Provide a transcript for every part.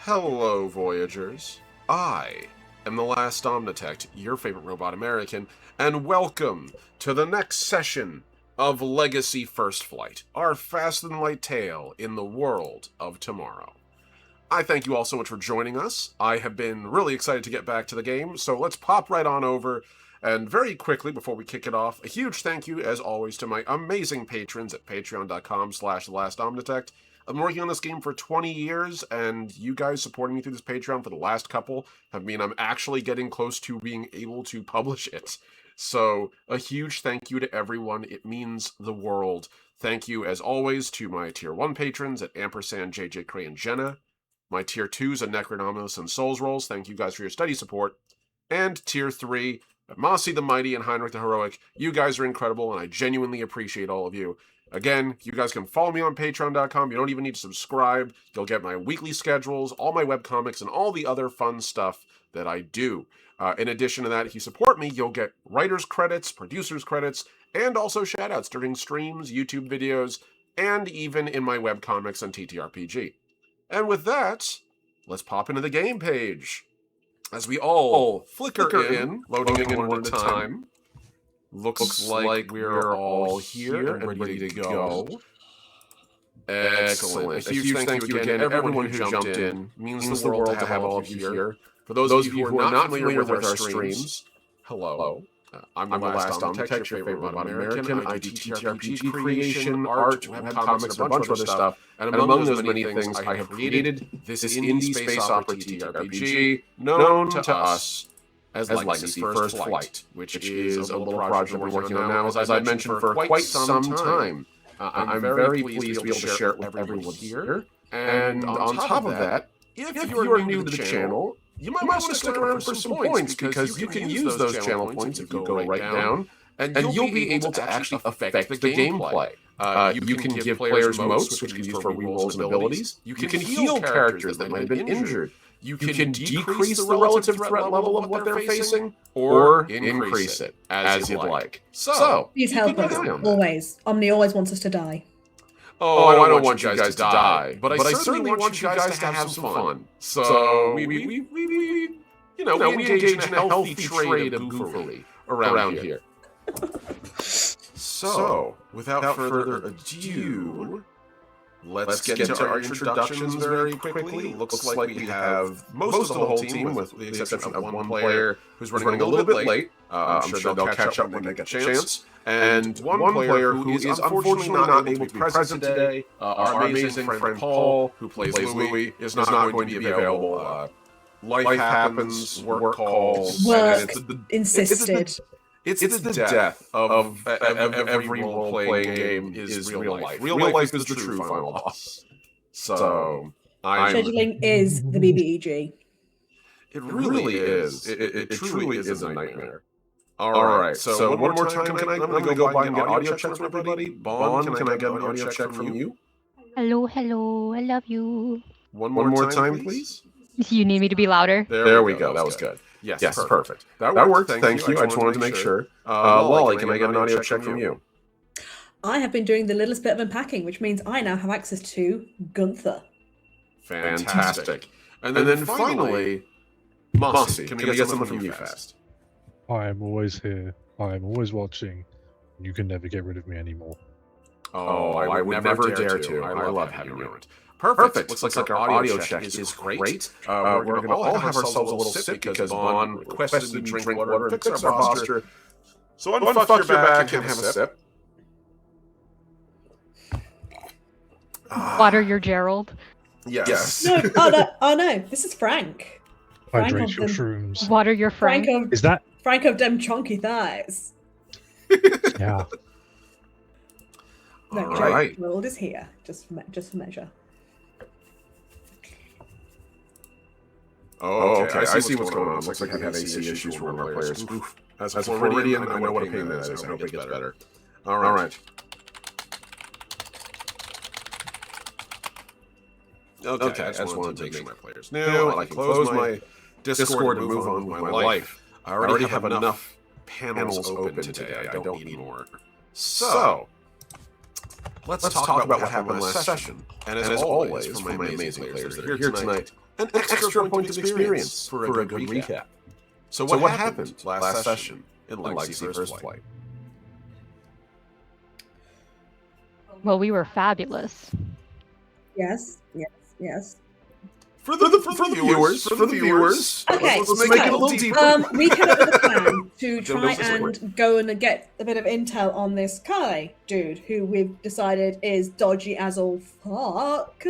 Hello, Voyagers. I am the last Omnitect, your favorite robot American, and welcome to the next session of Legacy First Flight, our fast-and-light tale in the world of tomorrow. I thank you all so much for joining us. I have been really excited to get back to the game, so let's pop right on over. And very quickly, before we kick it off, a huge thank you, as always, to my amazing patrons at patreon.com/thelastomnitect. I've been working on this game for 20 years, and you guys supporting me through this Patreon for the last couple have mean I'm actually getting close to being able to publish it. So, a huge thank you to everyone. It means the world. Thank you, as always, to my Tier 1 patrons at Ampersand, JJ Cray, and Jenna. My Tier 2s at Necronominus and Souls Rolls. Thank you guys for your steady support. And Tier 3... Mossy the Mighty and Heinrich the Heroic. You guys are incredible, and I genuinely appreciate all of you. Again, you guys can follow me on patreon.com. You don't even need to subscribe. You'll get my weekly schedules, all my webcomics, and all the other fun stuff that I do. In addition to that, if you support me, you'll get writer's credits, producer's credits, and also shoutouts during streams, YouTube videos, and even in my webcomics on TTRPG. And with that, let's pop into the game page. As we all flicker in, loading in one at a time. Looks like we're all here and ready to go. Excellent. A huge thank you again to everyone who jumped in. Means the world to have all of you here. For those of you who are not familiar with our streams, hello. I'm the last Omnitect, your favorite robot American. I do TTRPG creation, art, webcomics, and a bunch of other stuff. And among those many things, I have created this indie Space Opera TTRPG known to us as Legacy First Flight, which is a little project we're working on now, as I've mentioned, for quite some time. I'm very pleased to be able to share it with everyone here. And on top of that, if you are new to the channel, you might want to stick around for some points, because you can use those channel points if you go right down, and you'll be able to actually affect the gameplay. You can give players motes, which can be used for rerolls and abilities. You can heal characters that might have been injured. You can decrease the relative threat level of what they're facing, or increase it, as you'd like. So, please help us, always. Omni always wants us to die. Oh, I don't want you guys to die, but I certainly want you guys to have some fun. So we engage in a healthy trade of goofery around here. So, without further ado, let's get into our introductions very quickly. Looks like we have most of the whole team, with the exception of one player who's running a little bit late. I'm sure they'll catch up when they get a chance. And one player who is unfortunately not able to be present today, our amazing friend Paul, who plays Louie, is not going to be available. Life happens, work calls. Work insisted. It's the death of every role-playing game is real life. Real life is the true final boss. So, scheduling is the BBEG. It really is. It truly is a nightmare. All right. So one more time, I'm going to go by and get audio checks from everybody. Bond, can I get an audio check from you? Hello, hello. I love you. One more time, please. You need me to be louder? There we go. That was good. Yes, perfect. That worked. Thank you. I just wanted to make sure. Lolly, can I get an audio check from you? I have been doing the littlest bit of unpacking, which means I now have access to Gunther. Fantastic. And then finally, Mossy, can we get something from you fast? I am always here. I am always watching. You can never get rid of me anymore. Oh, I would never dare to. I love having you around. Perfect. Looks like our audio check is great. We're going to all have ourselves a little sip because Vaughn requested we drink water and fix our posture. So unfuck your back and have a sip. Water your Gerald. Yes. No, oh no, this is Frank. Hydrate your shrooms. Water your Frank. Is that Frank of them chunky thighs? Yeah. No, right. Gerald is here, just for measure. Oh, okay. I see what's going on. Looks like we have AC issues for one of our players. Oof. As a Floridian, I know what a pain that is. I hope it gets better. All right. Okay, I just wanted to make sure my players knew. I can close my Discord and move on with my life. I already have enough panels open today. I don't need more. So, let's talk about what happened last session. And as always, from my amazing players that are here tonight, an extra point of experience for a good recap. So what happened last session in Legacy First Flight? Well, we were fabulous. Yes. For the viewers. Okay, Let's make it a little deeper. we came up with a plan to Don't try go this way. and go and get a bit of intel on this Kale dude, who we've decided is dodgy as all fuck.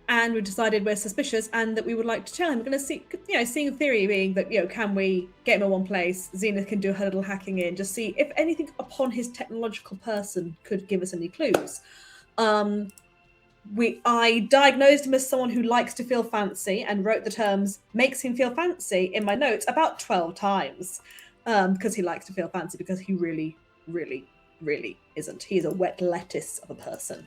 And we've decided we're suspicious and that we would like to tell him. We're going to see, seeing the theory being that, can we get him in one place? Zenith can do her little hacking in, just see if anything upon his technological person could give us any clues. I diagnosed him as someone who likes to feel fancy and wrote the terms "makes him feel fancy" in my notes about 12 times, because he likes to feel fancy, because he really, really, really isn't. He's a wet lettuce of a person.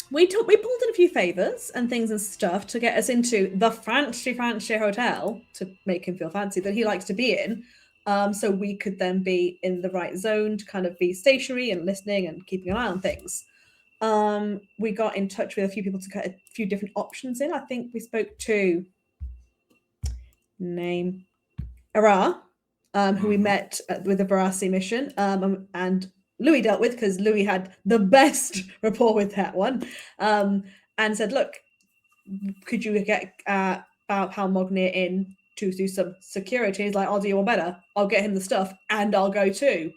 We pulled in a few favors and things and stuff to get us into the fancy hotel to make him feel fancy that he likes to be in, so we could then be in the right zone to kind of be stationary and listening and keeping an eye on things. We got in touch with a few people to get a few different options in. I think we spoke to Ara, who we met with the Verasi mission, and Louis dealt with, because Louis had the best rapport with that one, and said, look, could you get about how Mognir in to do some security? He's like, I'll do you one better. I'll get him the stuff and I'll go too.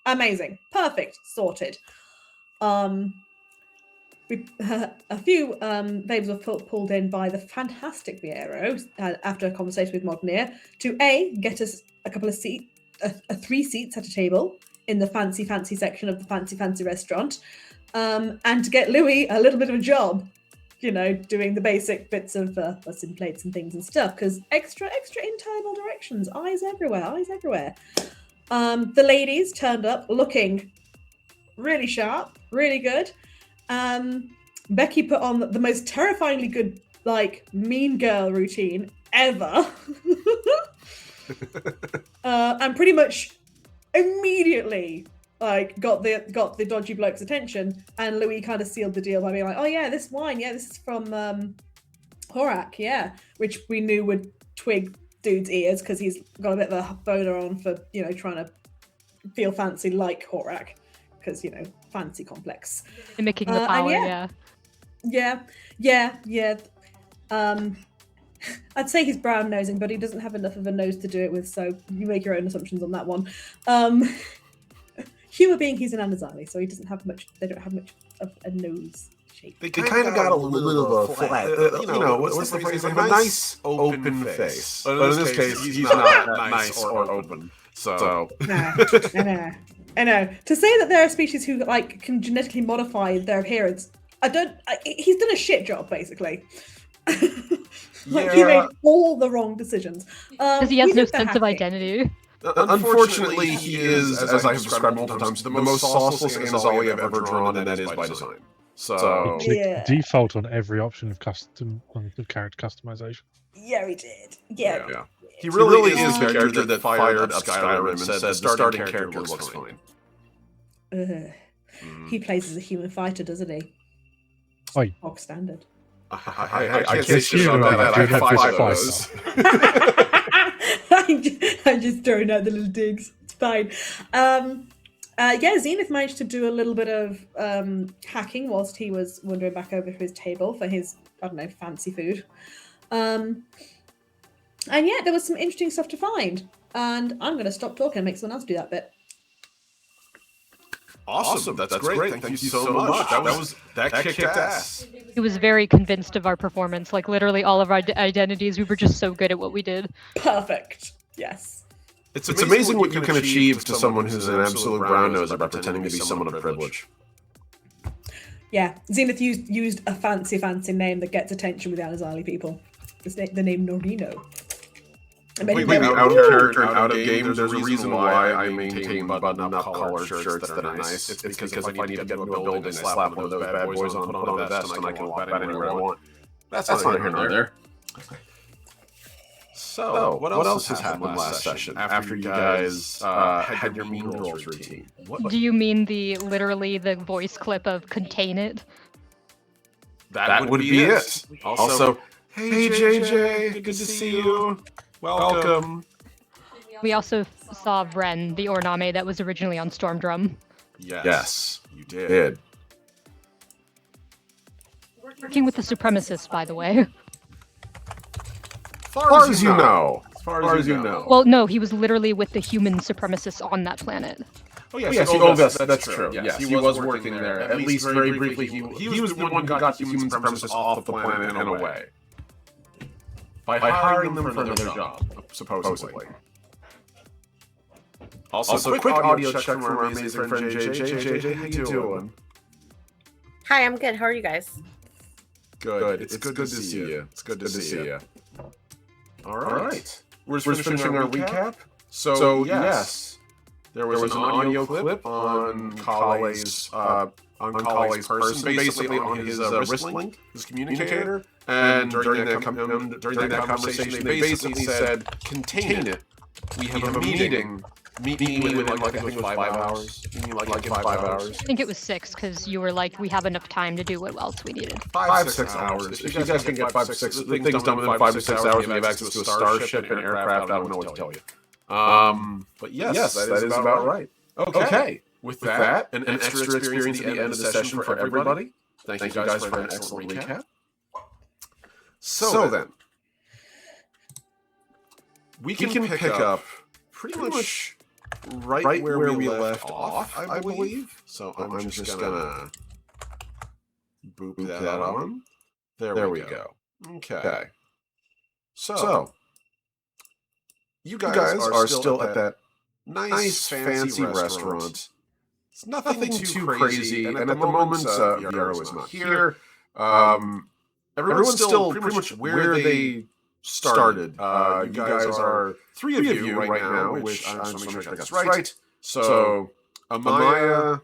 Amazing. Perfect. Sorted. A few babes were pulled in by the fantastic Viero after a conversation with Mognir to get us a couple of seats, 3 seats at a table in the fancy section of the fancy restaurant, and to get Louis a little bit of a job, doing the basic bits of busting plates and things and stuff, because extra internal directions, eyes everywhere. The ladies turned up looking really sharp, really good. Becky put on the most terrifyingly good, mean girl routine ever. And pretty much immediately got the dodgy bloke's attention, and Louis kind of sealed the deal by being like, oh yeah, this wine, this is from Horak, which we knew would twig dude's ears, because he's got a bit of a boner on for trying to feel fancy like Horak, because fancy complex, Mimicking the power. I'd say he's brown nosing, but he doesn't have enough of a nose to do it with, so you make your own assumptions on that one. Humor being he's an Anazali, so he doesn't have much. They don't have much of a nose shape. They kind of got a little of a flat, what's the phrase? A nice open face. But in this case, he's not nice or open. So. I know. To say that there are species who can genetically modify their appearance, he's done a shit job, basically. He made all the wrong decisions. Because he has no sense of identity. Unfortunately, he is, as I have described multiple times, the most sauceless Anazali I've ever drawn, and that is by design. So default on every option of character customization. Yeah, he did. Yeah. He really is the character that fired up Skyrim and said the starting character looks fine. He plays as a human fighter, doesn't he? Oi. Bog standard. I can't say shit about that. I have 5 of those. I'm just throwing out the little digs. It's fine. Zenith managed to do a little bit of hacking whilst he was wandering back over to his table for his, fancy food. And there was some interesting stuff to find. And I'm going to stop talking and make someone else do that bit. Awesome. That's great. Thank you so much. That kicked ass. He was very convinced of our performance. Literally all of our identities, we were just so good at what we did. Perfect. Yes. It's amazing what you can achieve to someone who's an absolute brown noser by pretending to be someone of privilege. Yeah, Zenith used a fancy name that gets attention with the Anazali people. The name Norino. Out of character and out of game, there's a reason why I maintain button-up collar shirts that are nice. It's because if I need to get into a building, I slap one of those bad boys on, put on a vest, and I can walk about anywhere I want. That's not here nor there. So, what else has happened last session after you guys had your mean girls routine? Do you mean literally the voice clip of "Contain It"? that would be it. Also, hey JJ, good to see you. Welcome. We also saw Vren, the Orname that was originally on Storm Drum. Yes, you did. Working with the Supremacists, by the way. As far as you know. Well, no, he was literally with the human Supremacists on that planet. Oh, yes, that's true. Yes, he was working there. At least very briefly, he was the one who got the human supremacists off the planet and away. By hiring them for another job, supposedly. Also, quick audio check from our amazing friend JJ. How you doing? Hi, I'm good. How are you guys? Good. It's good to see you. It's good to see you. All right. We're just finishing our recap. So yes. There was an audio clip on Kale's person, basically on his wrist link, his communicator. And during that conversation, they basically said, "Contain it. We have a meeting. Meet me within like I think it was 5 hours. Like in 5 hours. I think it was 6, because you were like, we have enough time to do what else we needed. 5-6 hours. If you guys can get 5-6 things done within 5 to 6 hours, and you have access to a starship and aircraft, I don't know what to tell you. But yes, that is about right. Okay. With that, an extra experience at the end of the session for everybody. Thank you guys for an excellent recap. So then, we can pick up pretty much right where we left off, I believe. So I'm just gonna boop that on. There we go. Okay. So you guys are still at that nice fancy restaurant. It's nothing too crazy, and at the moment, Yarrow is not here. Everyone's still pretty much where they started. You guys are three of you right now, which I'm just making sure I got this right. So Amaya,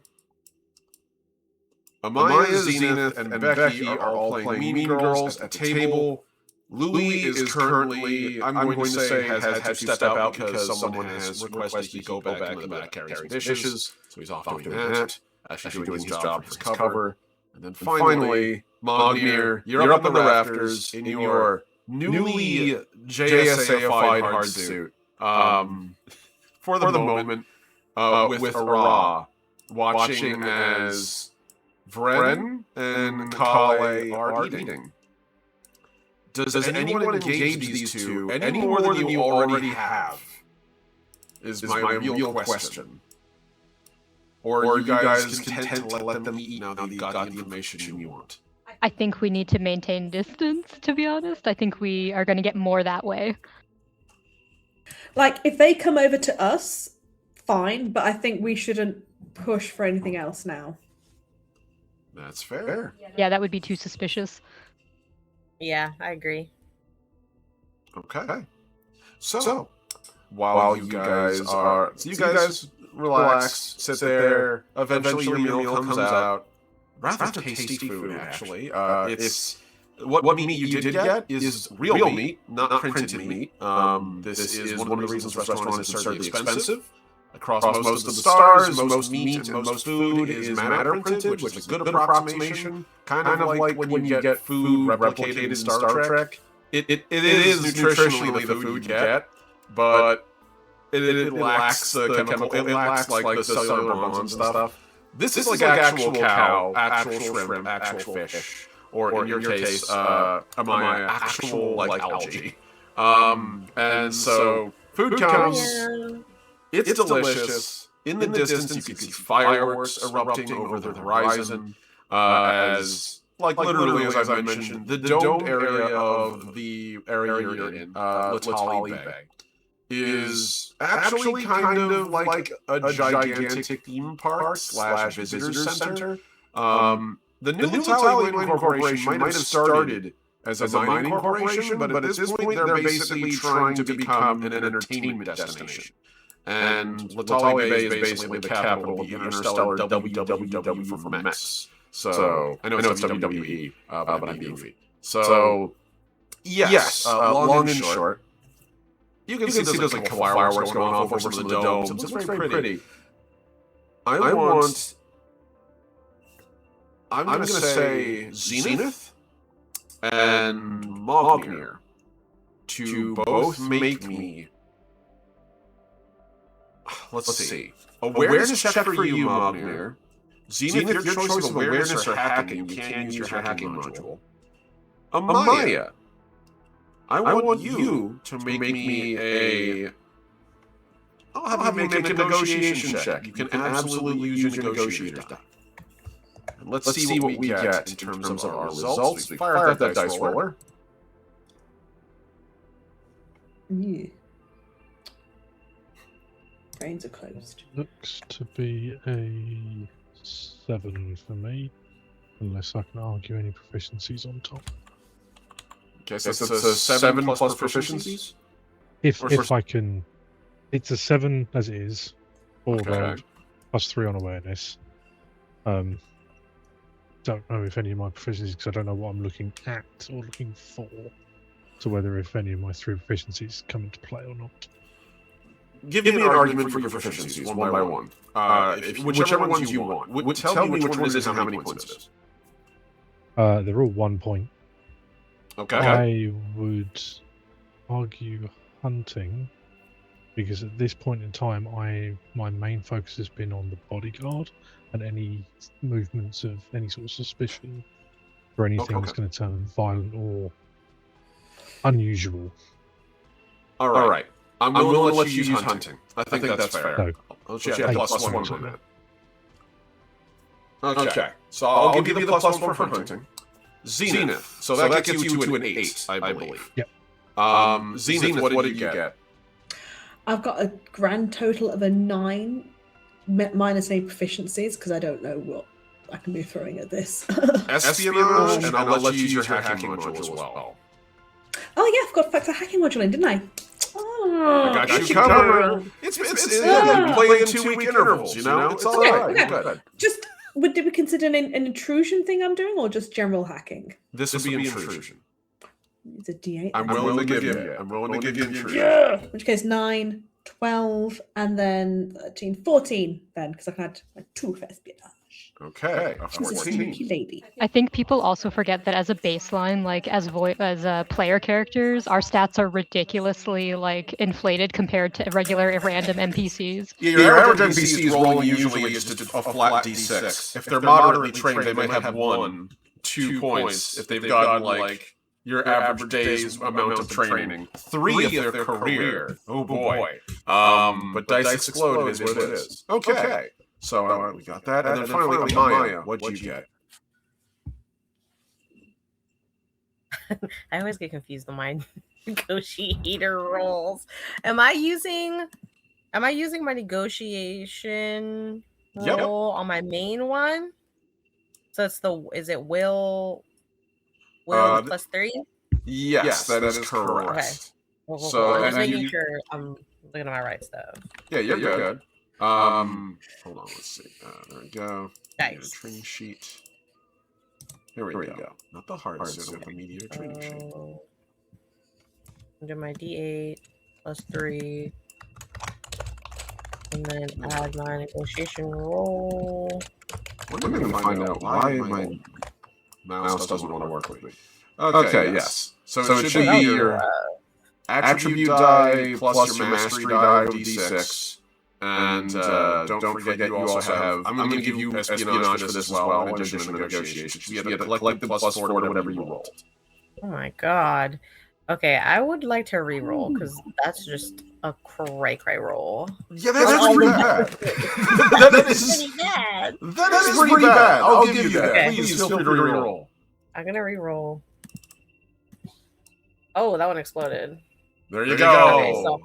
Zenith, and Becky are all playing Mean Girls at the table. Louis is currently, I'm going to say, has had to step out because someone has requested he go back in the back, carry some dishes. So he's off doing that, actually doing his job for cover. And then finally, Mognir, you're up on the rafters in your newly JSA-ified hard suit. For the moment, with Ara, watching as Vren and Kale are eating. Does anyone engage these two any more than you already have? Is my real question. Or are you guys content to let them eat now that you got the information you want? I think we need to maintain distance, to be honest. I think we are going to get more that way. Like, if they come over to us, fine, but I think we shouldn't push for anything else now. That's fair. Yeah, that would be too suspicious. Yeah, I agree. Okay. So while you guys are... So you guys relax, sit there. Eventually your meal comes out. Rather tasty food, actually. It's... What meat you did get is real meat, not printed meat. This is one of the reasons this restaurant is absurdly expensive. Across most of the stars, most meat and most food is matter printed, which is a good approximation. Kind of like when you get food replicated in Star Trek. It is nutritionally the food you get, but it lacks the chemical, it lacks like the cellular bonds and stuff. This is like actual cow, actual shrimp, actual fish, or in your case, Amaya, actual like algae. And so food comes. It's delicious. In the distance, you can see fireworks erupting over the horizon. As, like literally, as I mentioned, the domed area of the area you're in, Latali Bay, is actually kind of like a gigantic theme park / visitor center. The new Latali Mining Corporation might have started as a mining corporation, but at this point, they're basically trying to become an entertainment destination. And Latali Bay is basically the capital of the interstellar WWW for mechs. So, I know it's WWE, but I'm being feet. So, yes, long and short, you can see there's like a couple fireworks going off over some of the domes. It's very pretty. I'm going to say Zenith and Mognir to both make me... Let's see. Awareness check for you, Mognir. Zenith, your choice of awareness or hacking, you can use your hacking module. Amaya, I want you to make me a... I'll have you make a negotiation check. You can absolutely use your negotiator's die. And let's see what we get in terms of our results. We fire at that dice roller. Yeah. Brains are closed. Looks to be a 7 for me, unless I can argue any proficiencies on top. Okay, so it's a 7 plus proficiencies? If I can... It's a 7 as it is, 4 rolled, plus 3 on awareness. Don't know if any of my proficiencies, because I don't know what I'm looking at or looking for, so whether if any of my 3 proficiencies come into play or not. Give me an argument for your proficiencies, one by one. Whichever ones you want. Tell me which one it is and how many points it is. They're all 1 point. Okay. I would argue hunting, because at this point in time, my main focus has been on the bodyguard and any movements of any sort of suspicion or anything that's going to turn violent or unusual. All right. I'm willing to let you use hunting. I think that's fair. No. I'll let you have plus 1 on that. Okay. So I'll give you the plus 1 for hunting. Zenith. So that gets you to an 8, I believe. Yep. Zenith, what did you get? I've got a grand total of a 9, minus any proficiencies, because I don't know what I can be throwing at this. Espionage, and I'll let you use your hacking module as well. Oh yeah, I forgot to factor the hacking module in, didn't I? Oh, I got you covered. It's play in 2-week intervals, you know? It's all right. Okay. Good. Just, did we consider an intrusion thing I'm doing, or just general hacking? This would be intrusion. It's a D8. I'm willing to give you. I'm willing to give you intrusion. Yeah. In which case, 9, 12, and then 13, 14 then, because I've had my 2 for espionage. Okay, a She's a 14. sneaky lady. I think people also forget that as a baseline, like as player characters, our stats are ridiculously like inflated compared to regular random NPCs. Yeah, your average NPC is rolling usually just a flat D6. If they're moderately trained, they might have 1, 2 points. If they've got like your average day's amount of training, 3 if their career. Oh boy. But Dice Explode is what it is. Okay. So we got that, and then finally, Amaya, what'd you get? I always get confused on my negotiator rolls. Am I using my negotiation roll on my main one? So is it will plus 3? Yes, that is correct. Okay. So I'm just making sure I'm looking at my right stuff. Yeah, you're good. Hold on, let's see. There we go. Nice. Training sheet. Here we go. Not the hard so the meteor training sheet. Do my D8 plus 3. And then add my negotiation roll. We're going to find out why my mouse doesn't want to work with me. Okay, yes. So it should be your attribute die plus your mastery die, D6. And don't forget you also have... I'm going to give you espionage for this as well, in addition to negotiations. You have to collect the plus 4 to whatever you rolled. Oh my god. Okay, I would like to re-roll, because that's just a cray roll. Yeah, that's pretty bad. That is pretty bad. That is pretty bad. I'll give you that. Okay. Please feel free to re-roll. I'm going to re-roll. Oh, that one exploded. There you go. Okay, so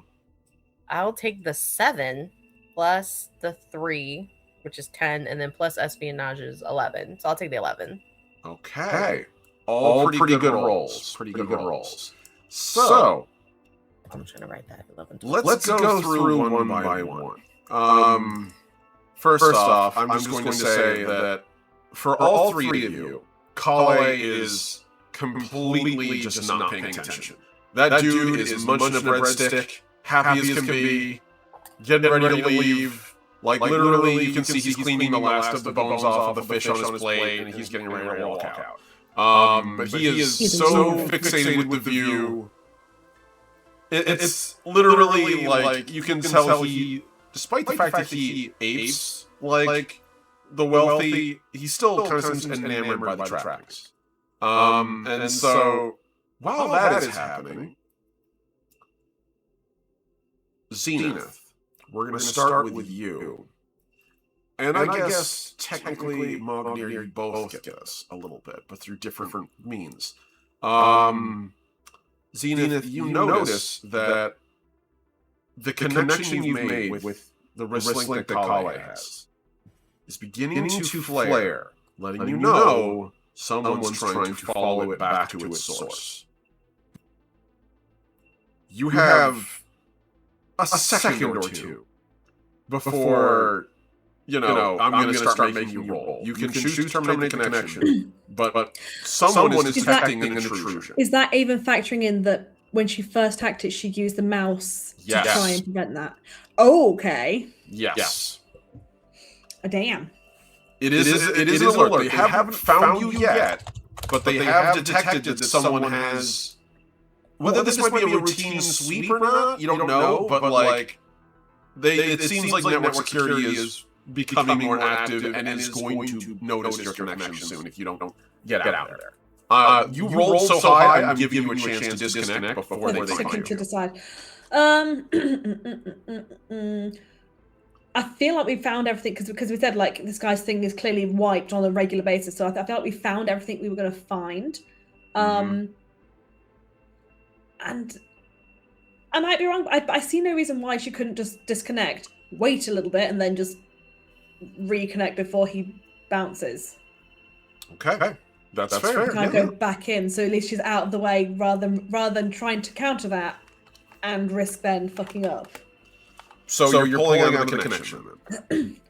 I'll take the 7 plus the 3, which is 10, and then plus espionage is 11. So I'll take the 11. Okay. All pretty good rolls. Pretty good rolls. So, I'm trying to write that. 11. Let's go through one by one. First off, I'm just going to say that for all 3 of you, Kale is completely just not paying attention. That dude is munching a breadstick, happy as can be, getting ready to leave. Like, literally, you can see he's cleaning the last of the bones off of the fish on his plate, and he's getting ready to walk out. But he is so fixated with the view. It's literally like you can tell he, despite the fact that he apes like the wealthy, he still kind of seems enamored by the trappings. And so while that is happening, Zenith, we're going to start with you. And I guess technically Mognir, you both get this a little bit, but through different means. Zenith, you notice that the connection you've made with the wristlink that Kale has is beginning to flare, letting you know someone's trying to follow it back to its source. You have a second or two before, I'm going to start making you roll. You can choose to terminate the connection, but someone is detecting an intrusion. Is that even factoring in that when she first hacked it, she used the mouse to try and prevent that? Oh, okay. Yes. Oh, damn. It is an alert. They haven't found you yet, but they have detected that someone has... Whether this might be a routine sweep or not, you don't know, but it seems like network security is becoming more active and is going to notice your connection soon if you don't get out there. You rolled so high, I'm giving you a chance to disconnect before they find you. To decide. I feel like we found everything because we said like this guy's thing is clearly wiped on a regular basis, so I feel like we found everything we were going to find. And I might be wrong, but I see no reason why she couldn't just disconnect, wait a little bit, and then just reconnect before he bounces. Okay, that's fair. Kind of go back in, so at least she's out of the way rather than trying to counter that and risk then fucking up. So you're pulling out the connection.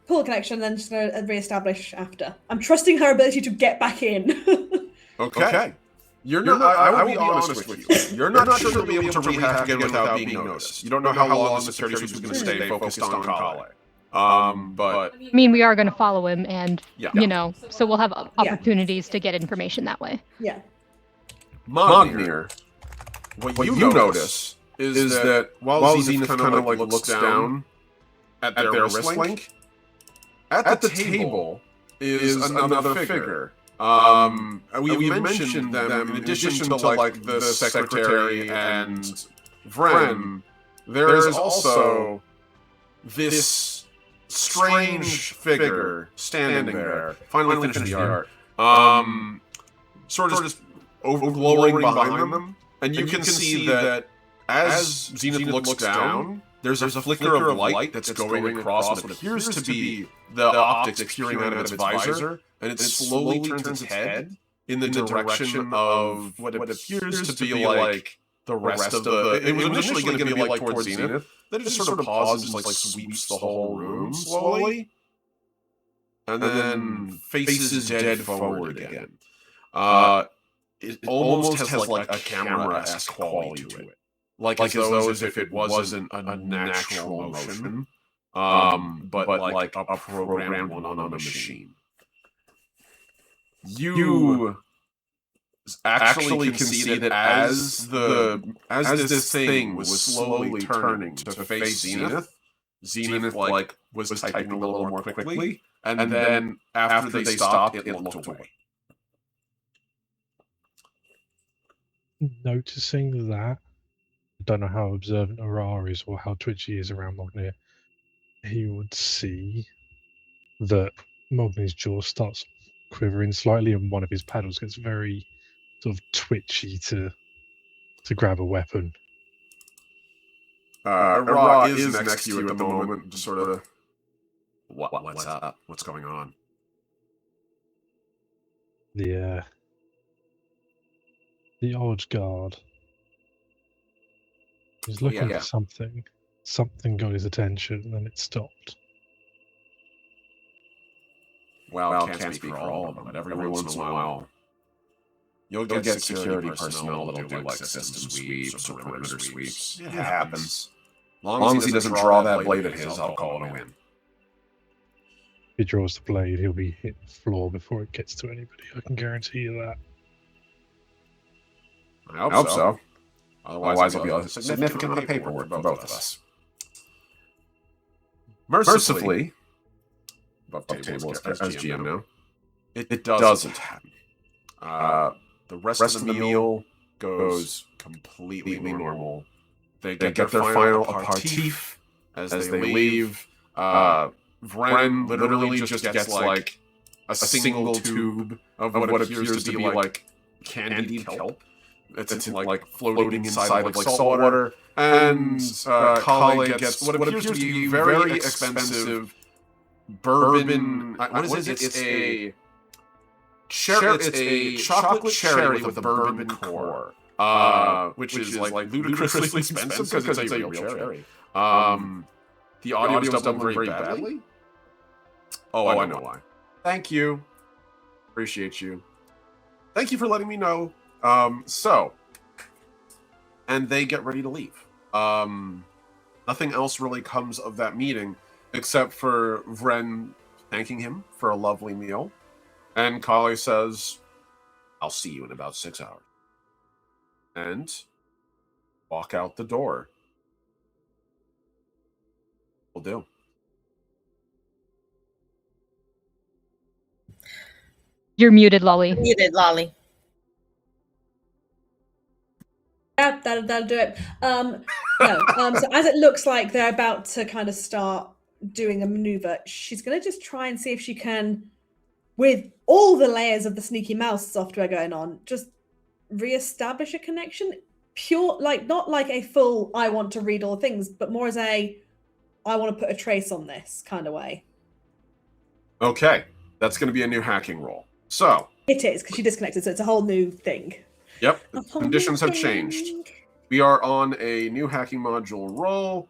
Pull the connection, then just going to reestablish after. I'm trusting her ability to get back in. Okay. I will be honest with you. You're not sure you'll be able to rehack again without being noticed. You don't know how long the security sweep is going to stay focused on Kale. But I mean, we are going to follow him, and so we'll have opportunities to get information that way. Yeah. Mognir, what you notice is that while Zenith kind of like looks down at their wristlink, at the table is another figure. We've mentioned them in addition to like the secretary and Vren. There is also this strange figure standing there. Finally finished the art. Sort of just glowing behind them, and you can see that as Zenith looks down, there's a flicker of light that's going across what appears to be the optics peering out of its visor, and it slowly turns its head in the direction of what appears to be like the rest of the... It was initially going to be like towards Zenith, then it just sort of pauses and like sweeps the whole room slowly, and then faces dead forward again. It almost has like a camera-esque quality to it. Like as though if it wasn't a natural motion, but like a programmed one on a machine. You actually can see that as this thing was slowly turning to face Zenith, Zenith was typing a little more quickly, and then after they stopped, it looked away. Noticing that, I don't know how observant Arar is or how twitchy he is around Mognir. He would see that Mognir's jaw starts quivering slightly and one of his paddles gets very sort of twitchy to grab a weapon. Arar is next to you at the moment, just sort of... What's up? What's going on? The odd guard. He's looking for something. Something got his attention, and it stopped. Well, can't speak for all of them, but every once in a while, you'll get security personnel that'll do like system sweeps or perimeter sweeps. It happens. Long as he doesn't draw that blade of his, I'll call it a win. If he draws the blade, he'll be hitting the floor before it gets to anybody. I can guarantee you that. I hope so. Otherwise, it'll be a significant amount of paperwork for both of us. Mercifully, above table as GM now, it doesn't happen. The rest of the meal goes completely normal. They get their final aperitif as they leave. Vren literally just gets like a single tube of what appears to be like candied kelp. It's like floating inside of like salt water. And Kale gets what appears to be very expensive bourbon. What is it? It's a chocolate cherry with a bourbon core, which is like ludicrously expensive because it's a real cherry. The audio's done very badly. Oh, I know why. Thank you. Appreciate you. Thank you for letting me know. And they get ready to leave. Nothing else really comes of that meeting except for Vren thanking him for a lovely meal. And Kale says, I'll see you in about 6 hours. And walk out the door. Will do. You're muted, Lolly. Muted, Lolly. Yeah, that'll do it. No. So as it looks like they're about to kind of start doing a maneuver, she's going to just try and see if she can, with all the layers of the sneaky mouse software going on, just reestablish a connection. Pure, like not like a full I want to read all the things, but more as a I want to put a trace on this kind of way. Okay, that's going to be a new hacking roll. So it is, because she disconnected, so it's a whole new thing. Yep, conditions have changed. We are on a new hacking module roll.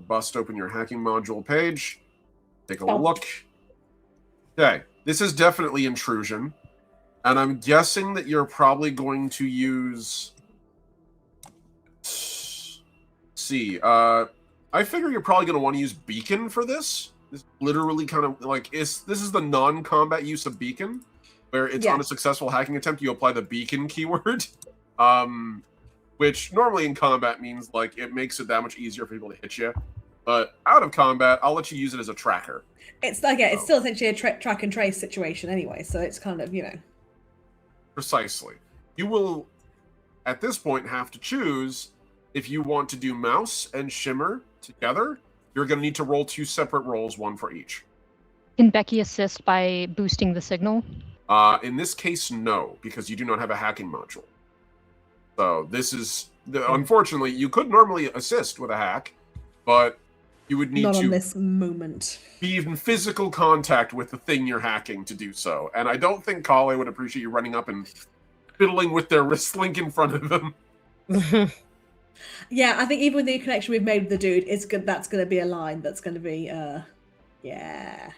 Bust open your hacking module page. Take a look. Okay, this is definitely intrusion. And I'm guessing that you're probably going to use... Let's see. I figure you're probably going to want to use beacon for this. This literally kind of like this is the non-combat use of beacon, where it's on a successful hacking attempt, you apply the beacon keyword, which normally in combat means like it makes it that much easier for people to hit you. But out of combat, I'll let you use it as a tracker. It's like it's still essentially a track and trace situation anyway, so it's kind of Precisely. You will, at this point, have to choose if you want to do mouse and shimmer together. You're going to need to roll 2 separate rolls, one for each. Can Becky assist by boosting the signal? In this case, no, because you do not have a hacking module. So this is... Unfortunately, you could normally assist with a hack, but you would need not to... on this moment. ...be in physical contact with the thing you're hacking to do so. And I don't think Kale would appreciate you running up and fiddling with their wrist link in front of them. Yeah, I think even with the connection we've made with the dude, it's good. That's going to be a line that's going to be, yeah,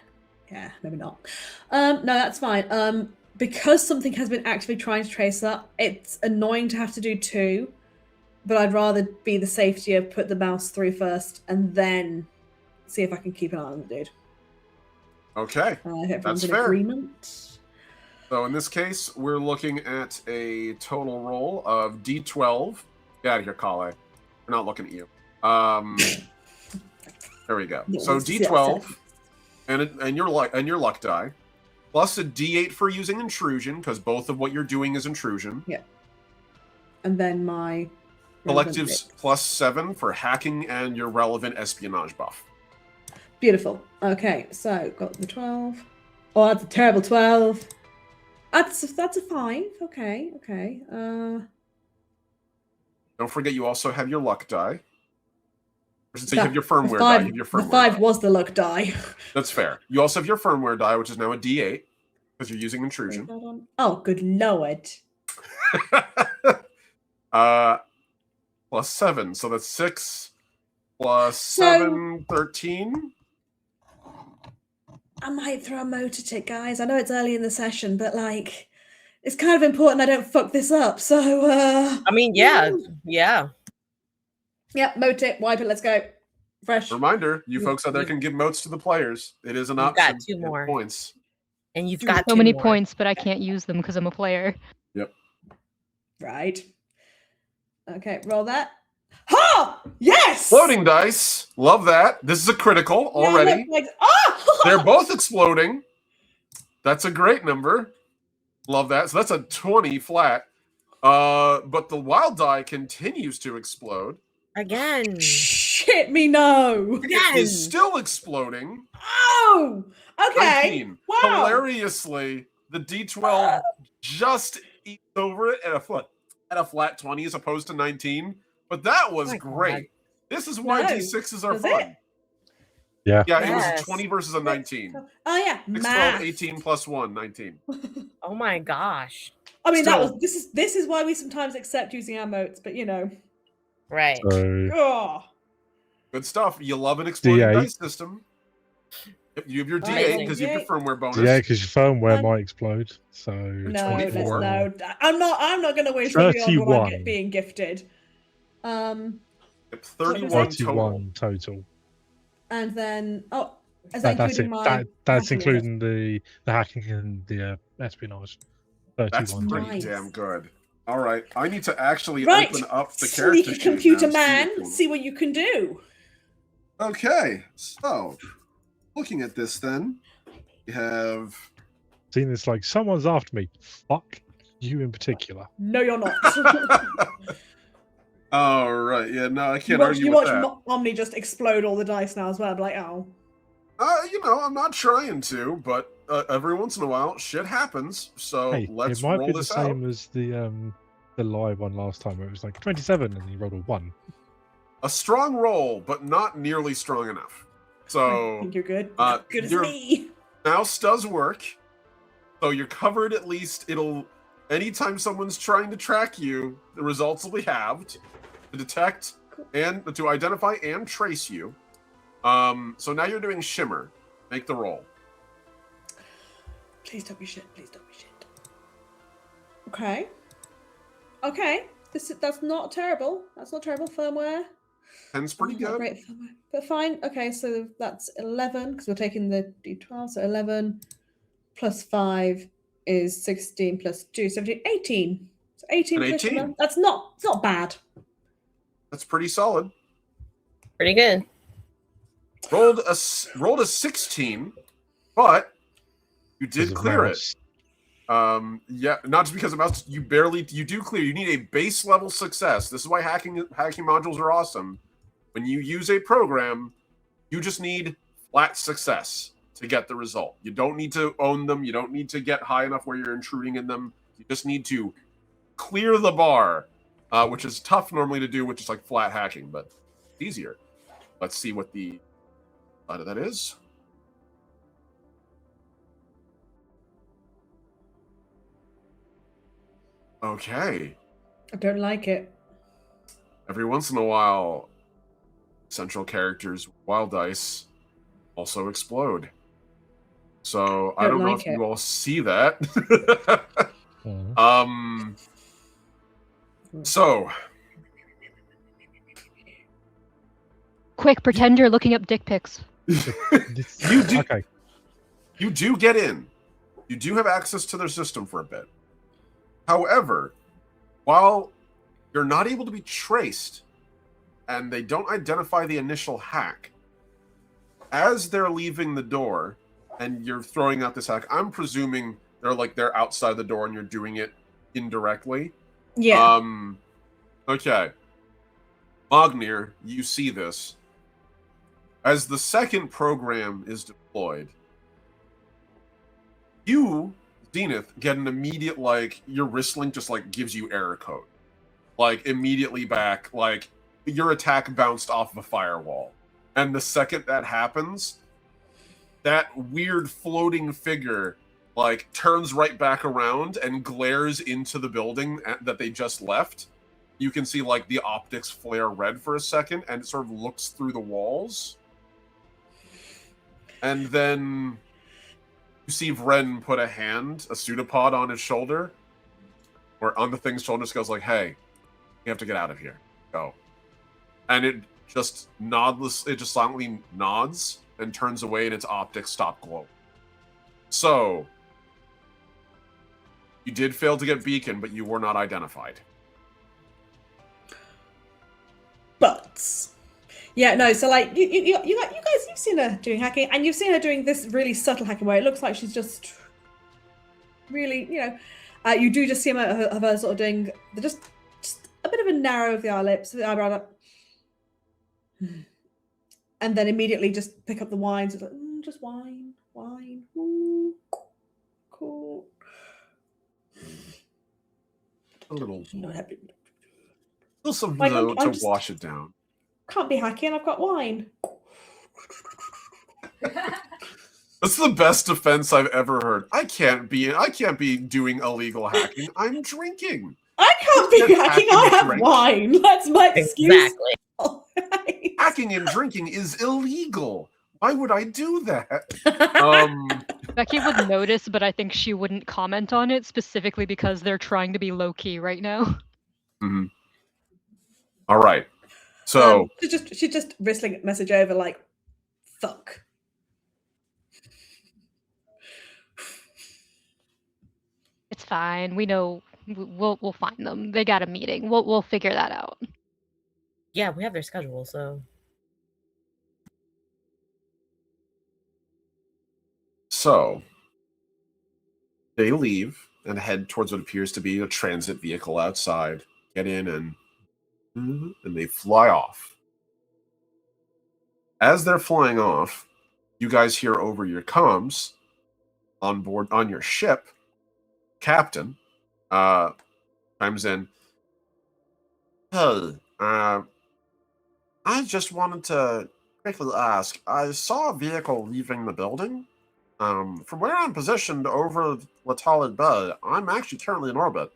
maybe not. No, that's fine. Because something has been actively trying to trace that, it's annoying to have to do 2, but I'd rather be the safety of put the mouse through first and then see if I can keep an eye on the dude. Okay, that's fair. Agreement. So in this case, we're looking at a total roll of D12. Get out of here, Kale. We're not looking at you. There we go. No, so D12 and your luck die, plus a D8 for using intrusion, because both of what you're doing is intrusion. Yeah. And then my collectives plus 7 for hacking and your relevant espionage buff. Beautiful. Okay, so got the 12. Oh, that's a terrible 12. That's a 5. Okay. Don't forget, you also have your luck die. So you have your firmware die. You have your firmware the 5 die. was the luck die. That's fair. You also have your firmware die, which is now a D8, because you're using intrusion. Oh, good lord. Plus 7, so that's 6 plus 7, 13. I might throw a motor tick, guys. I know it's early in the session, but like, it's kind of important I don't fuck this up. So, I mean, yeah. Yep, mote, wipe it, let's go. Fresh. Reminder, you folks out there can give motes to the players. It is an option. Got 2 more points. And you've got so 2 many more points, but I can't use them because I'm a player. Yep. Right. Okay, roll that. Ha! Yes! Exploding dice. Love that. This is a critical already. They're both exploding. That's a great number. Love that. So that's a 20 flat. But the wild die continues to explode. Again. Shit me no. Again. It is still exploding. Oh! Okay. 19. Wow. Hilariously, the D12 just eats over it at a flat 20 as opposed to 19. But that was great. God. This is why D6s are fun. It? Yeah. Yeah, it was a 20 versus a 19. Oh yeah. 6, 12, 18 plus 1, 19. Oh my gosh. I mean, this is why we sometimes accept using our motes, but you know. Right. Oh. Good stuff. You love an exploding D8. dice system. You have your D8 because you have your firmware bonus. Yeah, because your firmware might explode. So no, 24. No. I'm not going to waste on what I'm being gifted. 31 total. And then that's including the hacking and the espionage. 31. That's pretty damn good. All right, I need to actually open up the character sheet. Sneaky computer man, see what you can do. Okay, so looking at this, then you have seen this like someone's after me. Fuck you in particular. No, you're not. All right, yeah, no, I can't argue with that. You watch Omni just explode all the dice now as well. I'm like, oh. I'm not trying to, but every once in a while, shit happens. So let's roll this out. It might be the same as the live one last time, where it was like 27 and you rolled a 1. A strong roll, but not nearly strong enough. So I think you're good. Good as me. Mouse does work, so you're covered at least. Anytime someone's trying to track you, the results will be halved to detect and to identify and trace you. So now you're doing shimmer. Make the roll. Please don't be shit. Okay. That's not terrible. That's not terrible. Firmware. 10's pretty good. Great firmware, but fine. Okay, so that's 11 because we're taking the D12. So 11 plus 5 is 16 plus 2, 17, 18. So 18 plus 11. It's not bad. That's pretty solid. Pretty good. Rolled a 16, but you did clear it. Yeah, not just because of mouse. You do clear. You need a base level success. This is why hacking modules are awesome. When you use a program, you just need flat success to get the result. You don't need to own them. You don't need to get high enough where you're intruding in them. You just need to clear the bar, which is tough normally to do with just like flat hacking, but easier. Let's see what the side of that is. Okay. I don't like it. Every once in a while, central characters, wild dice, also explode. So I don't know if you all see that. So quick, pretend you're looking up dick pics. You do get in. You do have access to their system for a bit. However, while you're not able to be traced and they don't identify the initial hack, as they're leaving the door and you're throwing out this hack, I'm presuming they're outside the door and you're doing it indirectly. Yeah. Okay. Magnir, you see this. As the second program is deployed, you, Zenith, get an immediate, your wrist link just, gives you error code. Immediately back, your attack bounced off of a firewall. And the second that happens, that weird floating figure, turns right back around and glares into the building that they just left. You can see, the optics flare red for a second, and it sort of looks through the walls. And then you see Vren put a pseudopod on his shoulder, or on the thing's shoulder, just goes hey, you have to get out of here. Go. And it just silently nods and turns away, and its optics stop glowing. So, you did fail to get beacon, but you were not identified. But yeah, no. So like you guys, you've seen her doing hacking, and you've seen her doing this really subtle hacking where it looks like she's just really, you do just see her sort of doing just a bit of a narrow of the eyelips, the eyebrow, like, and then immediately just pick up the wine. So like, just wine, ooh, cool. A little. Not happy. Still some Like, to I'm just- wash it down. Can't be hacking. I've got wine. That's the best defense I've ever heard. I can't be doing illegal hacking. I'm drinking. I can't be hacking. I have drink. wine. That's my excuse. Exactly. Alright. Hacking and drinking is illegal. Why would I do that? Becky would notice, but I think she wouldn't comment on it specifically because they're trying to be low key right now. Mm-hmm. All right. So she's just whistling a message over like, fuck. It's fine. We know we'll find them. They got a meeting. We'll figure that out. Yeah, we have their schedule, so. So they leave and head towards what appears to be a transit vehicle outside. Get in and they fly off. As they're flying off, you guys hear over your comms on board on your ship, Captain chimes in. Hey, I just wanted to quickly ask. I saw a vehicle leaving the building. From where I'm positioned over Latalid Bay, I'm actually currently in orbit.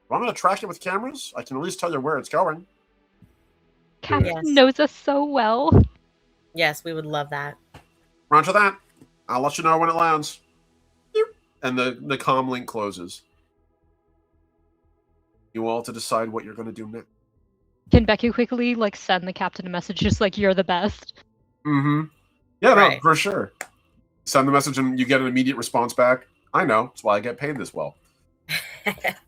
Want me to track it with cameras? I can at least tell you where it's going. Captain Yes. knows us so well. Yes, we would love that. Roger that. I'll let you know when it lands. And the comm link closes. You all to decide what you're going to do next. Can Becky quickly send the captain a message just like you're the best? Mm-hmm. Yeah, Right. no, for sure. Send the message and you get an immediate response back. I know. That's why I get paid this well.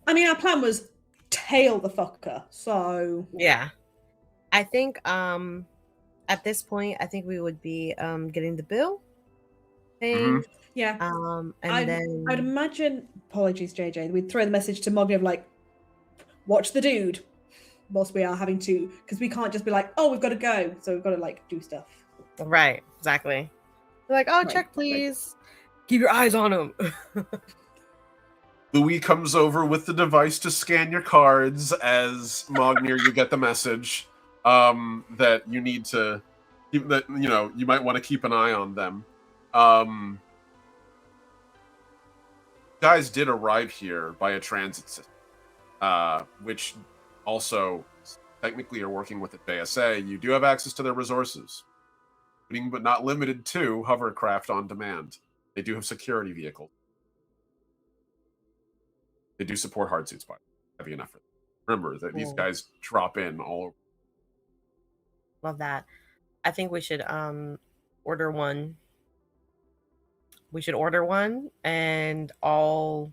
I mean, our plan was tail the fucker, so Yeah. I think at this point, I think we would be getting the bill. Thing. yeah. And then I'd imagine, apologies, JJ, we'd throw the message to Mogli of watch the dude, whilst we are having to, because we can't just be oh, we've got to go, so we've got to do stuff. Right, exactly. They're like, oh, Right, check please. Keep your eyes on him. Louis comes over with the device to scan your cards. As Mognir, you get the message that you need to keep, that you might want to keep an eye on them. Guys did arrive here by a transit system, which also technically are working with the JSA. You do have access to their resources, but not limited to hovercraft on demand. They do have security vehicles. They do support hard suits, by heavy enough for them. Remember that these guys drop in all over. Love that. I think we should order one. We should order one, and all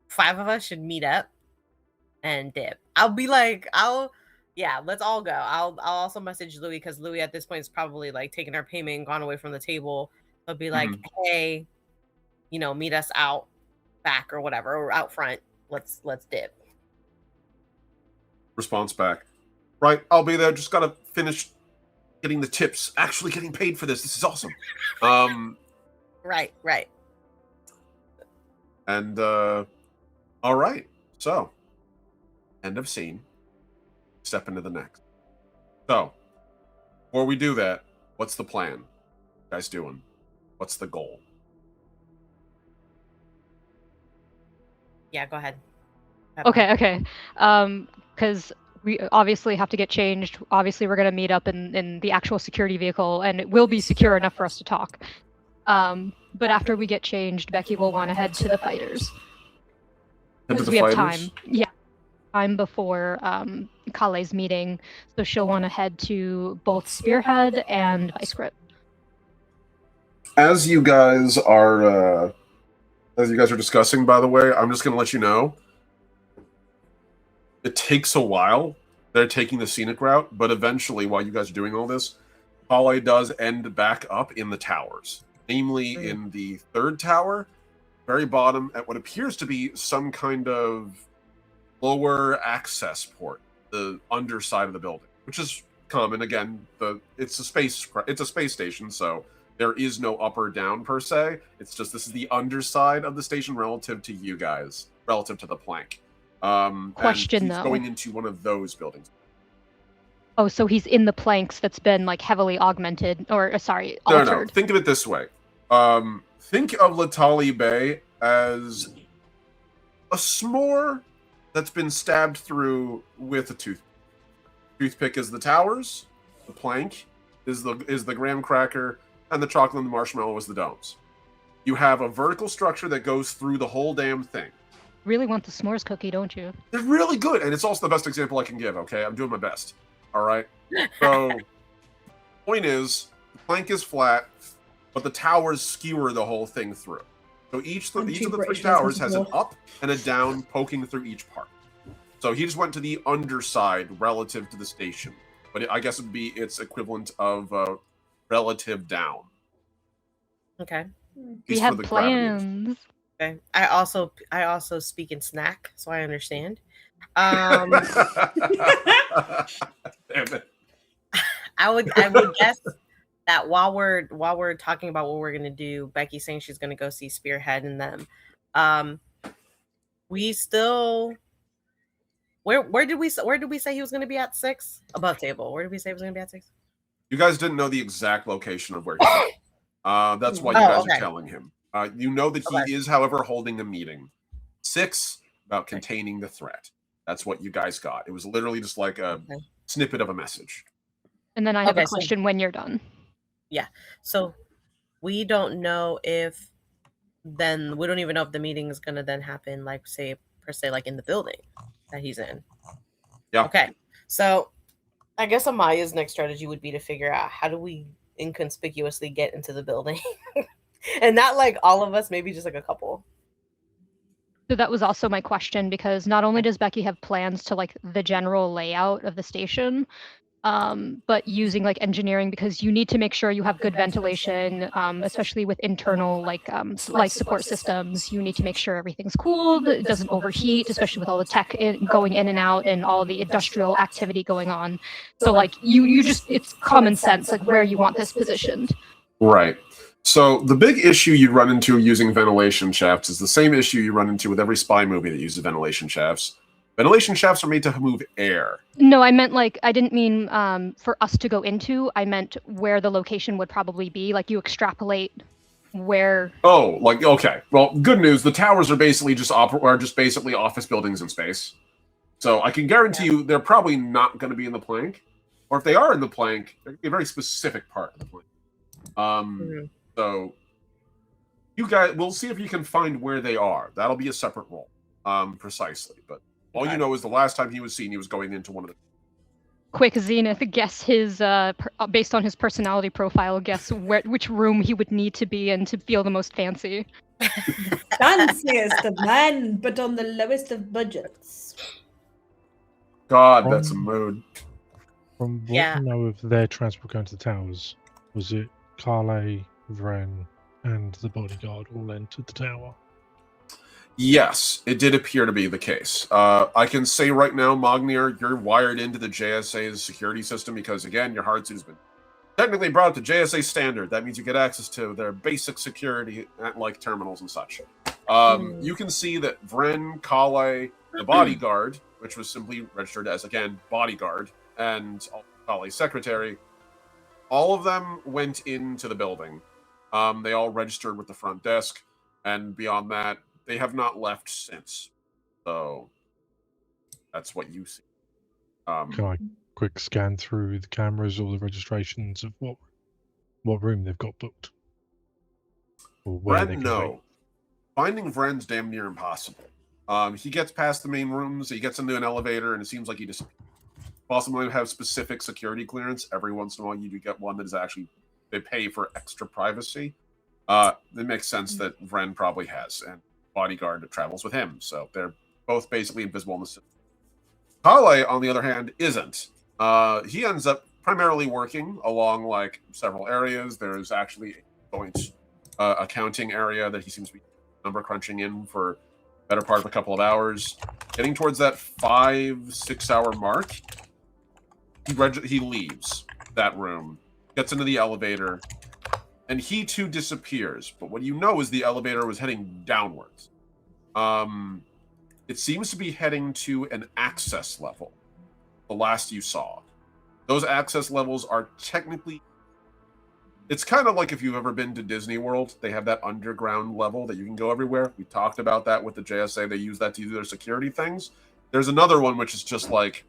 5 of us should meet up and dip. Let's all go. I'll also message Louis, because Louis at this point is probably taking our payment and gone away from the table. I'll be like, hey, meet us out back or whatever, or out front. Let's dip. Response back. Right, I'll be there. Just gotta finish getting the tips. Actually getting paid for this. This is awesome. Right. And all right. So, end of scene. Step into the next. So, before we do that, what's the plan? What you guys doing? What's the goal? Yeah, go ahead. Okay. Because we obviously have to get changed. Obviously, we're going to meet up in the actual security vehicle, and it will be secure enough for us to talk. But after we get changed, Becky will want to head to the fighters. Because we have time. Yeah. Time before Kale's meeting. So she'll want to head to both Spearhead and Vice Grip. As you guys are discussing, by the way, I'm just going to let you know, it takes a while they're taking the scenic route, but eventually, while you guys are doing all this, Polly does end back up in the towers, namely in the 3rd tower, very bottom, at what appears to be some kind of lower access port, the underside of the building, which is common. Again, it's a space station, so there is no up or down per se. It's just this is the underside of the station relative to you guys, relative to the plank. Question, and he's though. going into one of those buildings. Oh, so he's in the planks that's been like heavily augmented, or altered. No. Think of it this way. Think of Latali Bay as a s'more that's been stabbed through with a toothpick. Toothpick is the towers, the plank is the graham cracker, and the chocolate and the marshmallow is the domes. You have a vertical structure that goes through the whole damn thing. Really want the s'mores cookie, don't you? They're really good, and it's also the best example I can give, okay? I'm doing my best. All right? So, point is, the plank is flat, but the towers skewer the whole thing through. So each of the 3 towers has an up and a down poking through each part. So he just went to the underside relative to the station. But I guess it would be its equivalent of relative down. Okay. We have plans. Okay. I also speak in snack, so I understand. Damn it. I would guess that while we're talking about what we're gonna do, Becky's saying she's gonna go see Spearhead and them. We still where did we say he was gonna be at 6? Above table. Where did we say he was gonna be at 6? You guys didn't know the exact location of where he was. That's why you guys are telling him. You know that he is, however, holding a meeting. 6 about containing the threat. That's what you guys got. It was literally just like a snippet of a message. And then I have a question when you're done. Yeah. So we don't know if then we don't even know if the meeting is gonna then happen, like per se, like in the building that he's in. Yeah. Okay. So I guess Amaya's next strategy would be to figure out how do we inconspicuously get into the building. And not like all of us, maybe just like a couple. So that was also my question, because not only does Becky have plans to like the general layout of the station, but using like engineering, because you need to make sure you have good ventilation, especially with internal like life support systems. You need to make sure everything's cooled, it doesn't overheat, especially with all the tech going in and out and all the industrial activity going on. So like you just, it's common sense like where you want this positioned. Right. So the big issue you run into using ventilation shafts is the same issue you run into with every spy movie that uses ventilation shafts. Ventilation shafts are made to move air. No, I meant like, I didn't mean for us to go into. I meant where the location would probably be. Like you extrapolate where. Oh, like, okay. Well, good news. The towers are basically just basically office buildings in space. So I can guarantee you they're probably not going to be in the plank. Or if they are in the plank, they're a very specific part of the plank. So you guys, we'll see if you can find where they are. That'll be a separate role, precisely. But all you know is the last time he was seen, he was going into one of the... Quick, Zenith, guess his, based on his personality profile, guess which room he would need to be in to feel the most fancy. Fanciest of men, but on the lowest of budgets. God, that's a mood. From what you know of their transport going to the towers, was it Carle, Vren, and the bodyguard all entered the tower? Yes, it did appear to be the case. I can say right now, Magnir, you're wired into the JSA's security system because, again, your hard suit has been technically brought up to JSA standard. That means you get access to their basic security at, like, terminals and such. You can see that Vren, Kale, the bodyguard, which was simply registered as, again, bodyguard, and Kale's secretary, all of them went into the building. They all registered with the front desk, and beyond that, they have not left since. So that's what you see. Can I quick scan through the cameras or the registrations of what room they've got booked? Or where they can no. Finding Vren's damn near impossible. He gets past the main rooms, he gets into an elevator, and it seems like he just possibly have specific security clearance. Every once in a while, you do get one that is actually, they pay for extra privacy. It makes sense that Vren probably has, and bodyguard that travels with him. So they're both basically invisible in the system. Kale, on the other hand, isn't. He ends up primarily working along like several areas. There's actually a joint accounting area that he seems to be number crunching in for better part of a couple of hours. Getting towards that 5-6 hour mark, he leaves that room, gets into the elevator, and he too disappears. But what you know is the elevator was heading downwards. It seems to be heading to an access level, the last you saw. Those access levels are technically... It's kind of like if you've ever been to Disney World. They have that underground level that you can go everywhere. We talked about that with the JSA. They use that to do their security things. There's another one which is just like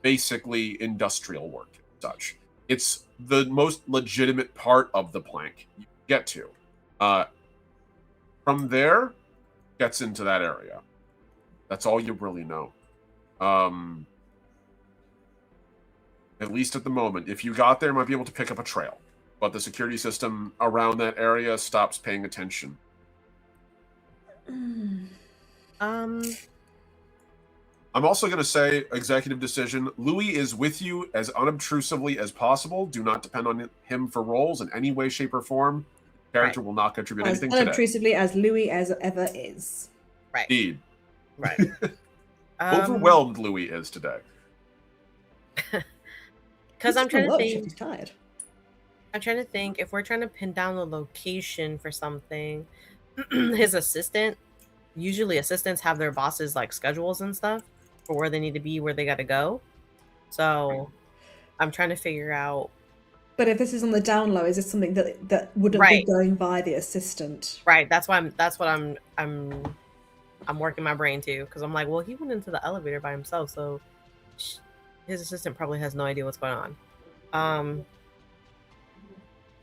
basically industrial work and such. It's the most legitimate part of the plank you get to. From there, gets into that area. That's all you really know. At least at the moment. If you got there, you might be able to pick up a trail. But the security system around that area stops paying attention. Um, I'm also going to say, executive decision, Louis is with you as unobtrusively as possible. Do not depend on him for roles in any way, shape, or form. Character will not contribute As anything today. unobtrusively as Louis as ever is. Right. Indeed. Right. Overwhelmed Louis is today. Because I'm trying to think. He's tired. I'm trying to think if we're trying to pin down the location for something. His assistant, usually assistants have their bosses like schedules and stuff for where they need to be, where they got to go. So I'm trying to figure out. But if this is on the down low, is this something that wouldn't Right. be going by the assistant? Right. That's what I'm working my brain to, because I'm like, well, he went into the elevator by himself, so his assistant probably has no idea what's going on.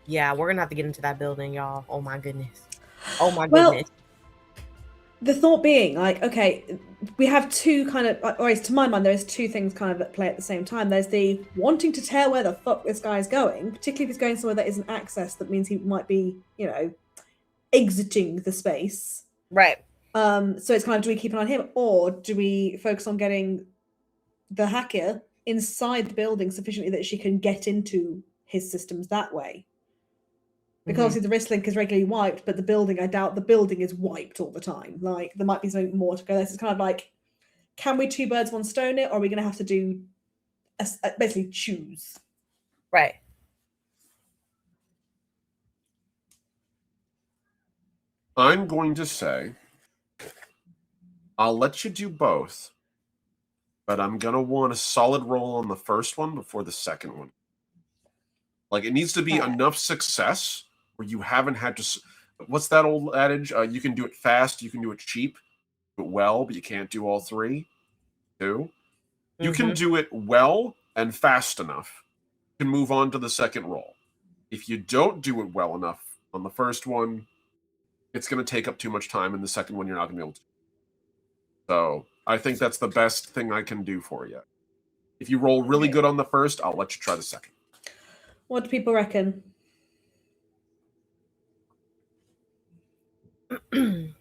Yeah, we're gonna have to get into that building, y'all. Oh my goodness. Oh my goodness. The thought being, like, okay, we have two kind of, or at least to my mind, there's two things kind of at play at the same time. There's the wanting to tell where the fuck this guy's going, particularly if he's going somewhere that isn't access, that means he might be, you know, exiting the space. Right. So it's kind of, do we keep an eye on him, or do we focus on getting the hacker inside the building sufficiently that she can get into his systems that way? Because obviously the wrist link is regularly wiped, but the building, I doubt the building is wiped all the time. Like, there might be something more to go. This is kind of like, can we two birds, one stone it, or are we going to have to do, basically choose? Right. I'm going to say, I'll let you do both, but I'm going to want a solid roll on the first one before the second one. Like, it needs to be enough success where you haven't had to... What's that old adage? You can do it fast, you can do it cheap, do it well, but you can't do all three. Two. You can do it well and fast enough. You can move on to the second roll. If you don't do it well enough on the first one, it's going to take up too much time, and the second one you're not going to be able to. So I think that's the best thing I can do for you. If you roll really good on the first, I'll let you try the second. What do people reckon? To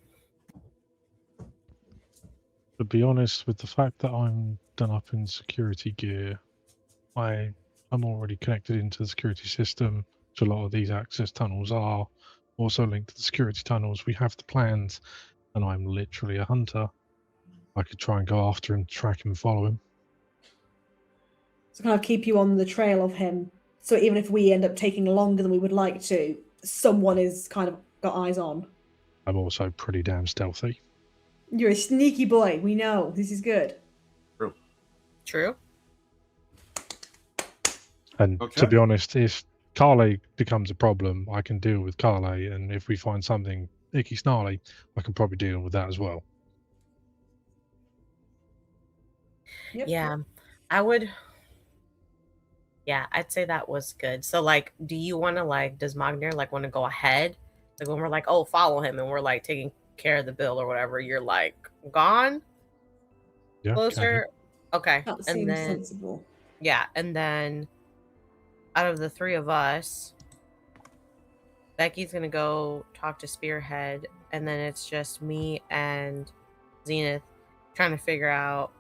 be honest, with the fact that I'm done up in security gear, I'm already connected into the security system, which a lot of these access tunnels are also linked to the security tunnels. We have the plans, and I'm literally a hunter. I could try and go after him, track him, and follow him. So kind of keep you on the trail of him. So even if we end up taking longer than we would like to, someone is kind of got eyes on. I'm also pretty damn stealthy. You're a sneaky boy. We know. This is good. True. And to be honest, if Carly becomes a problem, I can deal with Carly. And if we find something icky snarly, I can probably deal with that as well. Yep. Yeah, I would. Yeah, I'd say that was good. So, like, do you want to, like, does Magner, like, want to go ahead? Like, when we're like, oh, follow him, and we're, like, taking care of the bill or whatever, you're, like, gone? Yeah. Closer? Okay. That And seems then, sensible. yeah, and then out of the three of us, Becky's going to go talk to Spearhead, and then it's just me and Zenith trying to figure out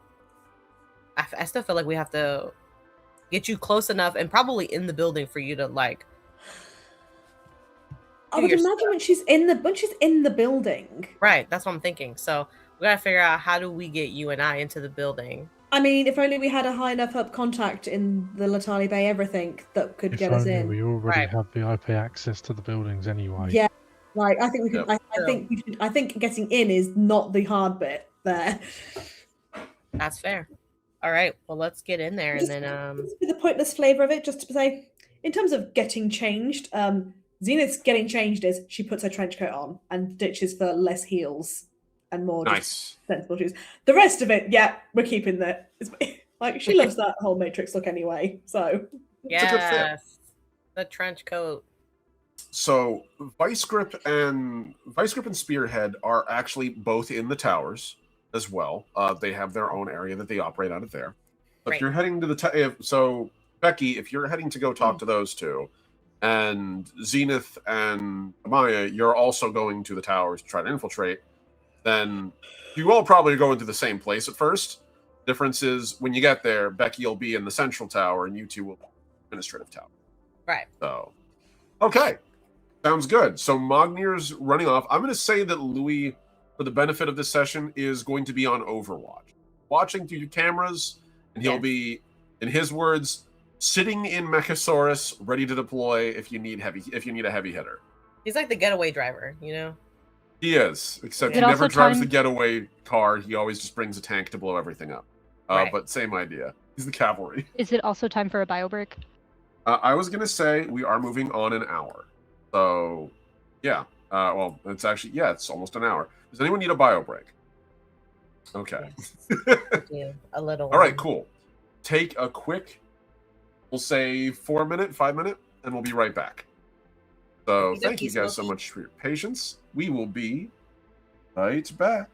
I still feel like we have to get you close enough and probably in the building for you to like. I would imagine when she's in the building. Right, that's what I'm thinking. So we gotta figure out how do we get you and I into the building. I mean, if only we had a high enough up contact in the Latali Bay everything that could If get us only in. we already Right. have VIP access to the buildings anyway. Yeah, right. I think we could. Yep. I think getting in is not the hard bit there. That's fair. All right, well, let's get in there and then The pointless flavor of it, just to say, in terms of getting changed, Zenith's getting changed is she puts her trench coat on and ditches for less heels and more just sensible shoes. The rest of it, yeah, we're keeping that. Like she loves that whole Matrix look anyway. So yes, the trench coat. So Vice Grip and Spearhead are actually both in the towers as well. They have their own area that they operate out of there. But if you're heading to the so Becky, if you're heading to go talk to those two, and Zenith and Maya, you're also going to the towers to try to infiltrate, then you all probably go into the same place at first. Difference is when you get there, Becky will be in the central tower and you two will be in the administrative tower. Right. So, okay. Sounds good. So Mognir's running off. I'm going to say that Louis, for the benefit of this session, is going to be on Overwatch, watching through your cameras, and he'll be, in his words, sitting in Mechasaurus, ready to deploy if you need a heavy hitter. He's like the getaway driver, you know? He is, except he Is it never also drives time- the getaway car. He always just brings a tank to blow everything up. Right. But same idea. He's the cavalry. Is it also time for a bio break? I was going to say we are moving on an hour. So, yeah. Well, it's actually, it's almost an hour. Does anyone need a bio break? Okay. Yeah, a little. All right, cool. Take a quick, we'll say 4 minute, 5 minute, and we'll be right back. So thank you guys so much for your patience. We will be right back.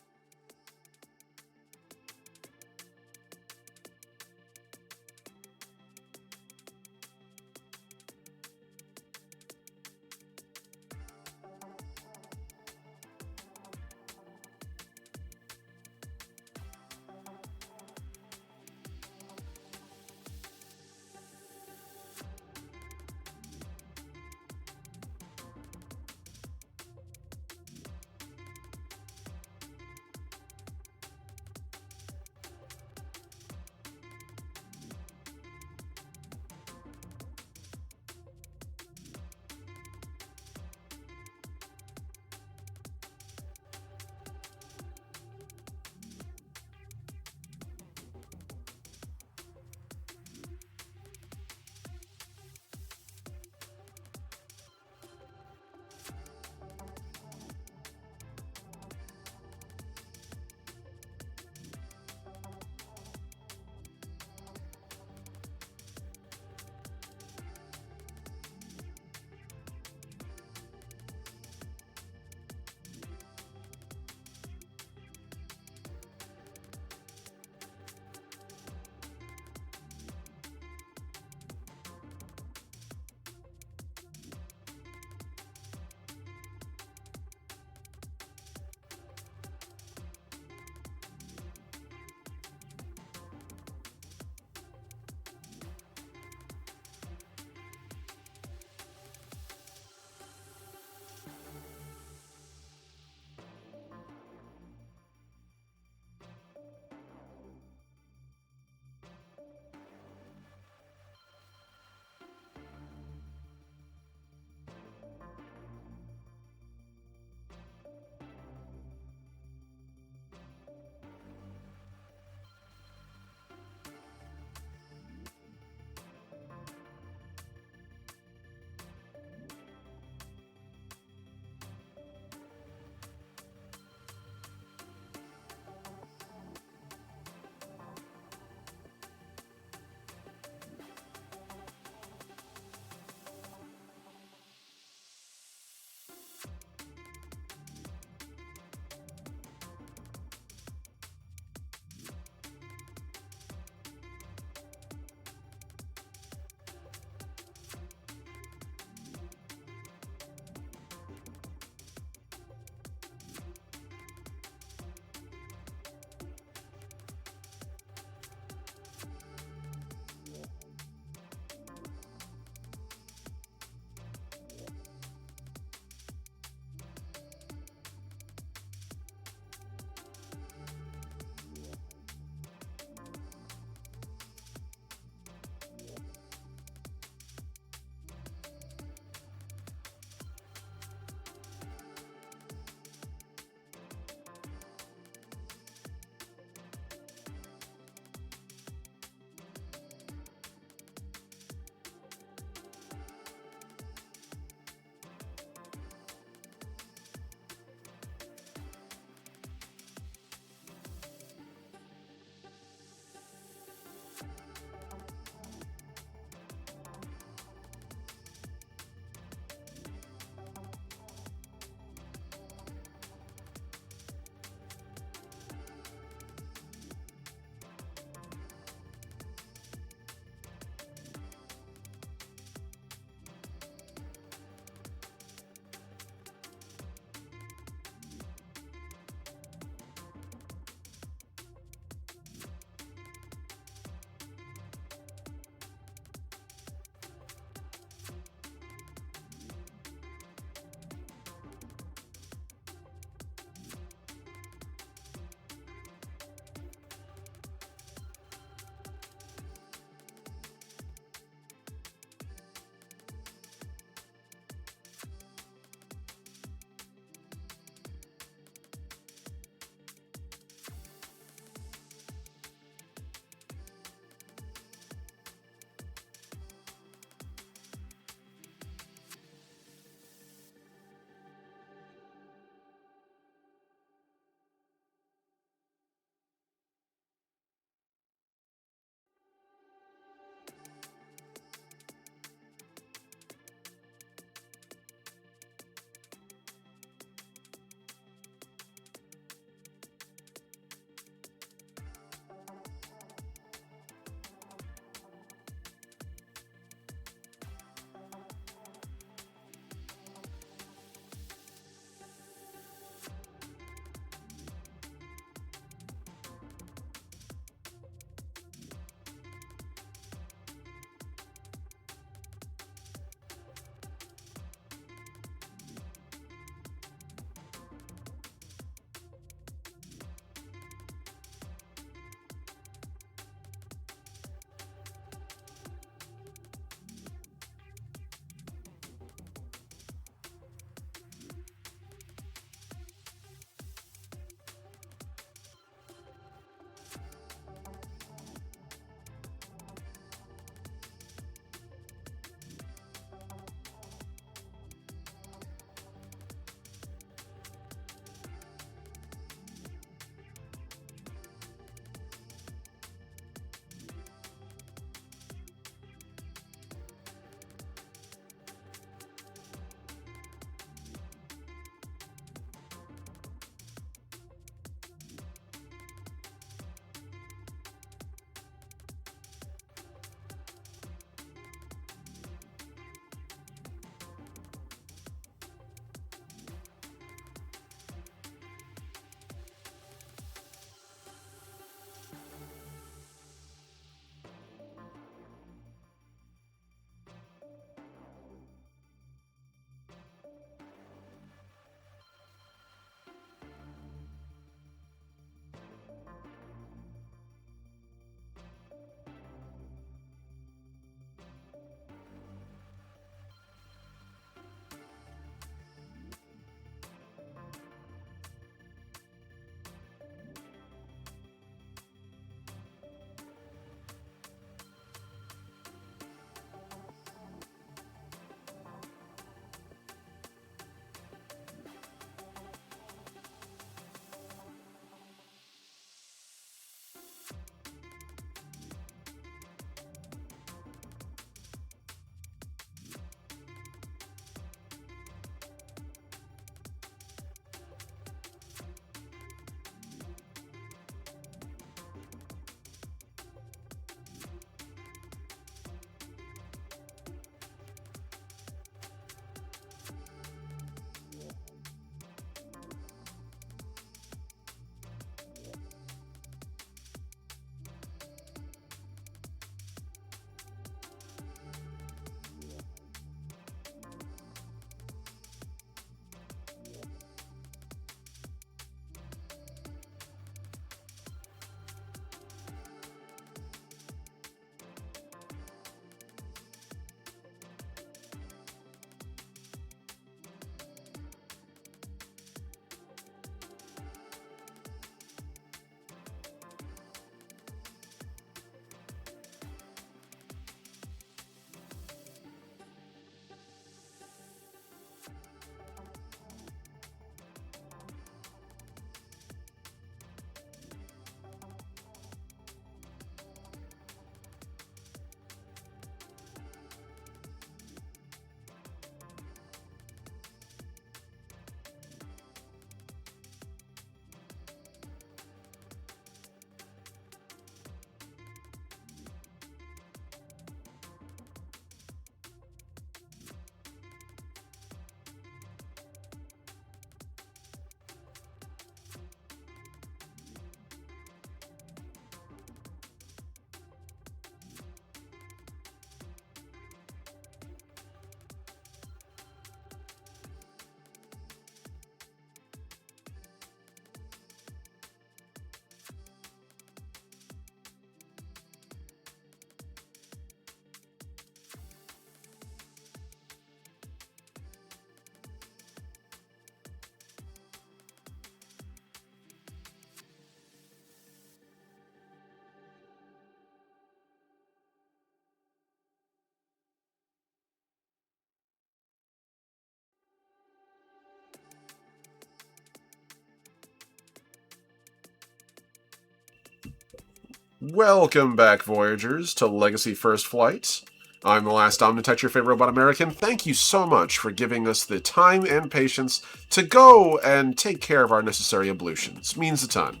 Welcome back, Voyagers, to Legacy First Flight. I'm the last Omnitech, your favorite robot American. Thank you so much for giving us the time and patience to go and take care of our necessary ablutions. Means a ton.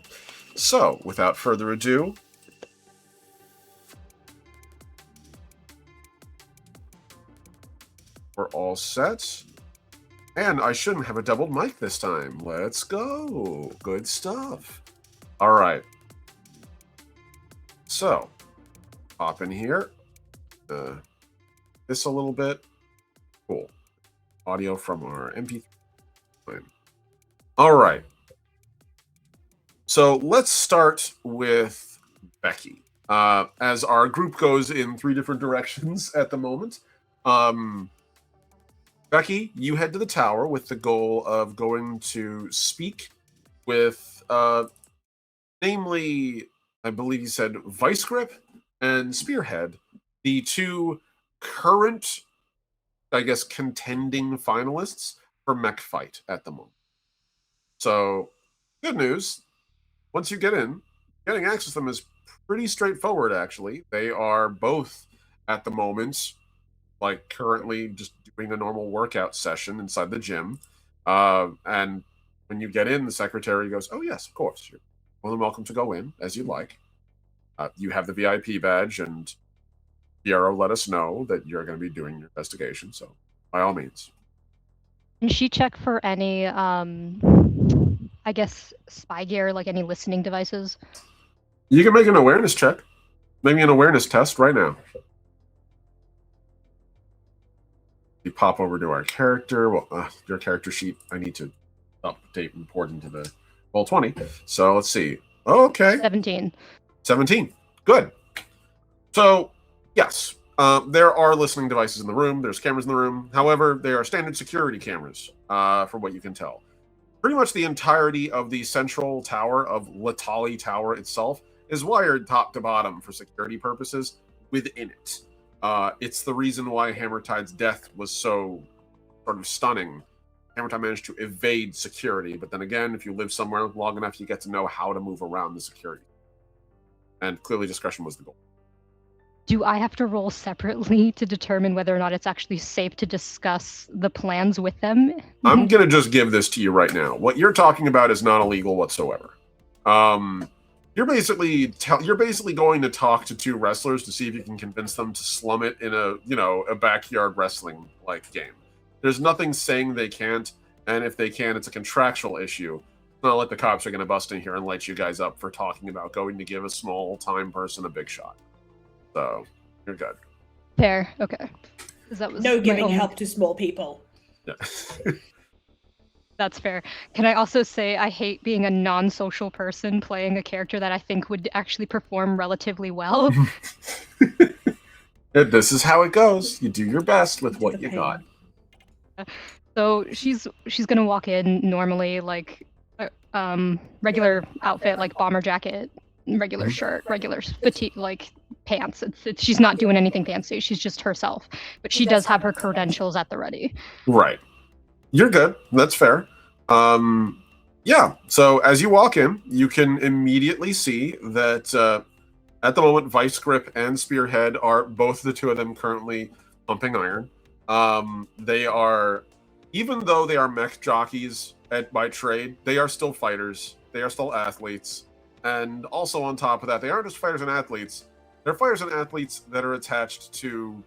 So, without further ado, we're all set. And I shouldn't have a doubled mic this time. Let's go. Good stuff. All right. So, hop in here. This a little bit. Cool. Audio from our MP3. All right. So let's start with Becky. As our group goes in 3 different directions at the moment. Becky, you head to the tower with the goal of going to speak with, namely, I believe you said Vice Grip and Spearhead, the 2 current, I guess, contending finalists for Mechfight at the moment. So, good news. Once you get in, getting access to them is pretty straightforward, actually. They are both, at the moment, like currently just doing a normal workout session inside the gym. And when you get in, the secretary goes, "Oh, yes, of course. You're more than welcome to go in, as you like. You have the VIP badge, and Piero let us know that you're going to be doing your investigation, so by all means." Can she check for any, I guess, spy gear, like any listening devices? You can make an awareness check. Make me an awareness test right now. You pop over to our character. Well, your character sheet. I need to update and report into the Roll20. So let's see. Okay. 17. 17. Good. So, yes, there are listening devices in the room. There's cameras in the room. However, they are standard security cameras, from what you can tell. Pretty much the entirety of the central tower of Latali Tower itself is wired top to bottom for security purposes within it. It's the reason why Hammertide's death was so sort of stunning. Hammertide managed to evade security, but then again, if you live somewhere long enough, you get to know how to move around the security. And clearly discretion was the goal. Do I have to roll separately to determine whether or not it's actually safe to discuss the plans with them? I'm going to just give this to you right now. What you're talking about is not illegal whatsoever. You're basically going to talk to 2 wrestlers to see if you can convince them to slum it in a backyard wrestling like game. There's nothing saying they can't, and if they can, it's a contractual issue. It's not like the cops are going to bust in here and light you guys up for talking about going to give a small-time person a big shot. So, you're good. Fair, okay. That was no giving help to small people. Yeah. That's fair. Can I also say I hate being a non-social person playing a character that I think would actually perform relatively well? This is how it goes. You do your best with what you got. So she's gonna walk in normally, like regular outfit, like bomber jacket, regular shirt, regular fatigue, like pants. She's not doing anything fancy. She's just herself, but she does have her credentials at the ready. Right. You're good. That's fair. Yeah. So as you walk in, you can immediately see that at the moment, Vice Grip and Spearhead are both the 2 of them currently pumping iron. They are, even though they are mech jockeys by trade, they are still fighters. They are still athletes. And also on top of that, they aren't just fighters and athletes. They're fighters and athletes that are attached to,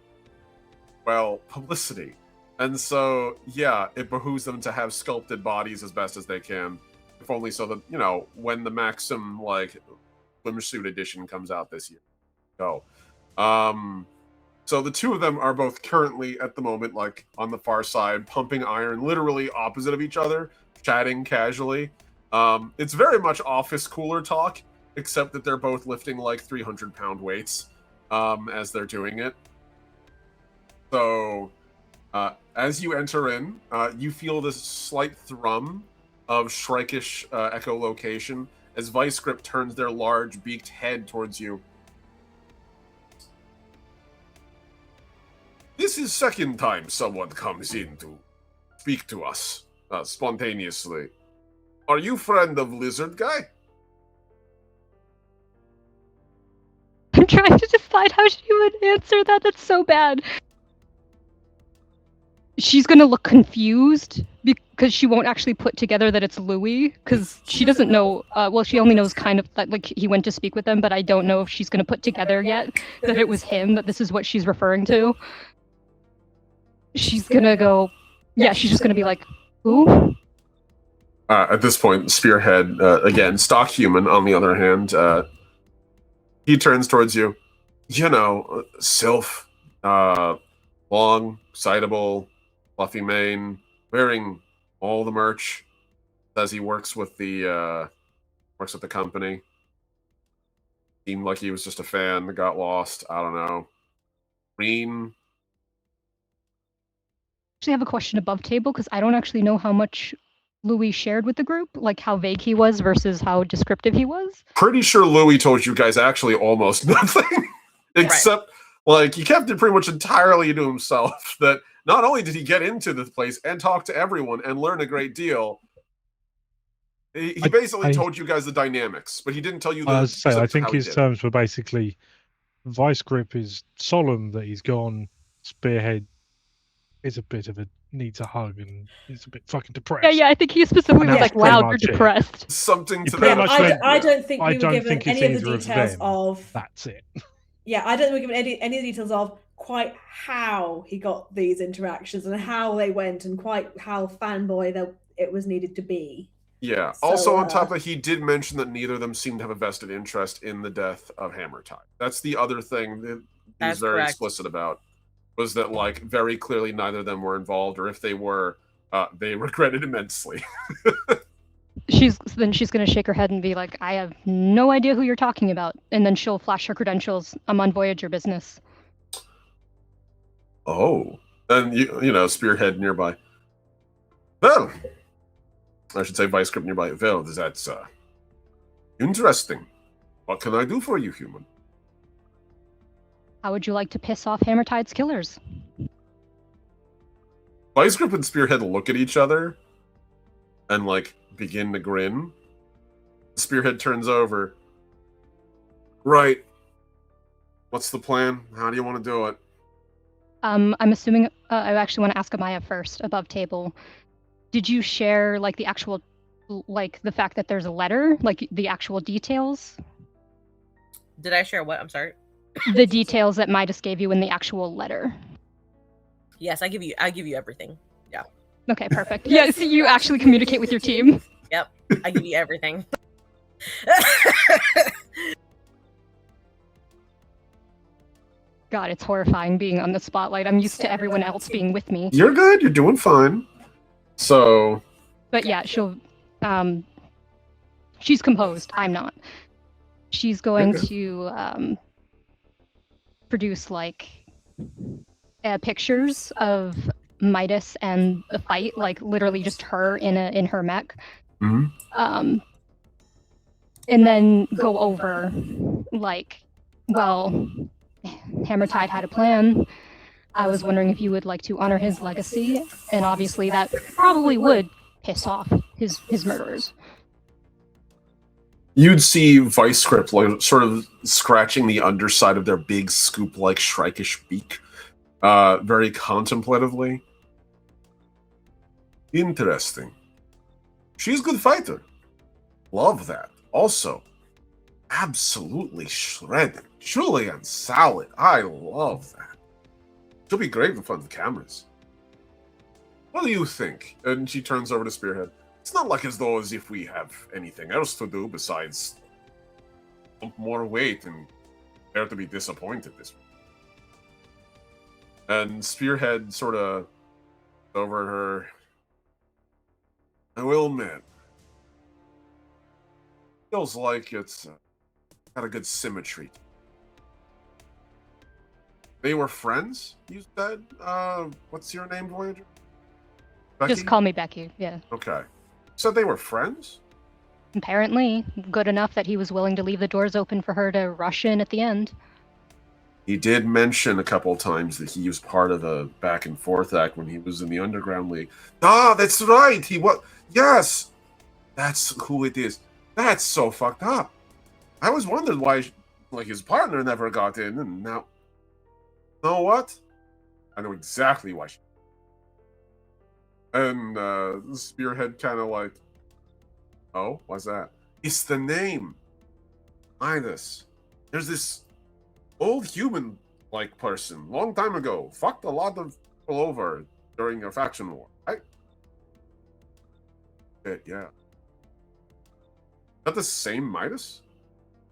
well, publicity. And so, yeah, it behooves them to have sculpted bodies as best as they can. If only so that, when the Maxim, swimsuit edition comes out this year. So the 2 of them are both currently, at the moment, on the far side, pumping iron, literally opposite of each other, chatting casually. It's very much office cooler talk, except that they're both lifting, 300-pound weights as they're doing it. So... as you enter in, you feel this slight thrum of shriekish echolocation as Vice Grip turns their large beaked head towards you. This is second time someone comes in to speak to us spontaneously. Are you friend of Lizard Guy? terrified how she would answer that. That's so bad. She's gonna look confused because she won't actually put together that it's Louis, because she doesn't know. Well, she only knows kind of that, like, he went to speak with them, but I don't know if she's gonna put together yet that it was him, that this is what she's referring to. She's gonna go. Yeah, she's just gonna be like, who? At this point, Spearhead, again, stock human, on the other hand, he turns towards you. You know, Sylph, long, excitable, fluffy mane, wearing all the merch. Says he works with the company. Seemed like he was just a fan that got lost. I don't know. Green. Actually, have a question above table because I don't actually know how much Louis shared with the group, like how vague he was versus how descriptive he was. Pretty sure Louis told you guys actually almost nothing, except like he kept it pretty much entirely to himself. That not only did he get into the place and talk to everyone and learn a great deal, he basically told you guys the dynamics, but he didn't tell you the. I think his terms were basically, Vice Grip is solemn that he's gone. Spearhead is a bit of a needs a hug and is a bit fucking depressed. Yeah, I think he specifically was like, "Wow, you're depressed." Something to that. I don't think we were given any of the details of. That's it. Yeah, I don't think we were given any of the details of quite how he got these interactions and how they went and quite how fanboy it was needed to be. Yeah. So, also, on top of it, he did mention that neither of them seemed to have a vested interest in the death of Hammertide. That's the other thing that he was very explicit about, was that, like, very clearly neither of them were involved, or if they were, they regretted immensely. She's going to shake her head and be like, I have no idea who you're talking about. And then she'll flash her credentials. I'm on Voyager business. Oh. And, you know, Spearhead nearby. Well, I should say Vice Grip nearby. Well, that's interesting. What can I do for you, human? How would you like to piss off Hammertide's killers? Vice Grip and Spearhead look at each other and, like, begin to grin. Spearhead turns over. Right. What's the plan? How do you want to do it? I'm assuming I actually want to ask Amaya first, above table. Did you share, like, the actual, like, the fact that there's a letter, like, the actual details? Did I share what? I'm sorry. The details that Midas gave you in the actual letter. Yes, I give you everything. Yeah. Okay, perfect. Yeah, so you actually communicate with your team. Yep, I give you everything. God, it's horrifying being on the spotlight. I'm used to everyone else being with me. You're good. You're doing fine. So. But yeah, she'll. She's composed. I'm not. She's going to produce, like, pictures of Midas and the fight, like literally just her in her mech. Mm-hmm. And then go over, like, well, Hammertide had a plan. I was wondering if you would like to honor his legacy, and obviously that probably would piss off his murderers. You'd see Vice Grip, like, sort of scratching the underside of their big scoop-like shrikesh beak, very contemplatively. Interesting. She's a good fighter. Love that. Also, absolutely shredded. Truly and solid. I love that. She'll be great in front of the cameras. What do you think? And she turns over to Spearhead. It's not like as though as if we have anything else to do besides pump more weight and prepare to be disappointed this week. And Spearhead sort of over her. I will admit, feels like it's got a good symmetry. They were friends, you said? What's your name, Voyager? Becky? Just call me Becky, yeah. Okay. So they were friends? Apparently. Good enough that he was willing to leave the doors open for her to rush in at the end. He did mention a couple of times that he was part of a back and forth act when he was in the Underground League. Ah, that's right! He was... Yes! That's who it is. That's so fucked up. I always wondered why like his partner never got in, and now, you know what? I know exactly why she. And Spearhead kind of like, oh, what's that? It's the name. Midas. There's this old human-like person, long time ago, fucked a lot of people over during a faction war, right? Yeah. Is that the same Midas?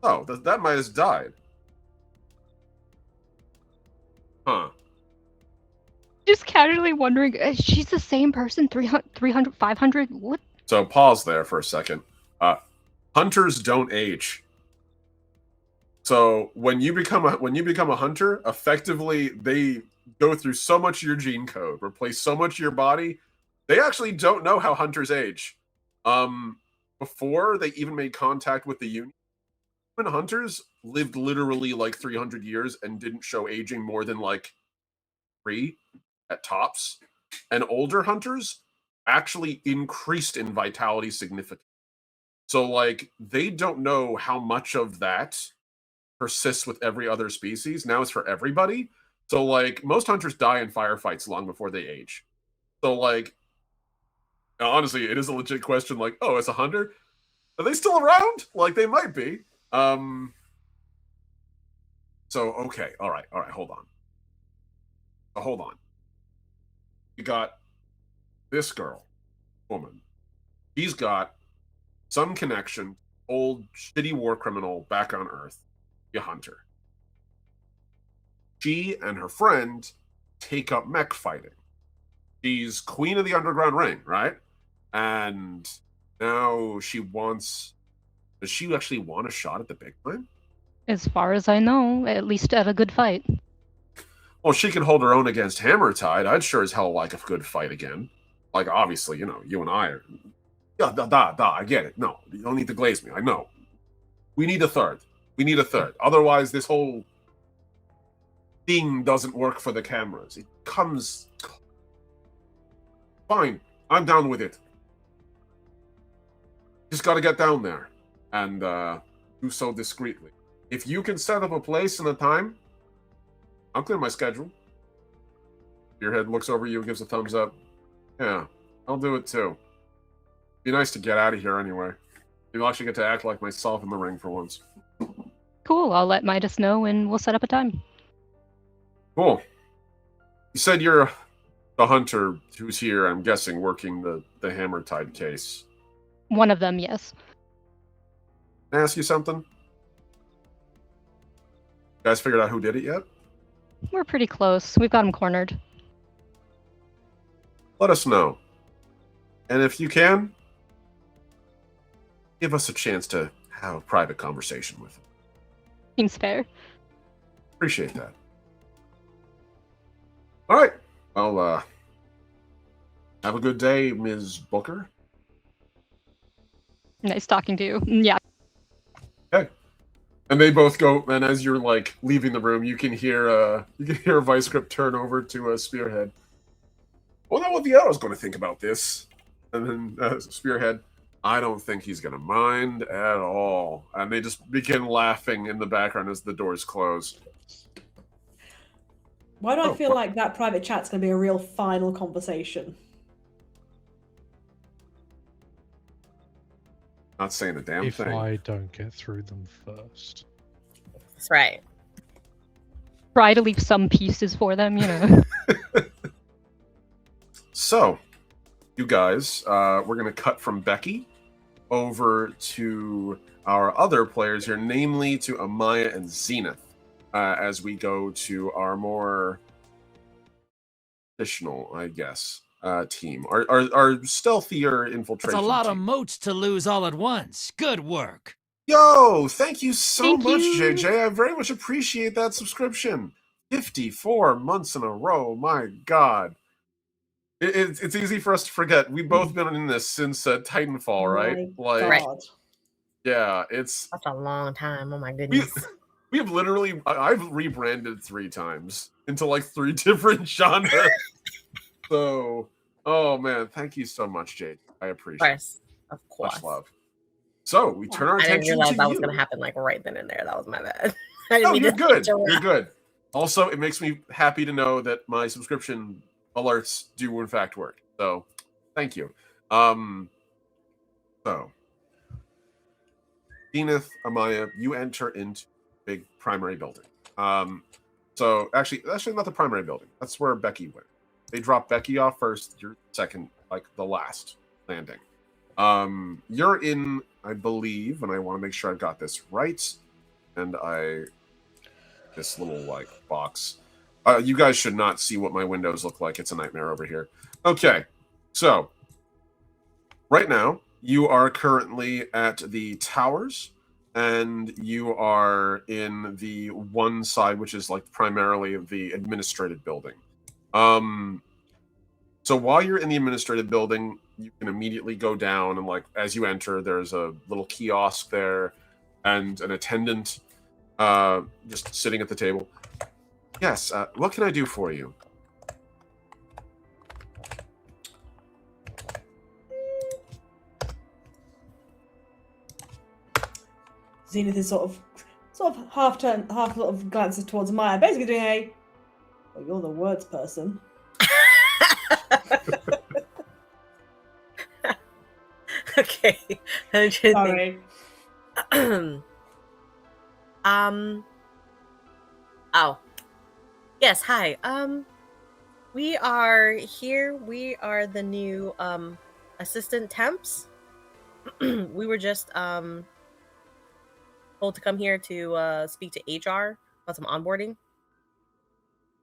Oh, that Midas died. Huh. Just casually wondering, she's the same person, 300, 500? What? So pause there for a second. Hunters don't age. So when you become a hunter, effectively they go through so much of your gene code, replace so much of your body. They actually don't know how hunters age. Before they even made contact with the Union, human hunters lived literally like 300 years and didn't show aging more than like 3 at tops. And older hunters actually increased in vitality significantly. So like they don't know how much of that persists with every other species. Now it's for everybody. So like most hunters die in firefights long before they age. So like honestly, it is a legit question. Like, oh, as a hunter, are they still around? Like they might be. So okay, all right, hold on. You got this woman. She's got some connection, old shitty war criminal back on Earth, a hunter. She and her friend take up mech fighting. She's queen of the underground ring, right? And now she wants. Does she actually want a shot at the big time? As far as I know, at least at a good fight. Well, she can hold her own against Hammertide. I'd sure as hell like a good fight again. Like, obviously, you know, you and I are. Yeah, I get it. No, you don't need to glaze me. I know. We need a third. Otherwise, this whole thing doesn't work for the cameras. It comes. Fine. I'm down with it. Just gotta get down there and do so discreetly. If you can set up a place and a time, I'll clear my schedule. Your head looks over you and gives a thumbs up. Yeah, I'll do it too. Be nice to get out of here anyway. Maybe I'll actually get to act like myself in the ring for once. Cool, I'll let Midas know and we'll set up a time. Cool. You said you're the hunter who's here, I'm guessing, working the Hammertide case. One of them, yes. Can I ask you something? You guys figured out who did it yet? We're pretty close. We've got him cornered. Let us know. And if you can, give us a chance to have a private conversation with him. Seems fair. Appreciate that. All right. Well, have a good day, Ms. Booker. Nice talking to you. Yeah. Okay. And they both go, and as you're like leaving the room, you can hear a vice grip turn over to a Spearhead. Well, now what the Arrow's going to think about this? And then Spearhead, I don't think he's going to mind at all. And they just begin laughing in the background as the doors close. Why do I feel like that private chat's going to be a real final conversation? Not saying a damn thing. If I don't get through them first. That's right. Try to leave some pieces for them, you know. So, you guys, we're going to cut from Becky over to our other players here, namely to Amaya and Zenith, as we go to our more traditional, I guess, team. Our stealthier infiltration That's a lot team. of moats to lose all at once. Good work. Yo, thank you so Thank much, you. JJ. I very much appreciate that subscription. 54 months in a row. My God. It's easy for us to forget. We've both been in this since Titanfall, right? My God. Yeah, it's... That's a long time. Oh my goodness. We have literally... I've rebranded 3 times into like 3 different genres. So, oh man, thank you so much, Jade. I appreciate it. Of course. Much love. So we turn our I didn't attention realize to that you. was going to happen like right then and there. That was my bad. I didn't No, mean you're to good. interrupt. You're good. Also, it makes me happy to know that my subscription alerts do in fact work. So, thank you. So, Zenith, Amaya, you enter into the big primary building. So actually not the primary building. That's where Becky went. They dropped Becky off first. You're second, like the last landing. You're in, I believe, and I want to make sure I've got this right. And this little like box. You guys should not see what my windows look like. It's a nightmare over here. Okay, so right now you are currently at the towers, and you are in the one side, which is like primarily the administrative building. So while you're in the administrative building, you can immediately go down, and like as you enter, there's a little kiosk there, and an attendant just sitting at the table. Yes, what can I do for you? Zenith is sort of half sort of glances towards Maya, basically doing a, well, you're the words person. Okay. I'm trying to Sorry. think. Oh. Yes, hi. We are here. We are the new assistant temps. We were just told to come here to speak to HR about some onboarding.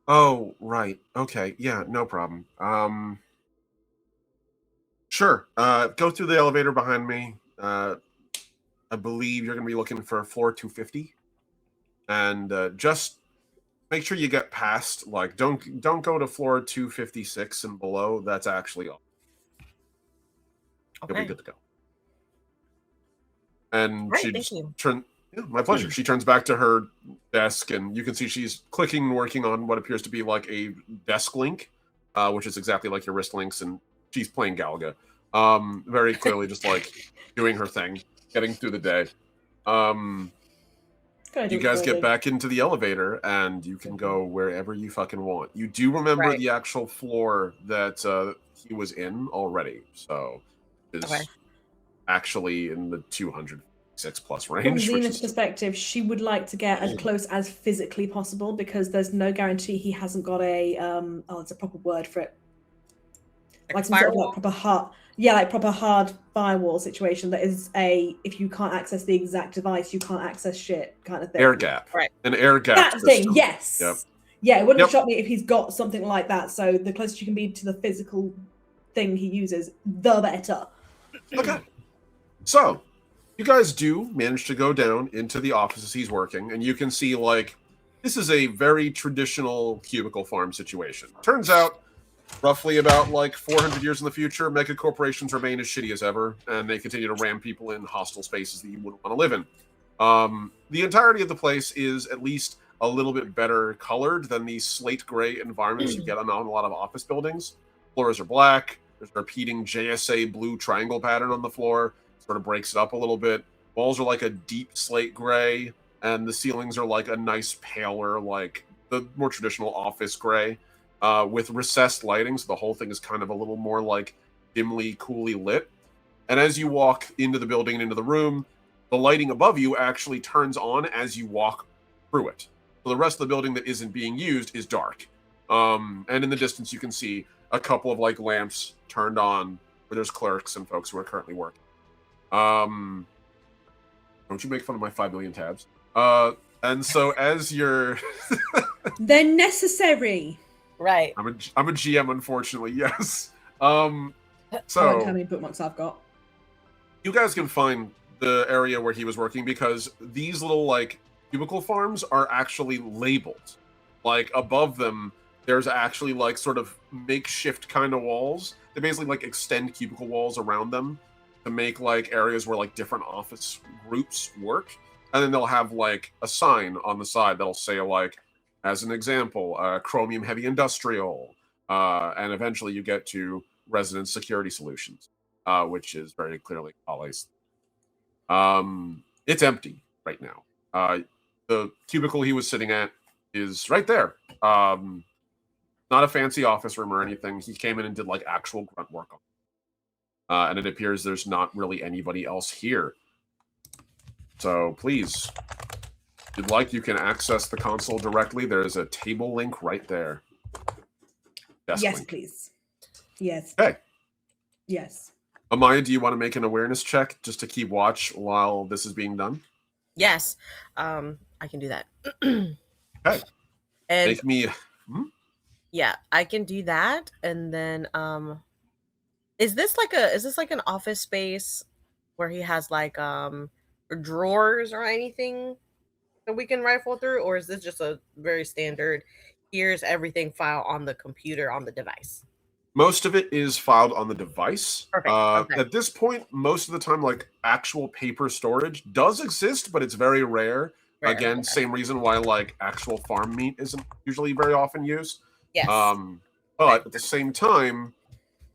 Oh, right. Okay. Yeah, no problem. Sure. Go through the elevator behind me. I believe you're going to be looking for floor 250. And just make sure you get past, like, don't go to floor 256 and below. That's actually all. You'll be Okay. good to go. And Right, she thank just you. yeah, my pleasure. She turns back to her desk, and you can see she's clicking and working on what appears to be like a desk link, which is exactly like your wrist links, and she's playing Galaga. Very clearly just like doing her thing, getting through the day. You guys get back into the elevator, and you can go wherever you fucking want. You do remember Right. the actual floor that he was in already, so it's Okay. actually in the 206 plus From range. Which Zenith's is perspective, she would like to get as close as physically possible because there's no guarantee he hasn't got a it's a proper word for it. Like some sort of like proper hard, like proper hard firewall situation that is if you can't access the exact device, you can't access shit kind of thing. air gap, Right. An air gap. That system. thing, yes. Yep. Yeah, it wouldn't Yep. have shocked me if he's got something like that. So the closer you can be to the physical thing he uses, the better. Okay. So, you guys do manage to go down into the offices he's working, and you can see, like, this is a very traditional cubicle farm situation. Turns out, roughly about, like, 400 years in the future, mega corporations remain as shitty as ever, and they continue to ram people in hostile spaces that you wouldn't want to live in. The entirety of the place is at least a little bit better colored than the slate gray environments you get on a lot of office buildings. Floors are black. There's a repeating JSA blue triangle pattern on the floor. Sort of breaks it up a little bit. Walls are like a deep slate gray, and the ceilings are like a nice paler, like the more traditional office gray, with recessed lighting, so the whole thing is kind of a little more like dimly, coolly lit. And as you walk into the building and into the room, the lighting above you actually turns on as you walk through it. So the rest of the building that isn't being used is dark. And in the distance, you can see a couple of like lamps turned on where there's clerks and folks who are currently working. Don't you make fun of my 5 million tabs. And so as you're They're necessary. Right. I'm a GM, unfortunately, yes. I won't tell how So many bookmarks I've got. you guys can find the area where he was working because these little like cubicle farms are actually labeled. Like above them, there's actually like sort of makeshift kind of walls. They basically like extend cubicle walls around them to make like areas where like different office groups work. And then they'll have like a sign on the side that'll say like, as an example, chromium heavy industrial. And eventually you get to resident security solutions, which is very clearly Ollie's. It's empty right now. The cubicle he was sitting at is right there. Not a fancy office room or anything. He came in and did like actual grunt work on it. And it appears there's not really anybody else here. So please, if you'd like, you can access the console directly. There's a table link right there. Desk Yes, link. please. Yes. Hey. Yes. Amaya, do you want to make an awareness check just to keep watch while this is being done? Yes. I can do that. Okay. And Make me... yeah, I can do that. And then is this like an office space where he has like drawers or anything that we can rifle through, or is this just a very standard here's everything file on the computer on the device? Most of it is filed on the device. Perfect. Okay. At this point, most of the time, like actual paper storage does exist, but it's very rare. Again, Okay. same reason why like actual farm meat isn't usually very often used. Yes. But at the same time,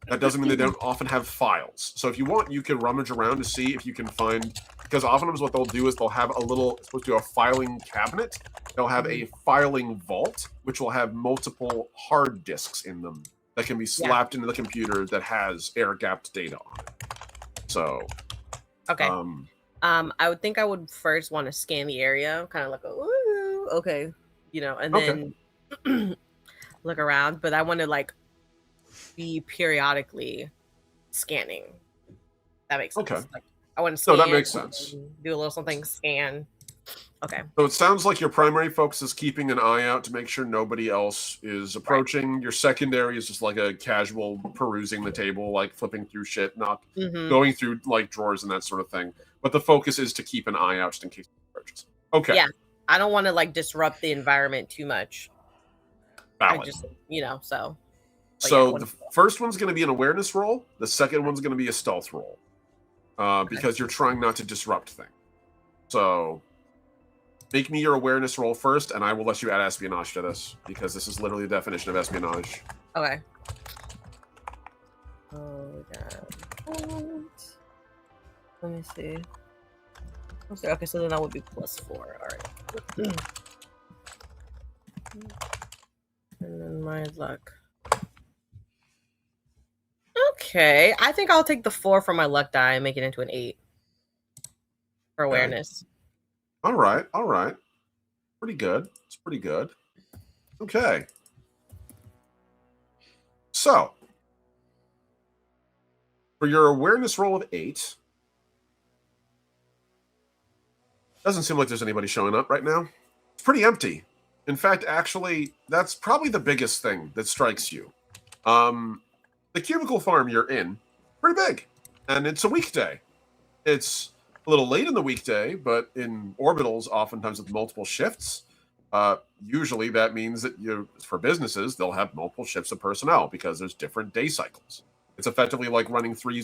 that doesn't mean they don't often have files. So if you want, you can rummage around to see if you can find, because oftentimes what they'll do is they'll have a little, it's supposed to be a filing cabinet. They'll have a filing vault, which will have multiple hard disks in them that can be slapped into the computer that has air-gapped data on it. So, okay. I would think I would first want to scan the area, kind of like, ooh, okay, and then look around. But I want to like be periodically scanning. That makes sense. Okay. Like, I want to scan. No, that makes sense. Do a little something, scan. Okay. So it sounds like your primary focus is keeping an eye out to make sure nobody else is approaching. Right. Your secondary is just like a casual perusing the table, like flipping through shit, not going through like drawers and that sort of thing. But the focus is to keep an eye out just in case he approaches. Okay. Yeah. I don't want to like disrupt the environment too much. Valid. I just, so. So the first one's going to be an awareness roll. The second one's going to be a stealth roll. Because you're trying not to disrupt things. So make me your awareness roll first, and I will let you add espionage to this, because this is literally the definition of espionage. Okay. Oh, God. Let me see. Okay, so then that would be +4. All right. And then my luck. Okay, I think I'll take the 4 from my luck die and make it into an 8 for awareness. All right. Pretty good. It's pretty good. Okay. So, for your awareness roll of 8, doesn't seem like there's anybody showing up right now. It's pretty empty. In fact, actually, that's probably the biggest thing that strikes you. The cubicle farm you're in, pretty big, and it's a weekday. It's a little late in the weekday, but in orbitals, oftentimes with multiple shifts, usually that means that for businesses, they'll have multiple shifts of personnel because there's different day cycles. It's effectively like running three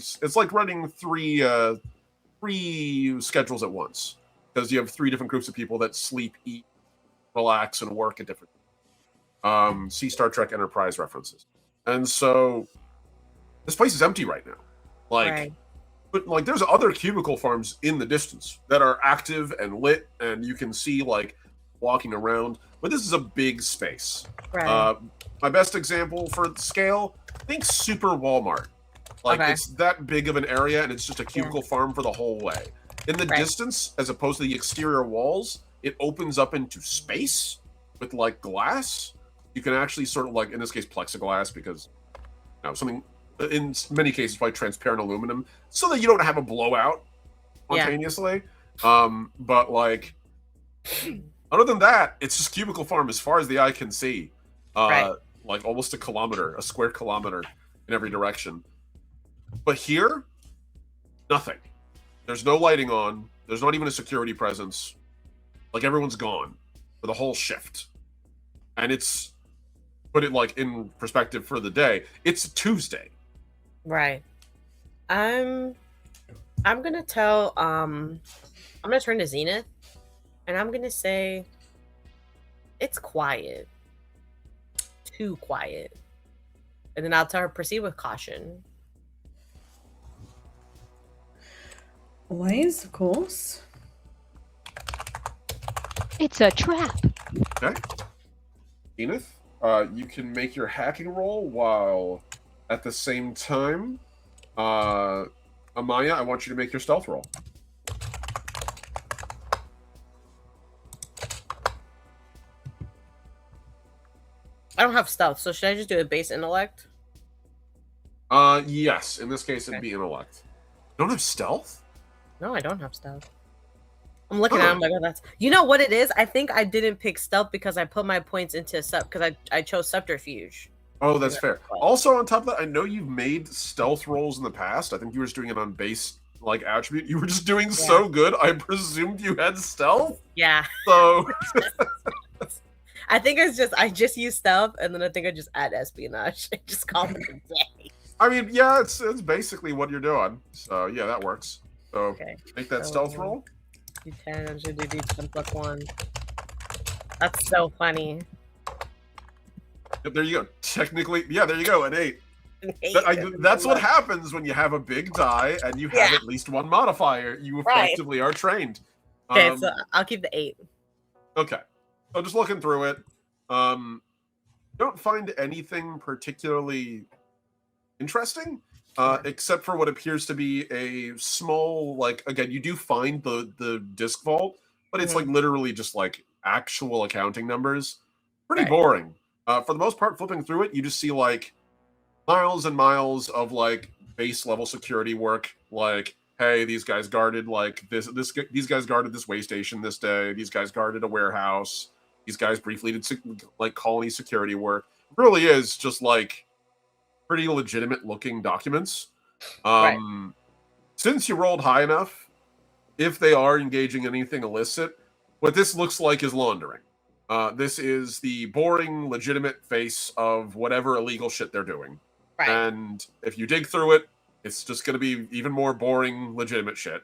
schedules at once, because you have 3 different groups of people that sleep, eat, relax, and work at different. See Star Trek Enterprise references. And so this place is empty right now. But like there's other cubicle farms in the distance that are active and lit, and you can see like walking around. But this is a big space. Right. My best example for scale, think Super Walmart. It's that big of an area, and it's just a cubicle farm for the whole way. In the distance, as opposed to the exterior walls, it opens up into space with like glass. You can actually sort of like, in this case, plexiglass, because something in many cases probably transparent aluminum, so that you don't have a blowout spontaneously. But like, other than that, it's just cubicle farm as far as the eye can see. Like almost a square kilometer in every direction. But here, nothing. There's no lighting on. There's not even a security presence. Like everyone's gone for the whole shift. And put it like in perspective for the day, it's Tuesday. Right. I'm gonna tell I'm gonna turn to Zenith, and I'm gonna say it's quiet. Too quiet. And then I'll tell her proceed with caution. Always, of course. It's a trap. Okay. Enith, you can make your hacking roll while at the same time, Amaya, I want you to make your stealth roll. I don't have stealth, so should I just do a base intellect? Yes. In this case, it'd be intellect. You don't have stealth? No, I don't have stealth. I'm looking at it, I'm like, oh, that's... You know what it is? I think I didn't pick stealth because I put my points into because I chose subterfuge. Oh, that's fair. Also, on top of that, I know you've made stealth rolls in the past. I think you were just doing it on base, like, attribute. You were just doing so good, I presumed you had stealth? Yeah. So... I think it's just, I just use stealth, and then I think I just add espionage. I just call it a day. I mean, yeah, it's basically what you're doing. So, yeah, that works. So, Okay. make that stealth roll. D10, I'm just gonna do D10 plus 1. That's so funny. Yep, there you go. Technically, yeah, there you go, an 8. That's what happens when you have a big die and you have at least one modifier. You effectively are trained. Okay, so I'll keep the 8. Okay. So just looking through it, don't find anything particularly interesting, except for what appears to be a small, like, again, you do find the disc vault, but it's like literally just like actual accounting numbers. Pretty boring. For the most part, flipping through it, you just see like miles and miles of like base level security work, like, hey, these guys guarded like these guys guarded this way station this day, these guys guarded a warehouse. These guys briefly did like colony security work. It really is just like pretty legitimate looking documents. Since you rolled high enough, if they are engaging in anything illicit, what this looks like is laundering. This is the boring, legitimate face of whatever illegal shit they're doing. Right. And if you dig through it, it's just going to be even more boring, legitimate shit.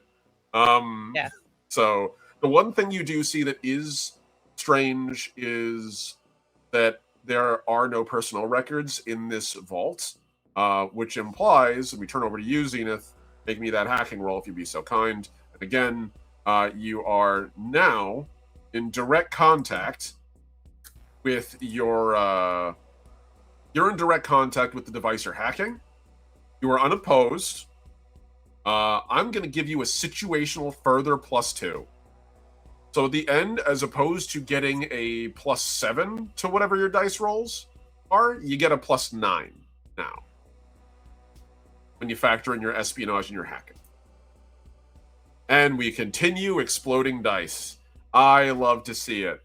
So the one thing you do see that is strange is that there are no personnel records in this vault, which implies, and we turn over to you, Zenith, make me that hacking roll if you'd be so kind. And again, you are now in direct contact with your, you're in direct contact with the device you're hacking. You are unopposed. I'm going to give you a situational further +2. So at the end, as opposed to getting a +7 to whatever your dice rolls are, you get a +9 now. When you factor in your espionage and your hacking. And we continue exploding dice. I love to see it.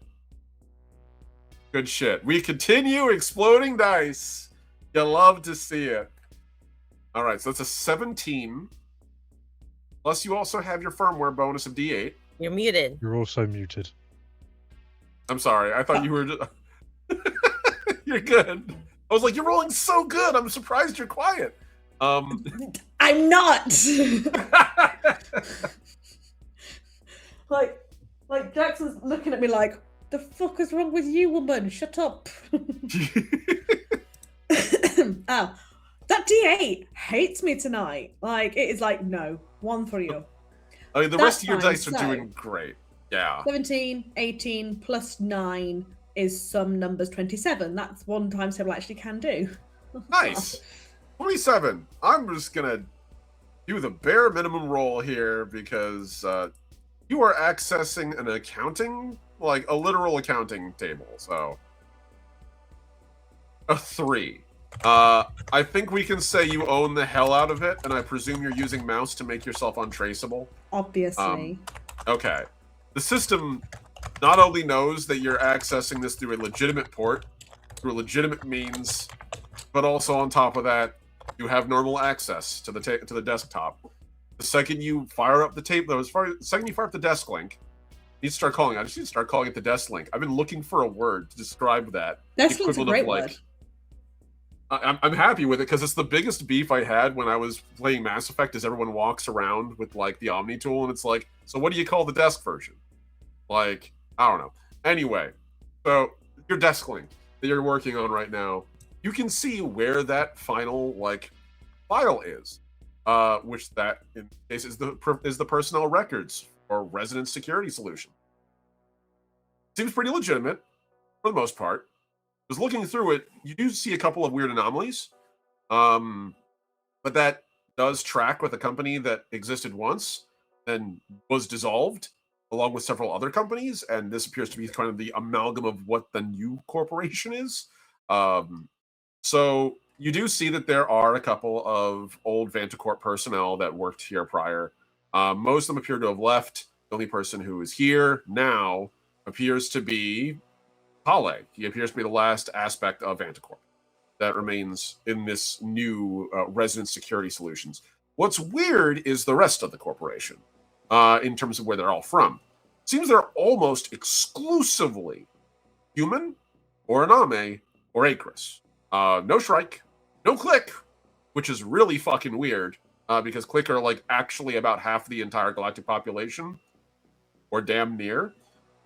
Good shit. We continue exploding dice. You love to see it. All right, so that's a 17. Plus you also have your firmware bonus of D8. You're muted. You're also muted. I'm sorry. I thought you were just... You're good. I was like, you're rolling so good. I'm surprised you're quiet. I'm not. like Jackson's looking at me like, the fuck is wrong with you, woman? Shut up. Oh, that D8 hates me tonight. Like, it is like, no, 1 for you. I mean, the rest of your dice are doing great. Yeah. 17, 18 plus 9 is some numbers 27. That's 1 times table I actually can do. Nice. 27. I'm just gonna do the bare minimum roll here because you are accessing an accounting, like a literal accounting table. So a 3. I think we can say you own the hell out of it, and I presume you're using mouse to make yourself untraceable. Obviously. Okay. The system not only knows that you're accessing this through a legitimate port, through legitimate means, but also on top of that, you have normal access to the desktop. The second you fire up the tape, though, the second you fire up the desk link, you need to start calling. I just need to start calling it the desk link. I've been looking for a word to describe that. Desk link's a great word. I'm happy with it because it's the biggest beef I had when I was playing Mass Effect is everyone walks around with like the Omni tool and it's like, so what do you call the desk version? Like, I don't know. Anyway, so your desk link that you're working on right now, you can see where that final like file is. which that in this case is the personnel records or resident security solution. Seems pretty legitimate for the most part. Just looking through it, you do see a couple of weird anomalies, but that does track with a company that existed once and was dissolved along with several other companies, and this appears to be kind of the amalgam of what the new corporation is. So you do see that there are a couple of old Vantacorp personnel that worked here prior. Most of them appear to have left. The only person who is here now appears to be Kale. He appears to be the last aspect of Vantacorp that remains in this new resident security solutions. What's weird is the rest of the corporation, in terms of where they're all from. Seems they're almost exclusively human, or Aname, or Acris. No Shrike, no Click, which is really fucking weird, because Click are like actually about half the entire galactic population, or damn near,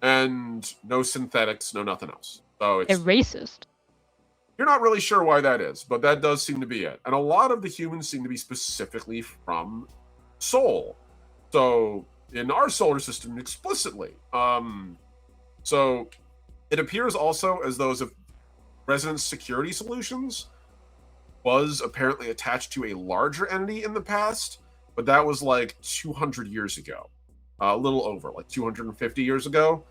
and no synthetics, no nothing else. So it's They're racist. You're not really sure why that is, but that does seem to be it. And a lot of the humans seem to be specifically from Sol. So in our solar system, explicitly. So it appears also as though Resident Security Solutions was apparently attached to a larger entity in the past, but that was like 200 years ago. A little over, like 250 years ago.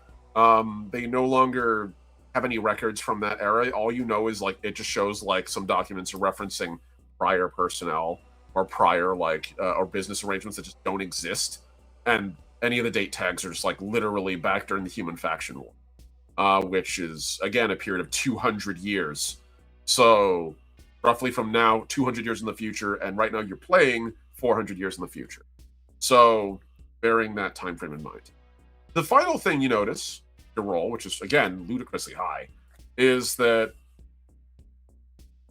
They no longer have any records from that era. All you know is like it just shows like some documents referencing prior personnel or prior like or business arrangements that just don't exist, and any of the date tags are just like literally back during the Human Faction War, which is again a period of 200 years. So roughly from now 200 years in the future, and right now you're playing 400 years in the future. So bearing that time frame in mind, the final thing you notice your roll, which is again ludicrously high, is that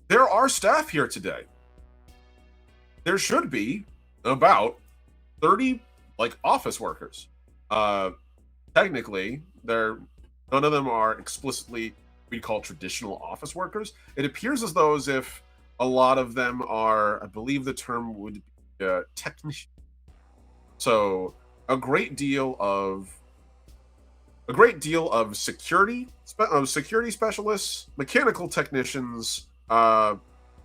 there are staff here today. There should be about 30 like office workers. Technically, none of them are explicitly we call traditional office workers. It appears as though as if a lot of them are, I believe the term would be technician. So a great deal of security specialists, mechanical technicians,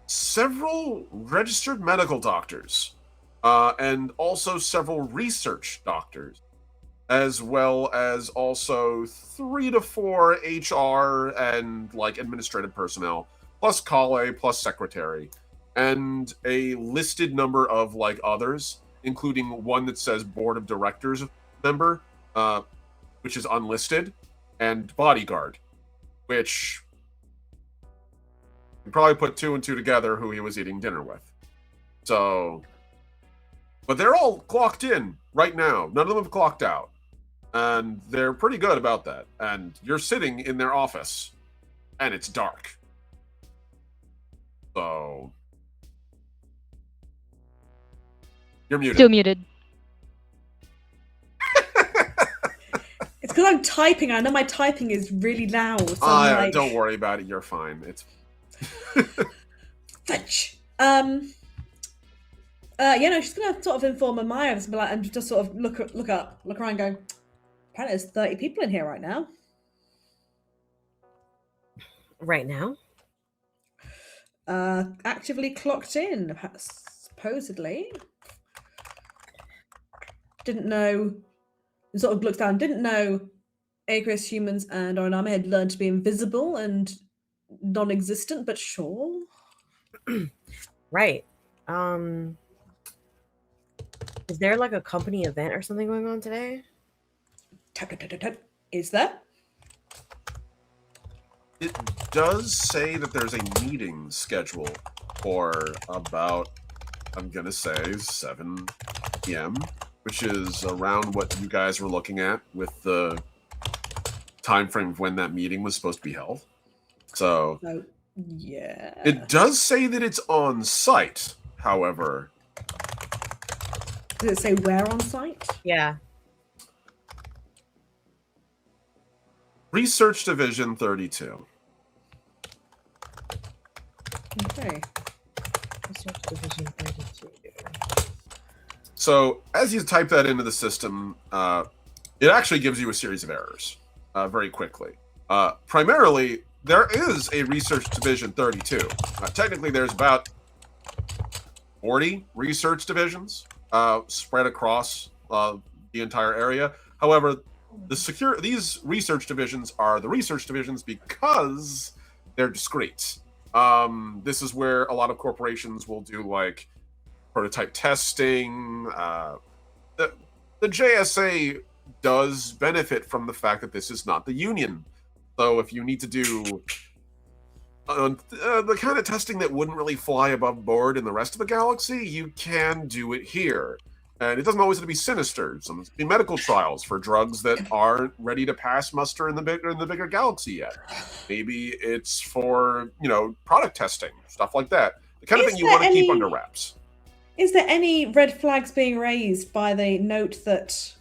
several registered medical doctors, and also several research doctors, as well as also 3 to 4 HR and like administrative personnel, plus Kale, plus secretary, and a listed number of like others, including one that says board of directors member, which is unlisted, and bodyguard, which you probably put 2 and 2 together who he was eating dinner with. So, but they're all clocked in right now. None of them have clocked out. And they're pretty good about that. And you're sitting in their office, and it's dark. So, you're muted. Still muted. It's because I'm typing. I know my typing is really loud. So I'm like, don't worry about it. You're fine. It's fetch. She's gonna sort of inform Amaya and just sort of look around, going, apparently there's 30 people in here right now. Right now? Actively clocked in, supposedly. Didn't know. Sort of looks down. Didn't know Acris humans and Oraname had learned to be invisible and non-existent, but sure. Right. Is there like a company event or something going on today? Is there? It does say that there's a meeting scheduled for about, I'm gonna say 7 p.m., which is around what you guys were looking at with the time frame of when that meeting was supposed to be held. So, yeah. It does say that it's on site, however. Does it say where on site? Yeah. Research Division 32. Okay. Research Division 32. So as you type that into the system, it actually gives you a series of errors very quickly. Primarily, there is a Research Division 32. Technically, there's about 40 research divisions spread across the entire area. However, these research divisions are the research divisions because they're discrete. This is where a lot of corporations will do like prototype testing. The JSA does benefit from the fact that this is not the Union. So if you need to do the kind of testing that wouldn't really fly above board in the rest of the galaxy, you can do it here. And it doesn't always have to be sinister. Some be medical trials for drugs that aren't ready to pass muster in the bigger galaxy yet. Maybe it's for product testing, stuff like that. The kind of thing you want to keep under wraps. Is there any red flags being raised by the note that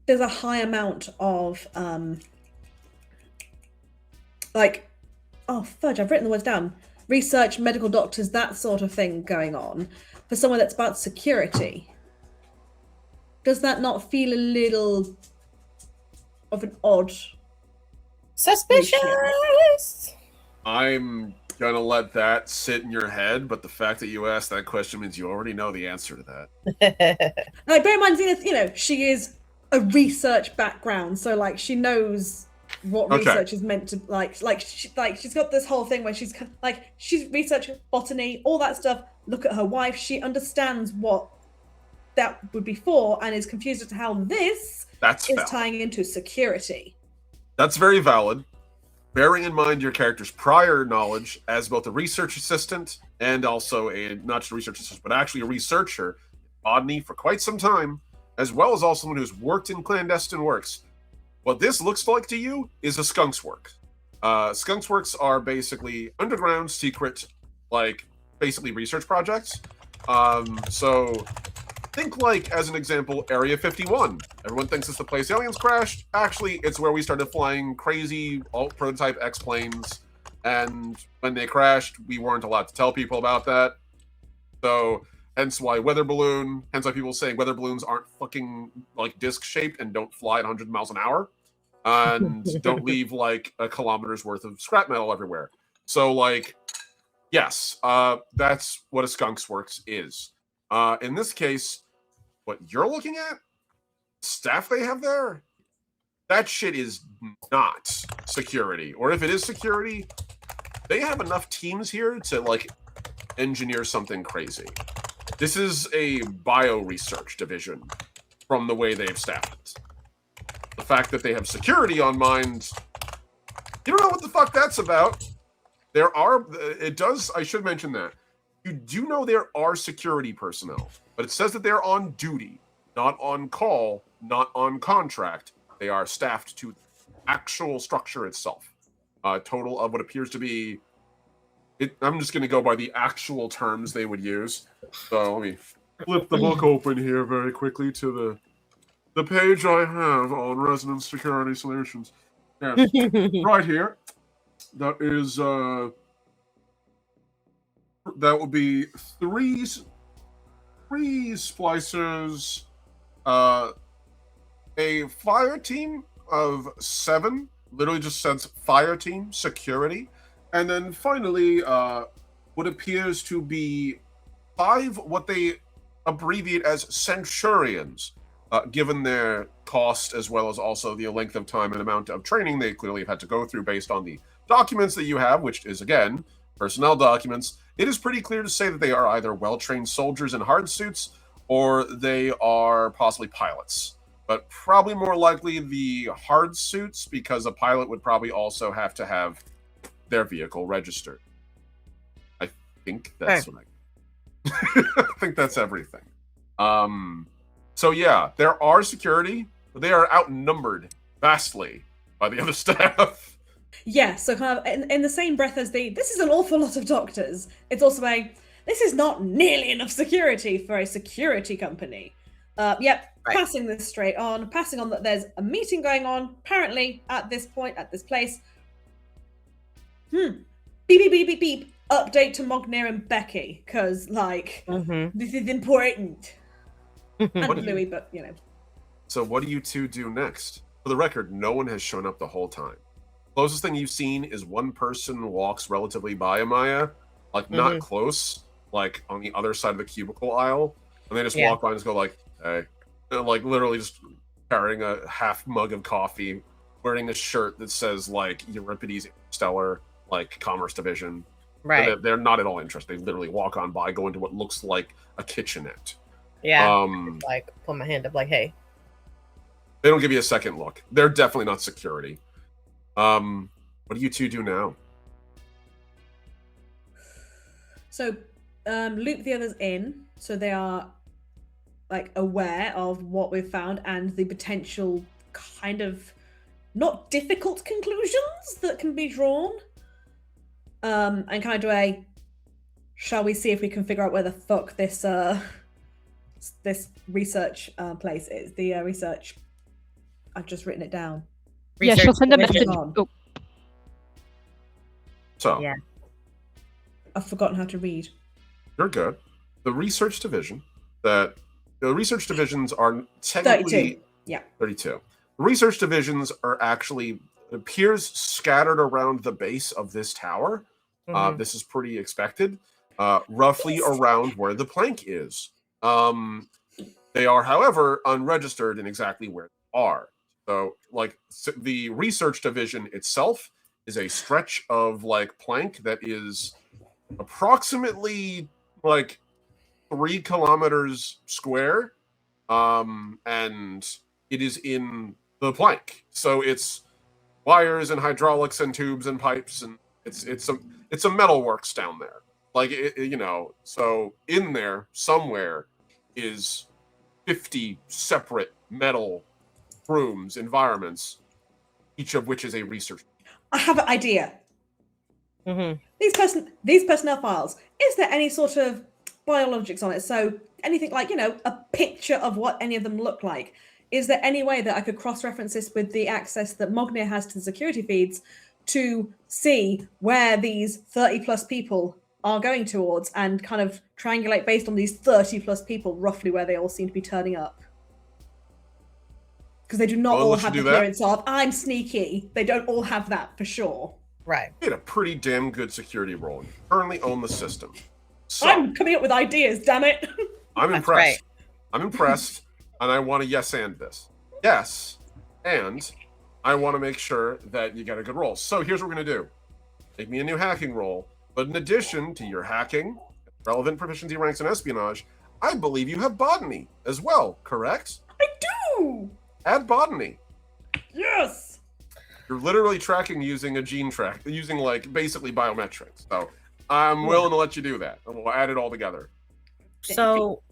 there's a high amount of I've written the words down. Research, medical doctors, that sort of thing going on for someone that's about security. Does that not feel a little of an odd suspicious? I'm gonna let that sit in your head, but the fact that you asked that question means you already know the answer to that. Bear in mind, Zenith, she is a research background, so she knows what research is meant to she's got this whole thing where she's researching botany, all that stuff. Look at her wife, she understands what that would be for and is confused as to how this is tying into security. That's very valid, bearing in mind your character's prior knowledge as both a research assistant and also not just a research assistant but actually a researcher in botany for quite some time, as well as also someone who's worked in clandestine works. What this looks like to you is a Skunks Works. Skunks Works are basically underground, secret, basically research projects. So think as an example, Area 51. Everyone thinks it's the place aliens crashed. Actually, it's where we started flying crazy prototype X-planes. And when they crashed, we weren't allowed to tell people about that. So hence why people saying weather balloons aren't fucking disc-shaped and don't fly at 100 miles an hour and don't leave a kilometer's worth of scrap metal everywhere. So yes, that's what a Skunks Works is. In this case, what you're looking at, staff they have there, that shit is not security. Or if it is security, they have enough teams here to engineer something crazy. This is a bio-research division from the way they've staffed it. The fact that they have security on mind, you don't know what the fuck that's about. I should mention that. You do know there are security personnel, but it says that they're on duty, not on call, not on contract. They are staffed to the actual structure itself. A total of what appears to be... I'm just going to go by the actual terms they would use. So let me flip the book open here very quickly to the page I have on Resonance Security Solutions. Yes. Right here. That is that would be three splicers, a fire team of 7, literally just says fire team security. And then finally, what appears to be 5, what they abbreviate as centurions, given their cost as well as also the length of time and amount of training they clearly have had to go through based on the documents that you have, which is, again, personnel documents. It is pretty clear to say that they are either well-trained soldiers in hard suits or they are possibly pilots. But probably more likely the hard suits, because a pilot would probably also have to have their vehicle registered. I think that's what I think that's everything. So yeah, there are security, but they are outnumbered vastly by the other staff. Yeah, so kind of in the same breath as this is an awful lot of doctors, it's also this is not nearly enough security for a security company. Passing this straight on, passing on that there's a meeting going on, apparently at this point, at this place. Beep, beep, beep, beep, beep. update to Mognir and Becky, because, like, this is important. And Louis, but, you know. So what do you two do next? For the record, no one has shown up the whole time. Closest thing you've seen is one person walks relatively by Amaya, like not close, like on the other side of the cubicle aisle, and they just walk by and just go like, hey. And, like literally just carrying a half mug of coffee, wearing a shirt that says like Euripides Stellar, like Commerce Division. Right. They're not at all interested. They literally walk on by, go into what looks like a kitchenette. Yeah. Like put my hand up like, hey. They don't give you a second look. They're definitely not security. What do you two do now? So, loop the others in, so they are like aware of what we've found and the potential kind of not difficult conclusions that can be drawn. And kind of do a, shall we see if we can figure out where the fuck this this research place is? The research. I've just written it down. Yeah, she'll send a message. Oh. So, yeah. I've forgotten how to read. You're good. The research division the research divisions are technically 32. Yeah. 32. The research divisions are actually appears scattered around the base of this tower. This is pretty expected. Roughly around where the plank is. They are, however, unregistered in exactly where they are. So, like, the research division itself is a stretch of, like, plank that is approximately, like, 3 kilometers square. And it is in the plank. So it's wires and hydraulics and tubes and pipes, and it's a metalworks down there. Like, you know, so in there somewhere is 50 separate metal rooms, environments, each of which is a research. I have an idea. These personnel files, is there any sort of biologics on it? So anything like, you know, a picture of what any of them look like. Is there any way that I could cross-reference this with the access that Mognir has to the security feeds to see where these 30 plus people are going towards and kind of triangulate based on these 30 plus people roughly where they all seem to be turning up? Because they do not all have the appearance of, I'm sneaky. They don't all have that for sure. Right. You had a pretty damn good security role. You currently own the system. So, I'm coming up with ideas, damn it. I'm impressed. Right. I'm impressed, and I want to yes and this. Yes, and I want to make sure that you get a good roll. So here's what we're going to do. Make me a new hacking roll, but in addition to your hacking, relevant proficiency ranks in espionage, I believe you have botany as well, correct? I do! Add botany. Yes! You're literally tracking using a gene track, using like basically biometrics. So I'm willing to let you do that. And we'll add it all together. So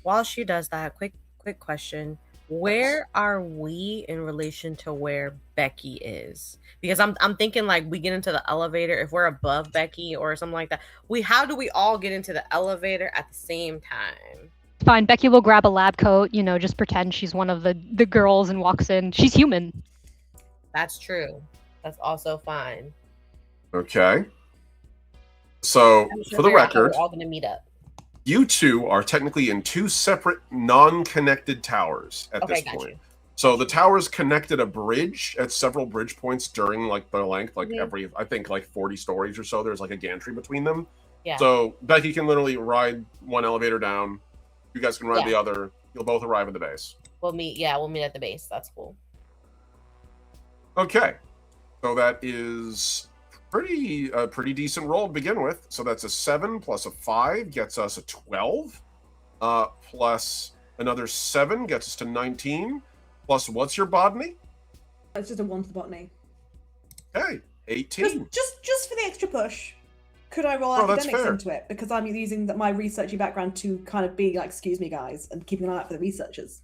while she does that, quick question. Where are we in relation to where Becky is? Because I'm thinking like we get into the elevator, if we're above Becky or something like that. How do we all get into the elevator at the same time? Fine, Becky will grab a lab coat, you know, just pretend she's one of the girls and walks in. She's human. That's true. That's also fine. Okay. So, for the record, we're all going to meet up. You two are technically in 2 separate, non-connected towers at this point. You. So the towers connected a bridge at several bridge points during like the length, like every, I think like 40 stories or so. There's like a gantry between them. Yeah. So Becky can literally ride one elevator down. You guys can ride the other. You'll both arrive at the base. We'll meet at the base. That's cool. Okay. So that is pretty decent roll to begin with. So that's a 7 plus a 5 gets us a 12. Plus another 7 gets us to 19. Plus, what's your botany? It's just a 1 for botany. Okay, 18. Just for the extra push. Could I roll academics into it? Because I'm using my researchy background to kind of be like, excuse me, guys, and keeping an eye out for the researchers.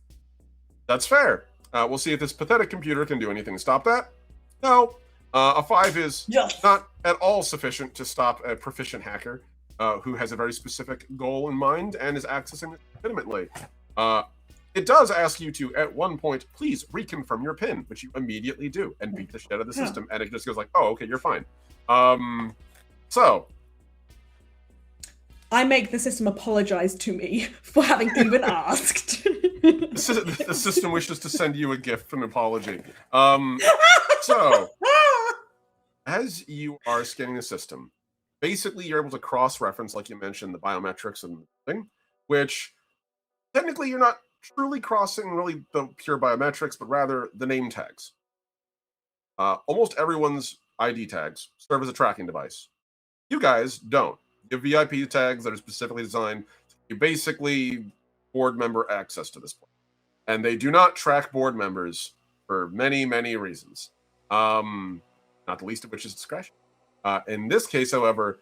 That's fair. We'll see if this pathetic computer can do anything to stop that. No. A 5 is not at all sufficient to stop a proficient hacker who has a very specific goal in mind and is accessing it legitimately. It does ask you to, at one point, please reconfirm your PIN, which you immediately do and beat the shit out of the system, and it just goes like, oh, okay, you're fine. So, I make the system apologize to me for having even asked. The system wishes to send you a gift, an apology. So, as you are scanning the system, basically you're able to cross-reference, like you mentioned, the biometrics and thing, which technically you're not truly crossing really the pure biometrics, but rather the name tags. Almost everyone's ID tags serve as a tracking device. You guys don't. You have VIP tags that are specifically designed to give you basically board member access to this place. And they do not track board members for many, many reasons. Not the least of which is discretion. In this case, however,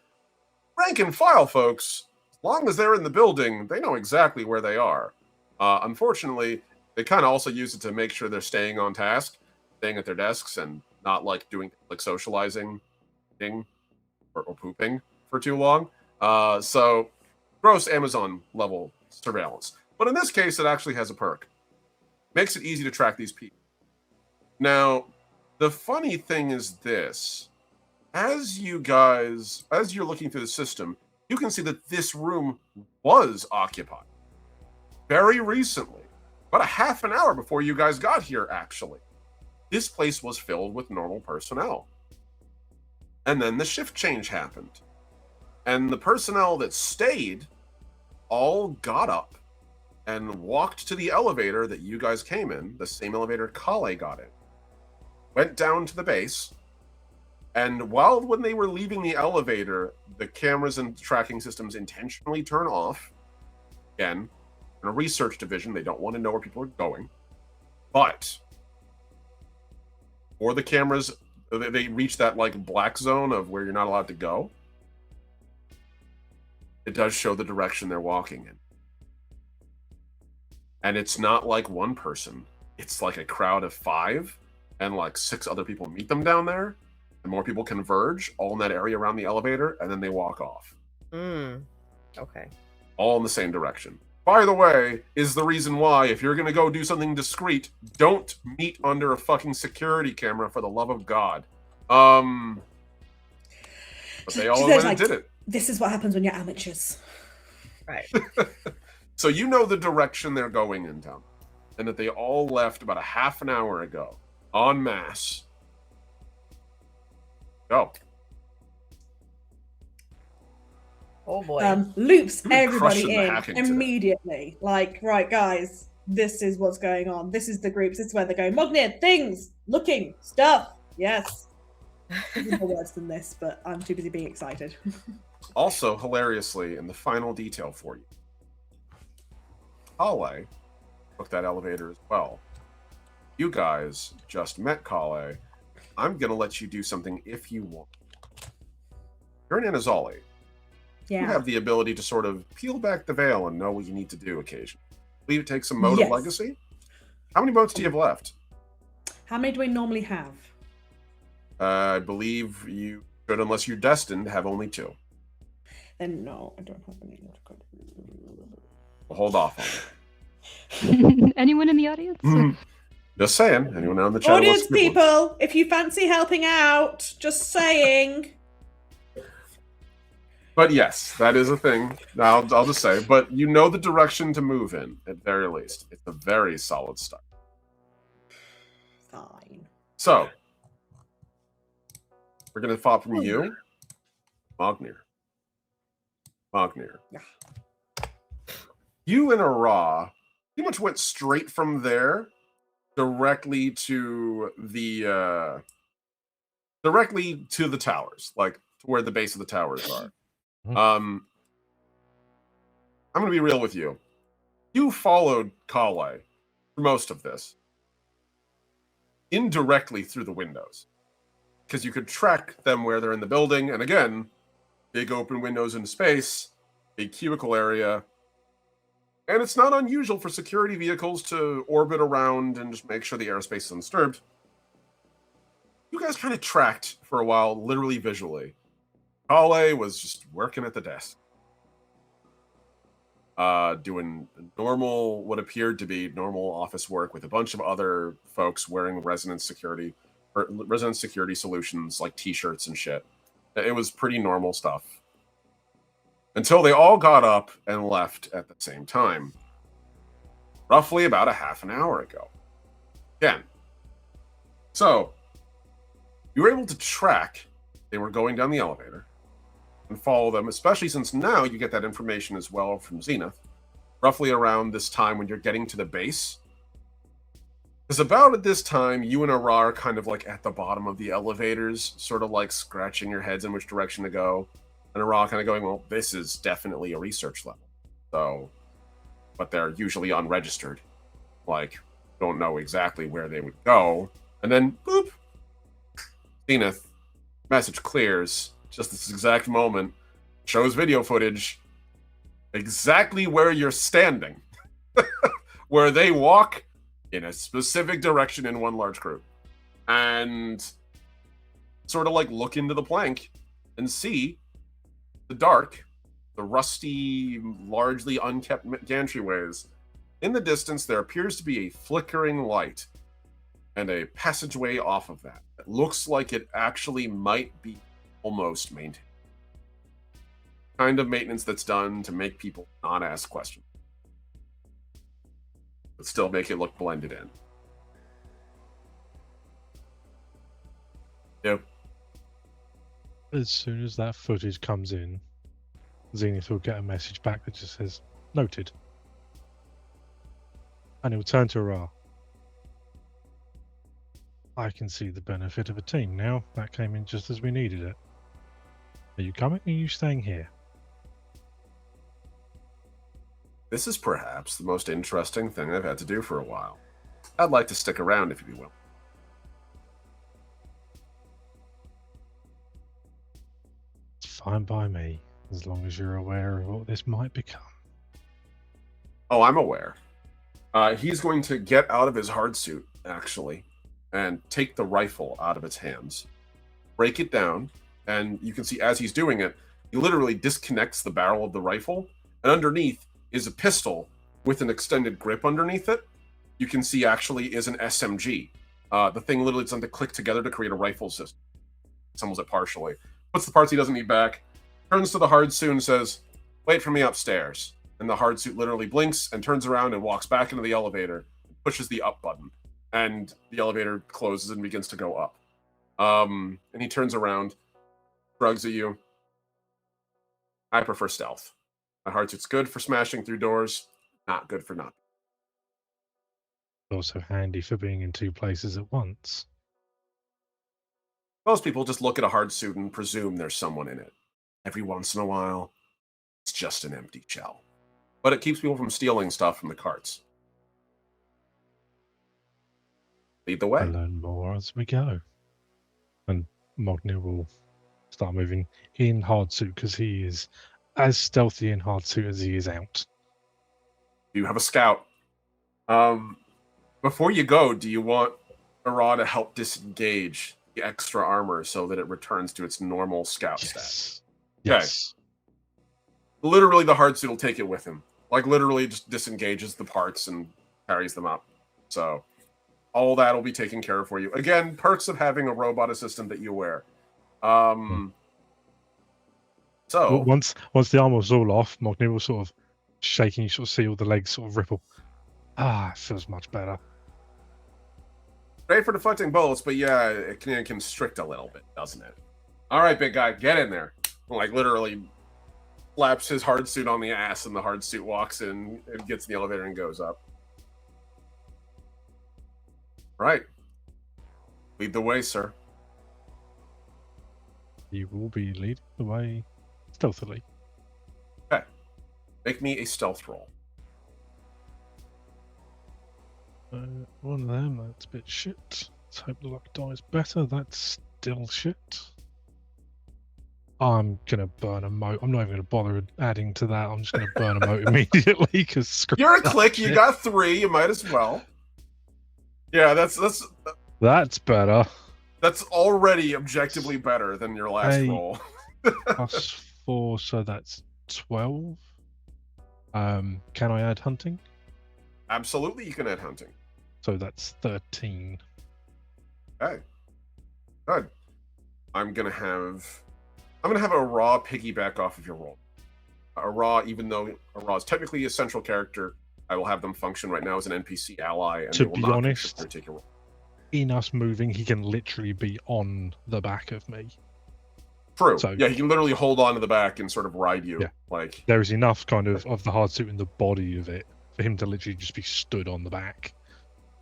rank and file folks, as long as they're in the building, they know exactly where they are. Unfortunately, they kind of also use it to make sure they're staying on task, staying at their desks, and not like doing like socializing or pooping for too long. So gross Amazon level surveillance. But in this case, it actually has a perk. Makes it easy to track these people. Now, the funny thing is this. As you're looking through the system, you can see that this room was occupied. Very recently. About a half an hour before you guys got here, actually. This place was filled with normal personnel. And then the shift change happened. And the personnel that stayed all got up and walked to the elevator that you guys came in, the same elevator Kale got in. Went down to the base, and when they were leaving the elevator, the cameras and tracking systems intentionally turn off. Again, in a research division, they don't want to know where people are going. But or the cameras, they reach that like black zone of where you're not allowed to go. It does show the direction they're walking in. And it's not like one person. It's like a crowd of 5, and like 6 other people meet them down there. And more people converge all in that area around the elevator, and then they walk off. Okay. All in the same direction. By the way, is the reason why, if you're going to go do something discreet, don't meet under a fucking security camera, for the love of God. But they all went and did it. This is what happens when you're amateurs. Right. So you know the direction they're going in town, and that they all left about a half an hour ago, en masse. Go. Oh boy. Loops You're crushing everybody the in hacking today. immediately. Like, right, guys, this is what's going on. This is the groups. This is where they're going. Mognir, things, looking, stuff. Yes. There's more words than this, but I'm too busy being excited. Also, hilariously, in the final detail for you, Kale took that elevator as well. You guys just met Kale. I'm going to let you do something if you want. You're an Anazali. Yeah. You have the ability to sort of peel back the veil and know what you need to do occasionally. I believe it takes a mode of legacy. How many modes do you have left? How many do we normally have? I believe you should, unless you're destined, have only 2. Then no, I don't have any. We'll hold off on it. Anyone in the audience? Just saying. Anyone on the chat? Audience people, if you fancy helping out, just saying. But yes, that is a thing. I'll just say. But you know the direction to move in, at very least. It's a very solid start. Fine. So, we're going to pop from you, Mognir. Yeah. You and Ara pretty much went straight from there directly to the towers, like to where the base of the towers are. I'm going to be real with you. You followed Kale for most of this indirectly through the windows, because you could track them where they're in the building. And again, big open windows in space, big cubicle area. And it's not unusual for security vehicles to orbit around and just make sure the airspace is undisturbed. You guys kind of tracked for a while, literally visually. Kale was just working at the desk. Doing normal, what appeared to be normal office work with a bunch of other folks wearing resident security solutions like t-shirts and shit. It was pretty normal stuff. until they all got up and left at the same time, roughly about a half an hour ago. Again. So, you were able to track they were going down the elevator and follow them, especially since now you get that information as well from Zenith, roughly around this time when you're getting to the base. Because about at this time, you and Ara are kind of like at the bottom of the elevators, sort of like scratching your heads in which direction to go. And Ara kind of going, well, this is definitely a research level. So, but they're usually unregistered. Like, don't know exactly where they would go. And then, boop, Zenith, message clears, just this exact moment, shows video footage, exactly where you're standing, where they walk in a specific direction in one large group, and sort of like look into the plank and see the dark, the rusty, largely unkept gantryways. In the distance, there appears to be a flickering light and a passageway off of that. It looks like it actually might be almost maintained. Kind of maintenance that's done to make people not ask questions, but still make it look blended in. Yep. As soon as that footage comes in, Zenith will get a message back that just says, noted. And he'll turn to Ra. I can see the benefit of a team now. That came in just as we needed it. Are you coming or are you staying here? This is perhaps the most interesting thing I've had to do for a while. I'd like to stick around if you will. It's fine by me, as long as you're aware of what this might become. Oh, I'm aware. He's going to get out of his hard suit, actually, and take the rifle out of its hands, break it down, and you can see as he's doing it, he literally disconnects the barrel of the rifle, and underneath is a pistol with an extended grip underneath it. You can see actually is an SMG. The thing literally doesn't click together to create a rifle system. Assembles it partially. Puts the parts he doesn't need back, turns to the hard suit and says, wait for me upstairs. And the hard suit literally blinks and turns around and walks back into the elevator, pushes the up button, and the elevator closes and begins to go up. And he turns around, shrugs at you. I prefer stealth. My hard suit's good for smashing through doors, not good for nothing. Also handy for being in two places at once. Most people just look at a hard suit and presume there's someone in it. Every once in a while, it's just an empty shell. But it keeps people from stealing stuff from the carts. Lead the way. I'll learn more as we go. And Mognia will start moving in hard suit because he is as stealthy in hard suit as he is out. You have a scout. Before you go, do you want Ara to help disengage the extra armor so that it returns to its normal scout stat? Yes. Literally, the hard suit will take it with him. Like, literally just disengages the parts and carries them up. So, all that will be taken care of for you. Again, perks of having a robot assistant that you wear. So, Well, once the armor's all off, Mognia will sort of shake and you sort of see all the legs sort of ripple. Ah, it feels much better. great for deflecting bullets, but yeah, it can constrict a little bit, doesn't it? All right, big guy, get in there. Like, literally slaps his hard suit on the ass, and the hard suit walks in and gets in the elevator and goes up. Right. Lead the way, sir. You will be leading the way stealthily. Okay. Make me a stealth roll. One of them, that's a bit shit. Let's hope the luck dies better. That's still shit. I'm going to burn a moat. I'm not even going to bother adding to that. I'm just going to burn a moat immediately because You're a click. You got 3. You might as well. Yeah, that's better. That's already objectively better than your last Hey. roll. Plus 4, so that's 12. Can I add hunting? Absolutely, you can add hunting. So that's 13. Okay. Good. I'm gonna have a raw piggyback off of your roll. Ara, even though Ara is technically a central character, I will have them function right now as an NPC ally, and To they will be not honest, contribute or take a role. in us moving, he can literally be on the back of me. True. So- Yeah, he can literally hold on to the back and sort of ride you. Yeah. Like, There is enough kind of the hard suit in the body of it for him to literally just be stood on the back.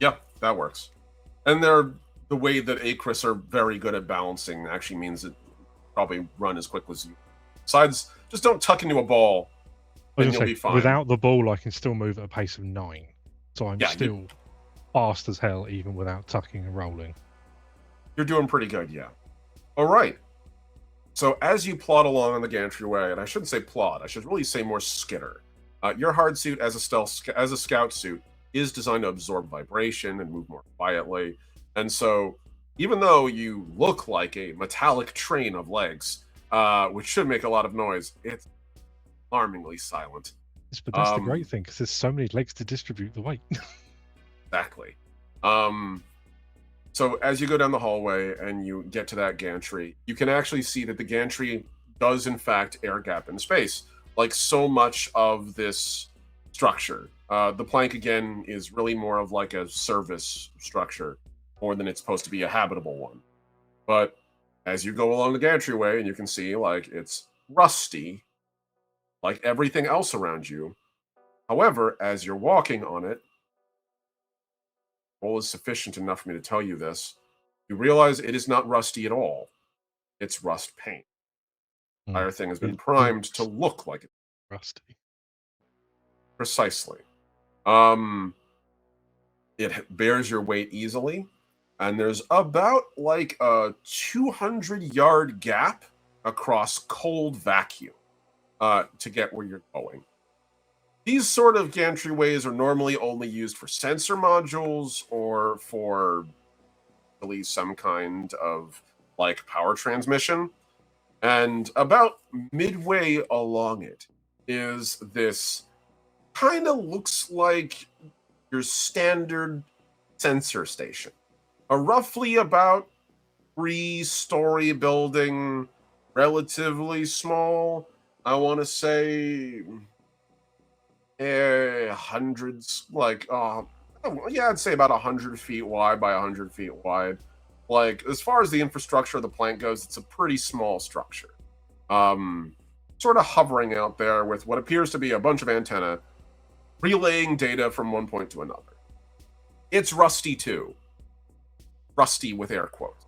yeah, that works. And the way that Acris are very good at balancing actually means that probably run as quick as you. Besides, just don't tuck into a ball, I and was you'll gonna be say, fine. without the ball, I can still move at a pace of 9. So I'm Yeah, still fast as hell, even without tucking and rolling. You're doing pretty good, yeah. All right. So as you plod along on the gantry-way, and I shouldn't say plod, I should really say more skitter. Your hard suit as a scout suit is designed to absorb vibration and move more quietly. And so, even though you look like a metallic train of legs, which should make a lot of noise, it's alarmingly silent. But that's the great thing, because there's so many legs to distribute the weight. Exactly. So as you go down the hallway and you get to that gantry, you can actually see that the gantry does in fact air gap in space, like so much of this structure. The plank again is really more of like a service structure more than it's supposed to be a habitable one. But as you go along the gantryway, and you can see like it's rusty, like everything else around you. However, as you're walking on it, roll is sufficient enough for me to tell you this. You realize it is not rusty at all. It's rust paint. The entire thing has been primed to look like it. Rusty. Precisely. It bears your weight easily, and there's about like a 200-yard gap across cold vacuum to get where you're going. These sort of gantryways are normally only used for sensor modules or for at least some kind of like power transmission. And about midway along it is this kind of looks like your standard sensor station. A roughly about 3-story building, relatively small. I want to say hundreds, like, yeah, I'd say about 100 feet wide by 100 feet wide. Like, as far as the infrastructure of the plant goes, it's a pretty small structure. Sort of hovering out there with what appears to be a bunch of antennae relaying data from one point to another. It's rusty too. Rusty with air quotes.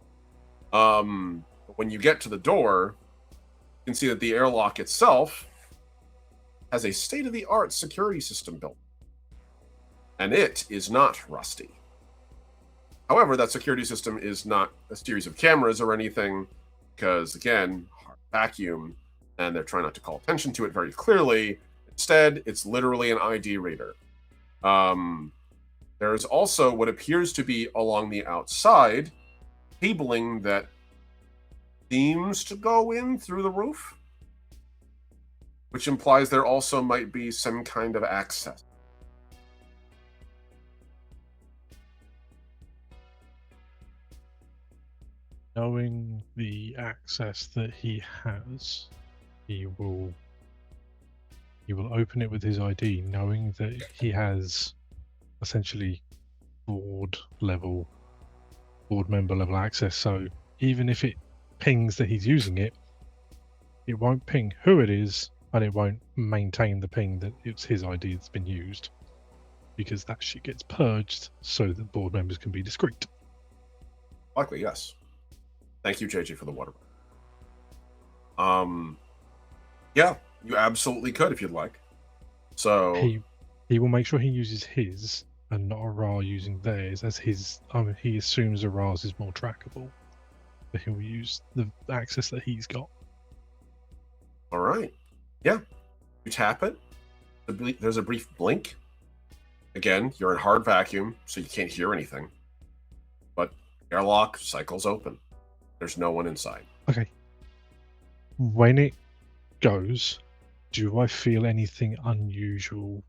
When you get to the door, you can see that the airlock itself has a state-of-the-art security system built. And it is not rusty. However, that security system is not a series of cameras or anything, because, again, hard vacuum, and they're trying not to call attention to it very clearly. Instead, it's literally an ID reader. There's also what appears to be along the outside cabling that seems to go in through the roof, which implies there also might be some kind of access. Knowing the access that he has, he will open it with his ID, knowing that he has essentially board member level access. So even if it pings that he's using it, it won't ping who it is, and it won't maintain the ping that it's his ID that's been used, because that shit gets purged so that board members can be discreet. Likely, yes. Thank you, JJ, for the water. Yeah, you absolutely could if you'd like. So he will make sure he uses his and not Ra using theirs, as his. He assumes Ra's is more trackable, but he will use the access that he's got. All right. Yeah. You tap it. There's a brief blink. Again, you're in hard vacuum, so you can't hear anything. But airlock cycles open. There's no one inside. Okay. When it goes, do I feel anything unusual,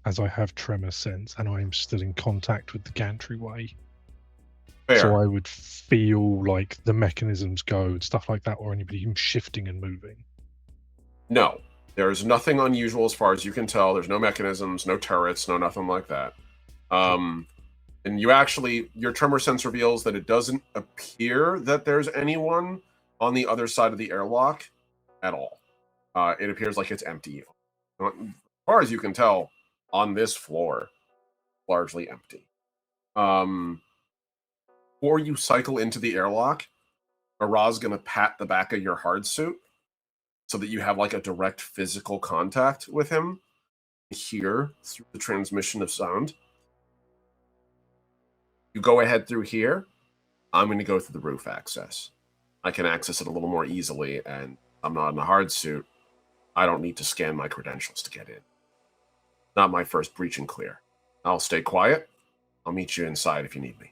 as I have tremor sense and I am still in contact with the gantryway? Fair. So I would feel like the mechanisms go and stuff like that, or anybody even shifting and moving. No. There's nothing unusual as far as you can tell. There's no mechanisms, no turrets, no nothing like that. And your tremor sense reveals that it doesn't appear that there's anyone on the other side of the airlock at all. It appears like it's empty. As far as you can tell, on this floor, largely empty. Before you cycle into the airlock, Araz's going to pat the back of your hard suit so that you have like a direct physical contact with him here through the transmission of sound. You go ahead through here. I'm going to go through the roof access. I can access it a little more easily, and I'm not in a hard suit. I don't need to scan my credentials to get in. Not my first breach and clear. I'll stay quiet. I'll meet you inside if you need me.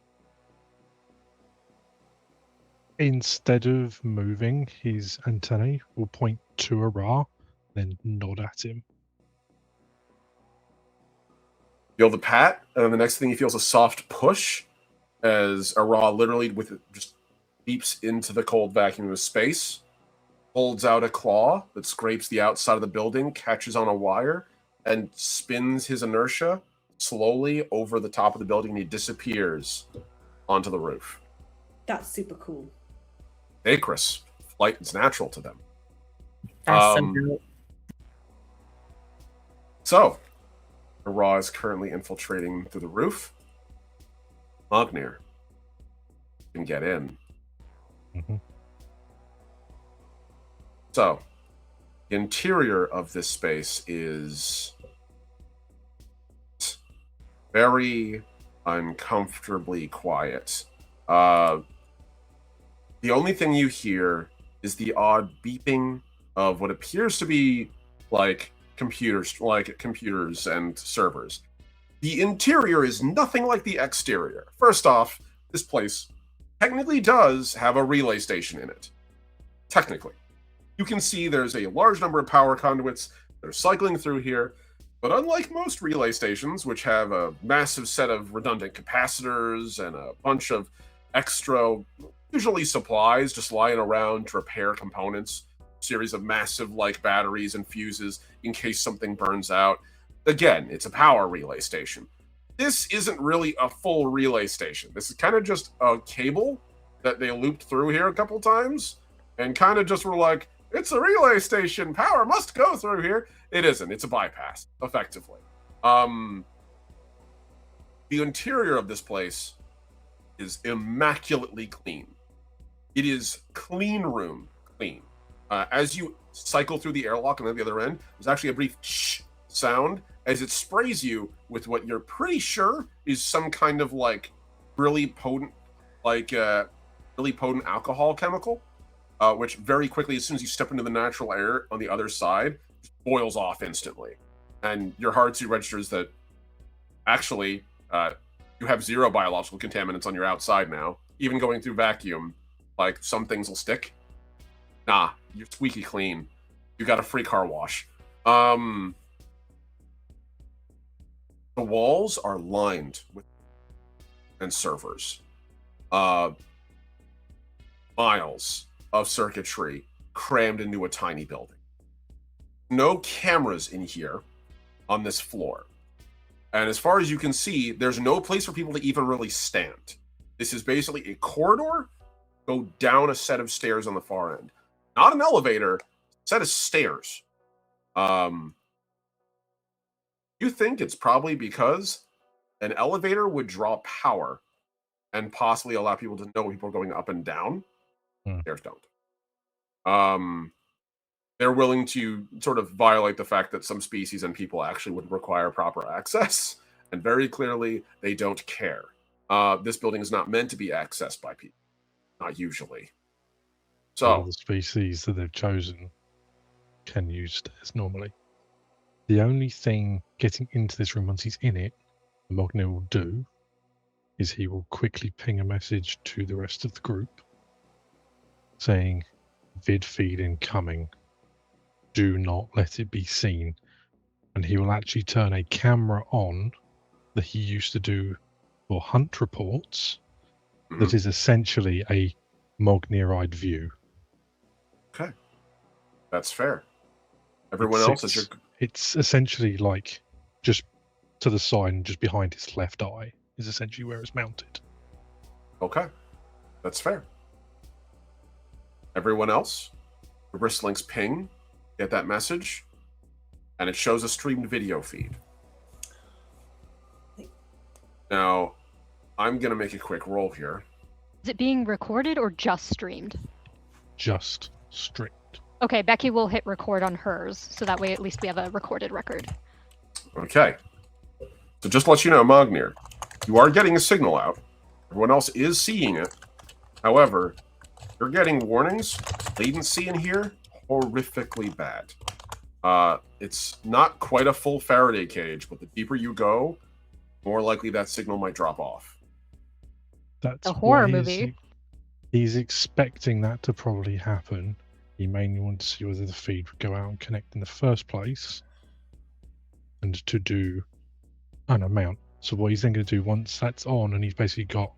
Instead of moving, his antennae will point to Ara, then nod at him. Feel the pat, and the next thing he feels a soft push as Ara literally just leaps into the cold vacuum of space, holds out a claw that scrapes the outside of the building, catches on a wire, and spins his inertia slowly over the top of the building, and he disappears onto the roof. That's super cool. Acris, flight is natural to them. That's so dope. So, Ara is currently infiltrating through the roof. Mognir can get in. Mm-hmm. So, the interior of this space is very uncomfortably quiet. The only thing you hear is the odd beeping of what appears to be like computers and servers. The interior is nothing like the exterior. First off, this place technically does have a relay station in it. Technically. You can see there's a large number of power conduits that are cycling through here, but unlike most relay stations, which have a massive set of redundant capacitors and a bunch of extra, usually supplies, just lying around to repair components, series of massive like batteries and fuses in case something burns out. Again, it's a power relay station. This isn't really a full relay station. This is kind of just a cable that they looped through here a couple times and kind of just were like, it's a relay station. Power must go through here. It isn't. It's a bypass, effectively. The interior of this place is immaculately clean. It is clean room clean. As you cycle through the airlock and at the other end, there's actually a brief shh sound as it sprays you with what you're pretty sure is some kind of like really potent alcohol chemical, which very quickly, as soon as you step into the natural air on the other side, just boils off instantly. And your hard suit registers that actually you have 0 biological contaminants on your outside now. Even going through vacuum, like some things will stick. Nah, you're squeaky clean. You got a free car wash. The walls are lined with and servers. Miles of circuitry crammed into a tiny building. No cameras in here on this floor. And as far as you can see, there's no place for people to even really stand. This is basically a corridor, go down a set of stairs on the far end. Not an elevator, set of stairs. You think it's probably because an elevator would draw power and possibly allow people to know when people are going up and down. Stairs don't. They're willing to sort of violate the fact that some species and people actually would require proper access, and very clearly they don't care. This building is not meant to be accessed by people, not usually. All So the species that they've chosen can use stairs normally. The only thing getting into this room once he's in it, Mognir will do, is he will quickly ping a message to the rest of the group saying, vid feed incoming. Do not let it be seen. And he will actually turn a camera on that he used to do for hunt reports that is essentially a Mognir-eyed view. okay, that's fair. Everyone else is your... It's essentially like just to the side and just behind his left eye is essentially where it's mounted. Okay. That's fair. Everyone else, the wristlink's ping, get that message, and it shows a streamed video feed. Now, I'm going to make a quick roll here. Is it being recorded or just streamed? Just streamed. Okay, Becky will hit record on hers, so that way at least we have a recorded record. Okay. So just to let you know, Magnir, you are getting a signal out. Everyone else is seeing it. However, you're getting warnings. Latency in here, horrifically bad. It's not quite a full Faraday cage, but the deeper you go, more likely that signal might drop off. That's A horror what movie. He's expecting that to probably happen. He mainly wanted to see whether the feed would go out and connect in the first place, and to do an amount. So what he's then going to do once that's on, and he's basically got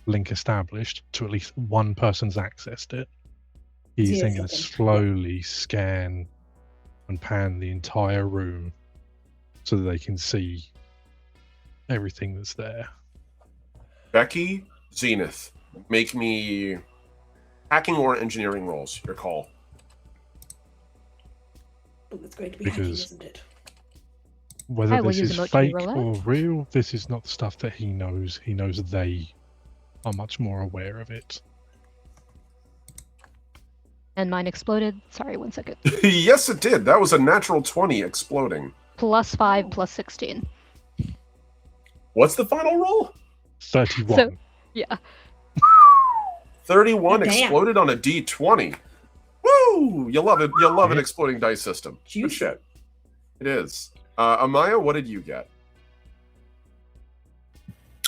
link established to at least one person's accessed it, he's then going to slowly scan and pan the entire room so that they can see everything that's there. Becky, Zenith, make me hacking or engineering rolls. Your call. Oh, it's going to be Because- hacking, isn't it? Whether I will this use is emoji fake roulette. or real, this is not the stuff that he knows. He knows they are much more aware of it. And mine exploded. Sorry, 1 second. Yes, it did. That was a natural 20 exploding. +5, +16. What's the final roll? 31. So- Yeah. 31 Oh, damn. exploded on a D20. Woo! You love it. You love an exploding dice system. Good Juicy. shit. It is. Amaya, what did you get?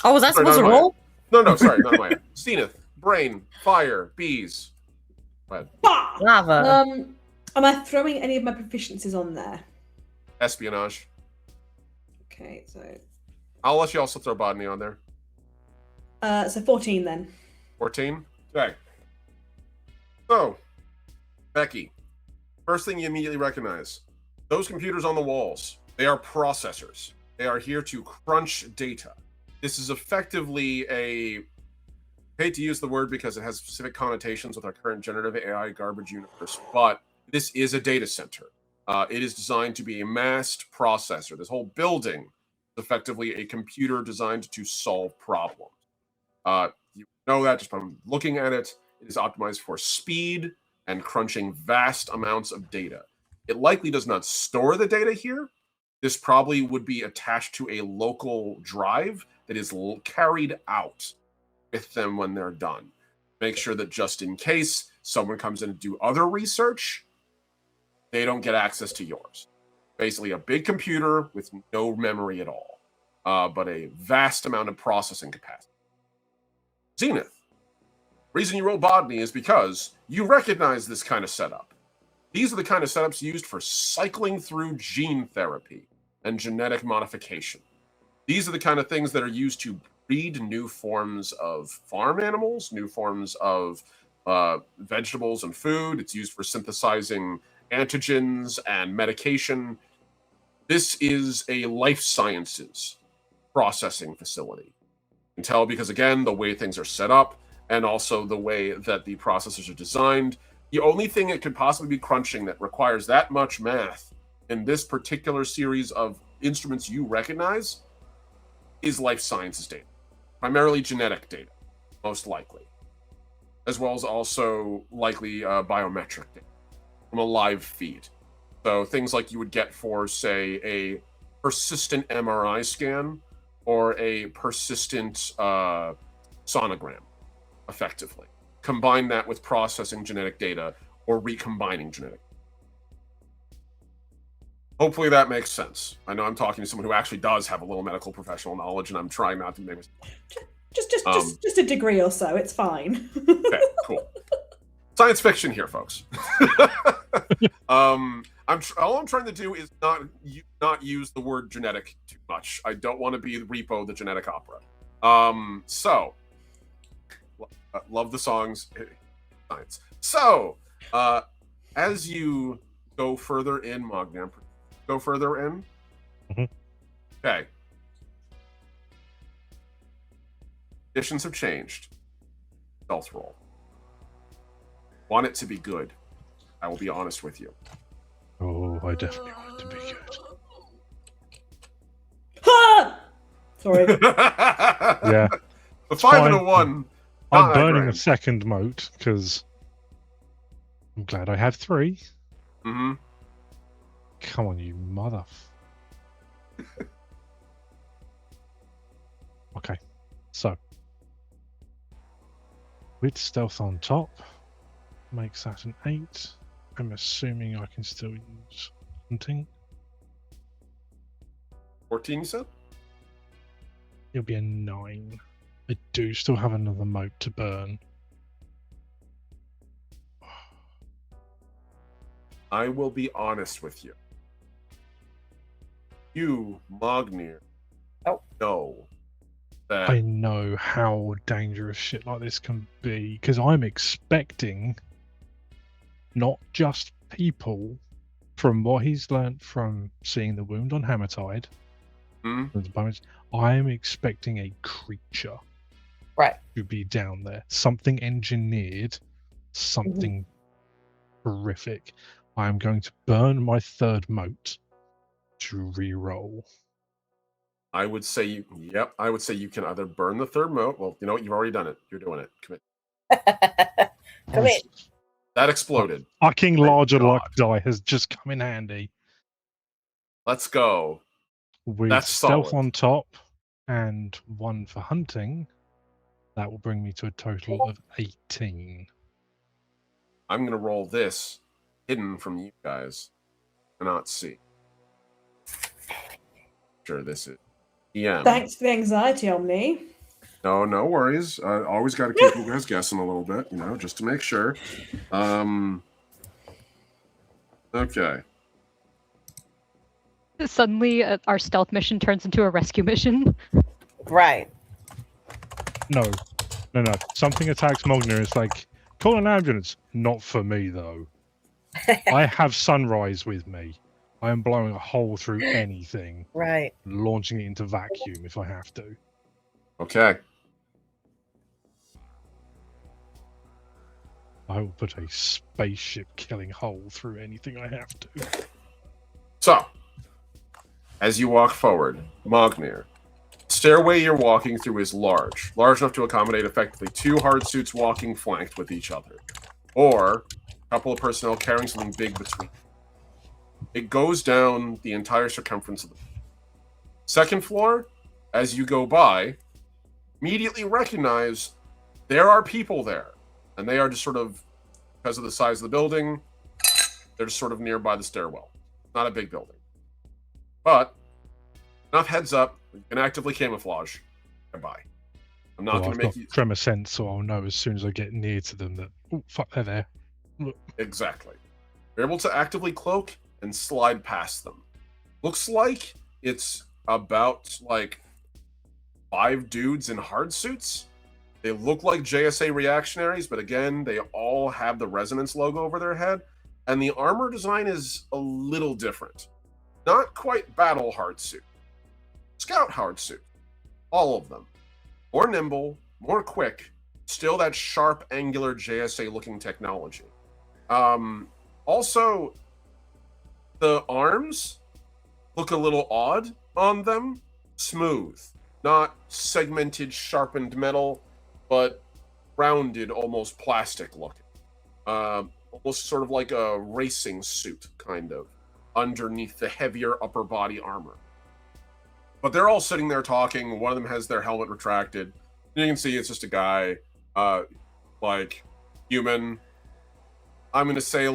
Oh, was that Sorry, supposed to not Maya. roll? No, sorry, not Amaya. Zenith, brain, fire, bees. Bah! Lava. Am I throwing any of my proficiencies on there? Espionage. Okay, so I'll let you also throw botany on there. so 14 then. 14. Okay. So, Becky, first thing you immediately recognize, those computers on the walls, they are processors. They are here to crunch data. This is effectively I hate to use the word because it has specific connotations with our current generative AI garbage universe, but this is a data center. It is designed to be a massed processor. This whole building is effectively a computer designed to solve problems. You know that just by looking at it. It is optimized for speed and crunching vast amounts of data. It likely does not store the data here. This probably would be attached to a local drive that is carried out with them when they're done. Make sure that just in case someone comes in and do other research, they don't get access to yours. Basically a big computer with no memory at all, but a vast amount of processing capacity. Zenith, reason you roll botany is because you recognize this kind of setup. These are the kind of setups used for cycling through gene therapy and genetic modification. These are the kind of things that are used to breed new forms of farm animals, new forms of vegetables and food. It's used for synthesizing antigens and medication. This is a life sciences processing facility. You can tell because, again, the way things are set up and also the way that the processors are designed. The only thing it could possibly be crunching that requires that much math in this particular series of instruments you recognize is life sciences data, primarily genetic data, most likely, as well as also likely biometric data from a live feed. So things like you would get for, say, a persistent MRI scan or a persistent sonogram, effectively. Combine that with processing genetic data or recombining genetic. Hopefully that makes sense. I know I'm talking to someone who actually does have a little medical professional knowledge, and I'm trying not to make mistakes. Just a degree or so. It's fine. Okay, cool. Science fiction here, folks. All I'm trying to do is not use the word genetic too much. I don't want to be Repo the genetic opera. Love the songs. Science. So, as you go further in, Mogner. Go further in? Mhm. Okay. Conditions have changed. Stealth roll. Want it to be good. I will be honest with you. Oh, I definitely want it to be good. Ha! Sorry. Yeah. The 5 and a fine. 1. I'm Not that burning a grand. second moat because I'm glad I have 3. Mm-hmm. Come on, you mother. Okay, so with stealth on top makes that an 8. I'm assuming I can still use hunting. 14, you said? It'll be a 9. I do still have another moat to burn. I will be honest with you. You, Mognir, know that I know how dangerous shit like this can be because I'm expecting not just people from what he's learnt from seeing the wound on Hammertide. I'm expecting a creature to be down there. Something engineered, something horrific. I'm going to burn my 3rd moat to re-roll. I would say you can either burn the 3rd moat. Well, you know what? You've already done it. You're doing it. Commit. Commit. That exploded. Fucking larger God. luck die has just come in handy. Let's go. With That's stealth solid. on top and 1 for hunting, that will bring me to a total of 18. I'm going to roll this hidden from you guys. Cannot see. Sure, this is EM. Thanks for the anxiety, Omni. No worries. Always got to keep you guys guessing a little bit, just to make sure. Okay. Suddenly, our stealth mission turns into a rescue mission. Right. No. Something attacks Mogner. It's like, call an ambulance. Not for me, though. I have Sunrise with me. I am blowing a hole through anything. Right. Launching it into vacuum if I have to. Okay. I will put a spaceship killing hole through anything I have to. So, as you walk forward, Mognir, stairway you're walking through is large enough to accommodate effectively 2 hard suits walking flanked with each other, or a couple of personnel carrying something big between. It goes down the entire circumference of the 2nd floor. As you go by, immediately recognize there are people there, and they are just sort of, because of the size of the building, they're just sort of nearby the stairwell. Not a big building. But enough heads up, you can actively camouflage. Bye. I'm not going to make you tremor sense, so I'll know as soon as I get near to them that, oh, fuck, they're there. Look. Exactly. You're able to actively cloak and slide past them. Looks like it's about, 5 dudes in hard suits. They look like JSA reactionaries, but again, they all have the Resonance logo over their head, and the armor design is a little different. Not quite battle hard suit. Scout hard suit. All of them. More nimble, more quick, still that sharp, angular JSA-looking technology. Also, the arms look a little odd on them. Smooth. Not segmented, sharpened metal, but rounded, almost plastic looking. Almost sort of like a racing suit, kind of, underneath the heavier upper body armor. But they're all sitting there talking. One of them has their helmet retracted. You can see it's just a guy, human. I'm going to say,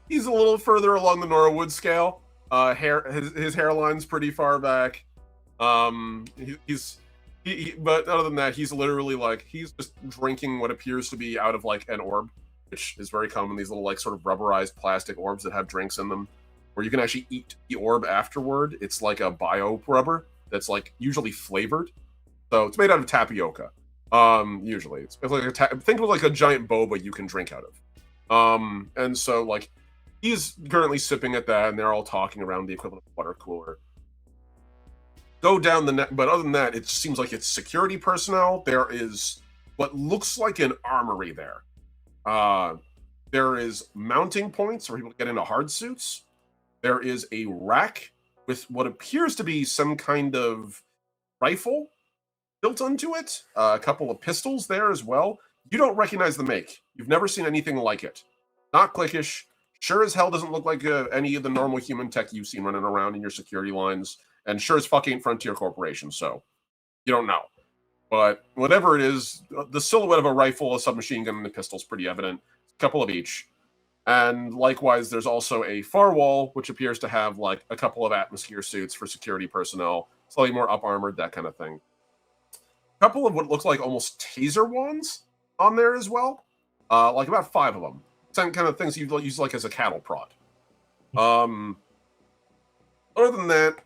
he's a little further along the Norwood scale. His hairline's pretty far back. But other than that, he's literally he's just drinking what appears to be out of an orb, which is very common. These little sort of rubberized plastic orbs that have drinks in them, where you can actually eat the orb afterward. It's like a bio rubber that's usually flavored, so it's made out of tapioca. Usually it's like think of it like a giant boba you can drink out of. And so He's currently sipping at that, and they're all talking around the equivalent of water cooler. Go down the net, but other than that, it seems like it's security personnel. There is what looks like an armory there. There is mounting points for people to get into hard suits. There is a rack with what appears to be some kind of rifle built onto it. A couple of pistols there as well. You don't recognize the make. You've never seen anything like it. Not clickish. Sure as hell doesn't look like any of the normal human tech you've seen running around in your security lines. And sure as fuck ain't Frontier Corporation, so you don't know. But whatever it is, the silhouette of a rifle, a submachine gun, and a pistol is pretty evident. A couple of each. And likewise, there's also a firewall, which appears to have like a couple of atmosphere suits for security personnel, slightly more up-armored, that kind of thing. A couple of what looks like almost taser wands on there as well. Like about 5 of them. Some kind of things you use like as a cattle prod. Other than that,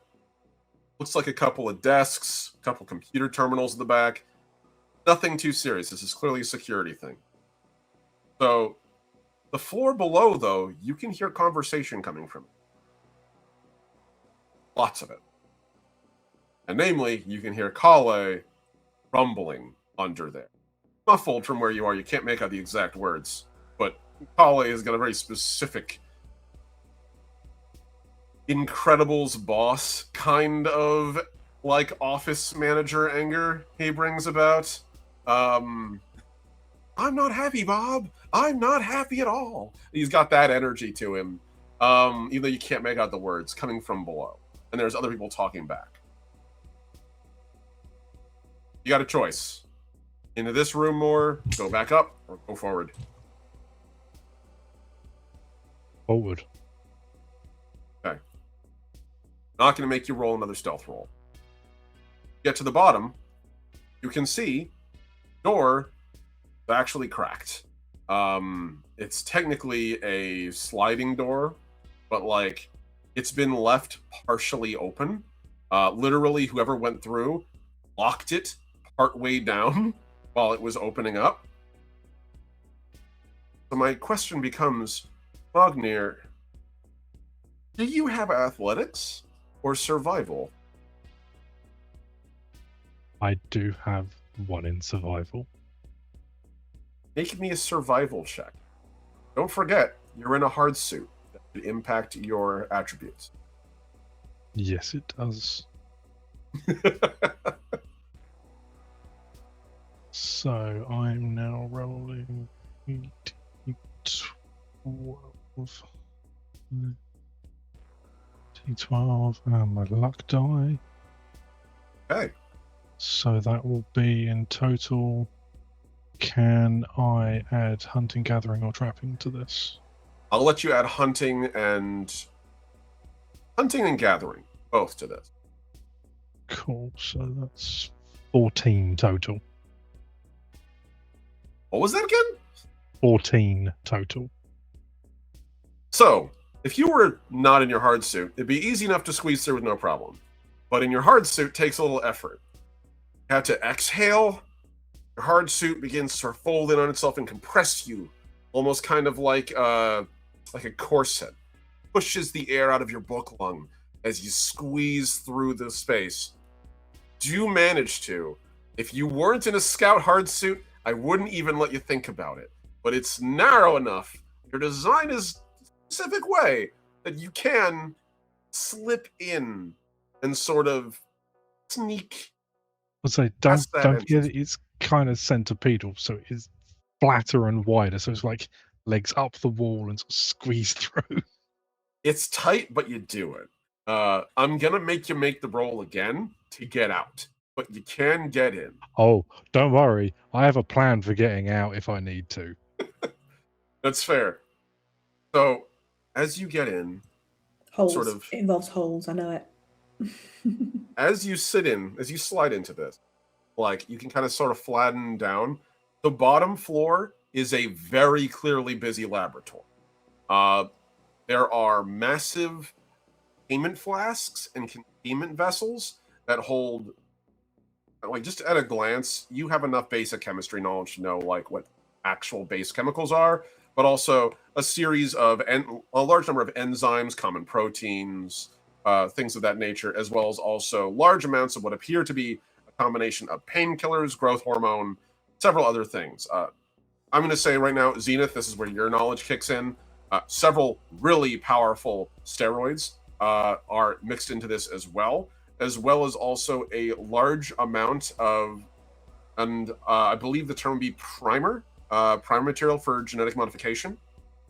looks like a couple of desks, a couple computer terminals in the back. Nothing too serious. This is clearly a security thing. So, the floor below, though, you can hear conversation coming from it. Lots of it. And namely, you can hear Kale rumbling under there. Muffled from where you are, you can't make out the exact words. But Kale has got a very specific Incredibles boss kind of like office manager anger he brings about. I'm not happy, Bob. I'm not happy at all. He's got that energy to him, even though you can't make out the words coming from below. And there's other people talking back. You got a choice. Into this room more, go back up, or go forward. Forward. Okay. Not going to make you roll another stealth roll. Get to the bottom, you can see door is actually cracked. It's technically a sliding door, but like it's been left partially open. Literally, whoever went through locked it partway down while it was opening up. So my question becomes, Magnir, do you have athletics or survival? I do have 1 in survival. Make me a survival check. Don't forget, you're in a hard suit. That could impact your attributes. Yes, it does. So I'm now rolling 12. T12 and my luck die. Okay. So that will be in total. Can I add hunting, gathering, or trapping to this? I'll let you add hunting and gathering both to this. Cool. So that's 14 total. What was that again? 14 total. So, if you were not in your hard suit, it'd be easy enough to squeeze through with no problem. But in your hard suit, takes a little effort. You have to exhale. Your hard suit begins to fold in on itself and compress you, almost kind of like a corset. Pushes the air out of your book lung as you squeeze through the space. Do you manage to? If you weren't in a scout hard suit, I wouldn't even let you think about it. But it's narrow enough. Your design is a specific way that you can slip in and sort of sneak. I'd say don't forget it's kind of centipedal, so it's flatter and wider, so it's like legs up the wall and sort of squeeze through. It's tight, but you do it. I'm gonna make you make the roll again to get out, but you can get in. Oh, don't worry. I have a plan for getting out if I need to. That's fair. So, as you get in, Holes. sort of It involves holes, I know it. as you slide into this, like you can kind of sort of flatten down. The bottom floor is a very clearly busy laboratory. There are massive containment flasks and containment vessels that hold, like, just at a glance, you have enough basic chemistry knowledge to know like what actual base chemicals are, but also a series of a large number of enzymes, common proteins, things of that nature, as well as also large amounts of what appear to be a combination of painkillers, growth hormone, several other things. I'm going to say right now, Zenith, this is where your knowledge kicks in. Several really powerful steroids are mixed into this as well as also a large amount of, and I believe the term would be primer material for genetic modification,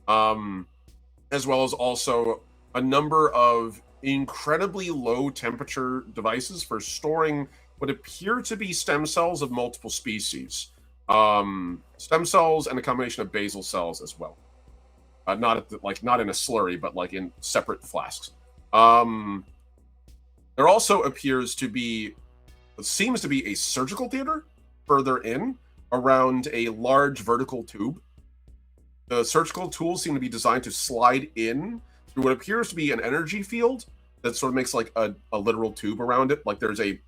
as well as also a number of incredibly low temperature devices for storing what appear to be stem cells of multiple species. Stem cells and a combination of basal cells as well. Not in a slurry, but like in separate flasks. There also appears to be, seems to be a surgical theater further in around a large vertical tube. The surgical tools seem to be designed to slide in through what appears to be an energy field that sort of makes like a literal tube around it. Like there's a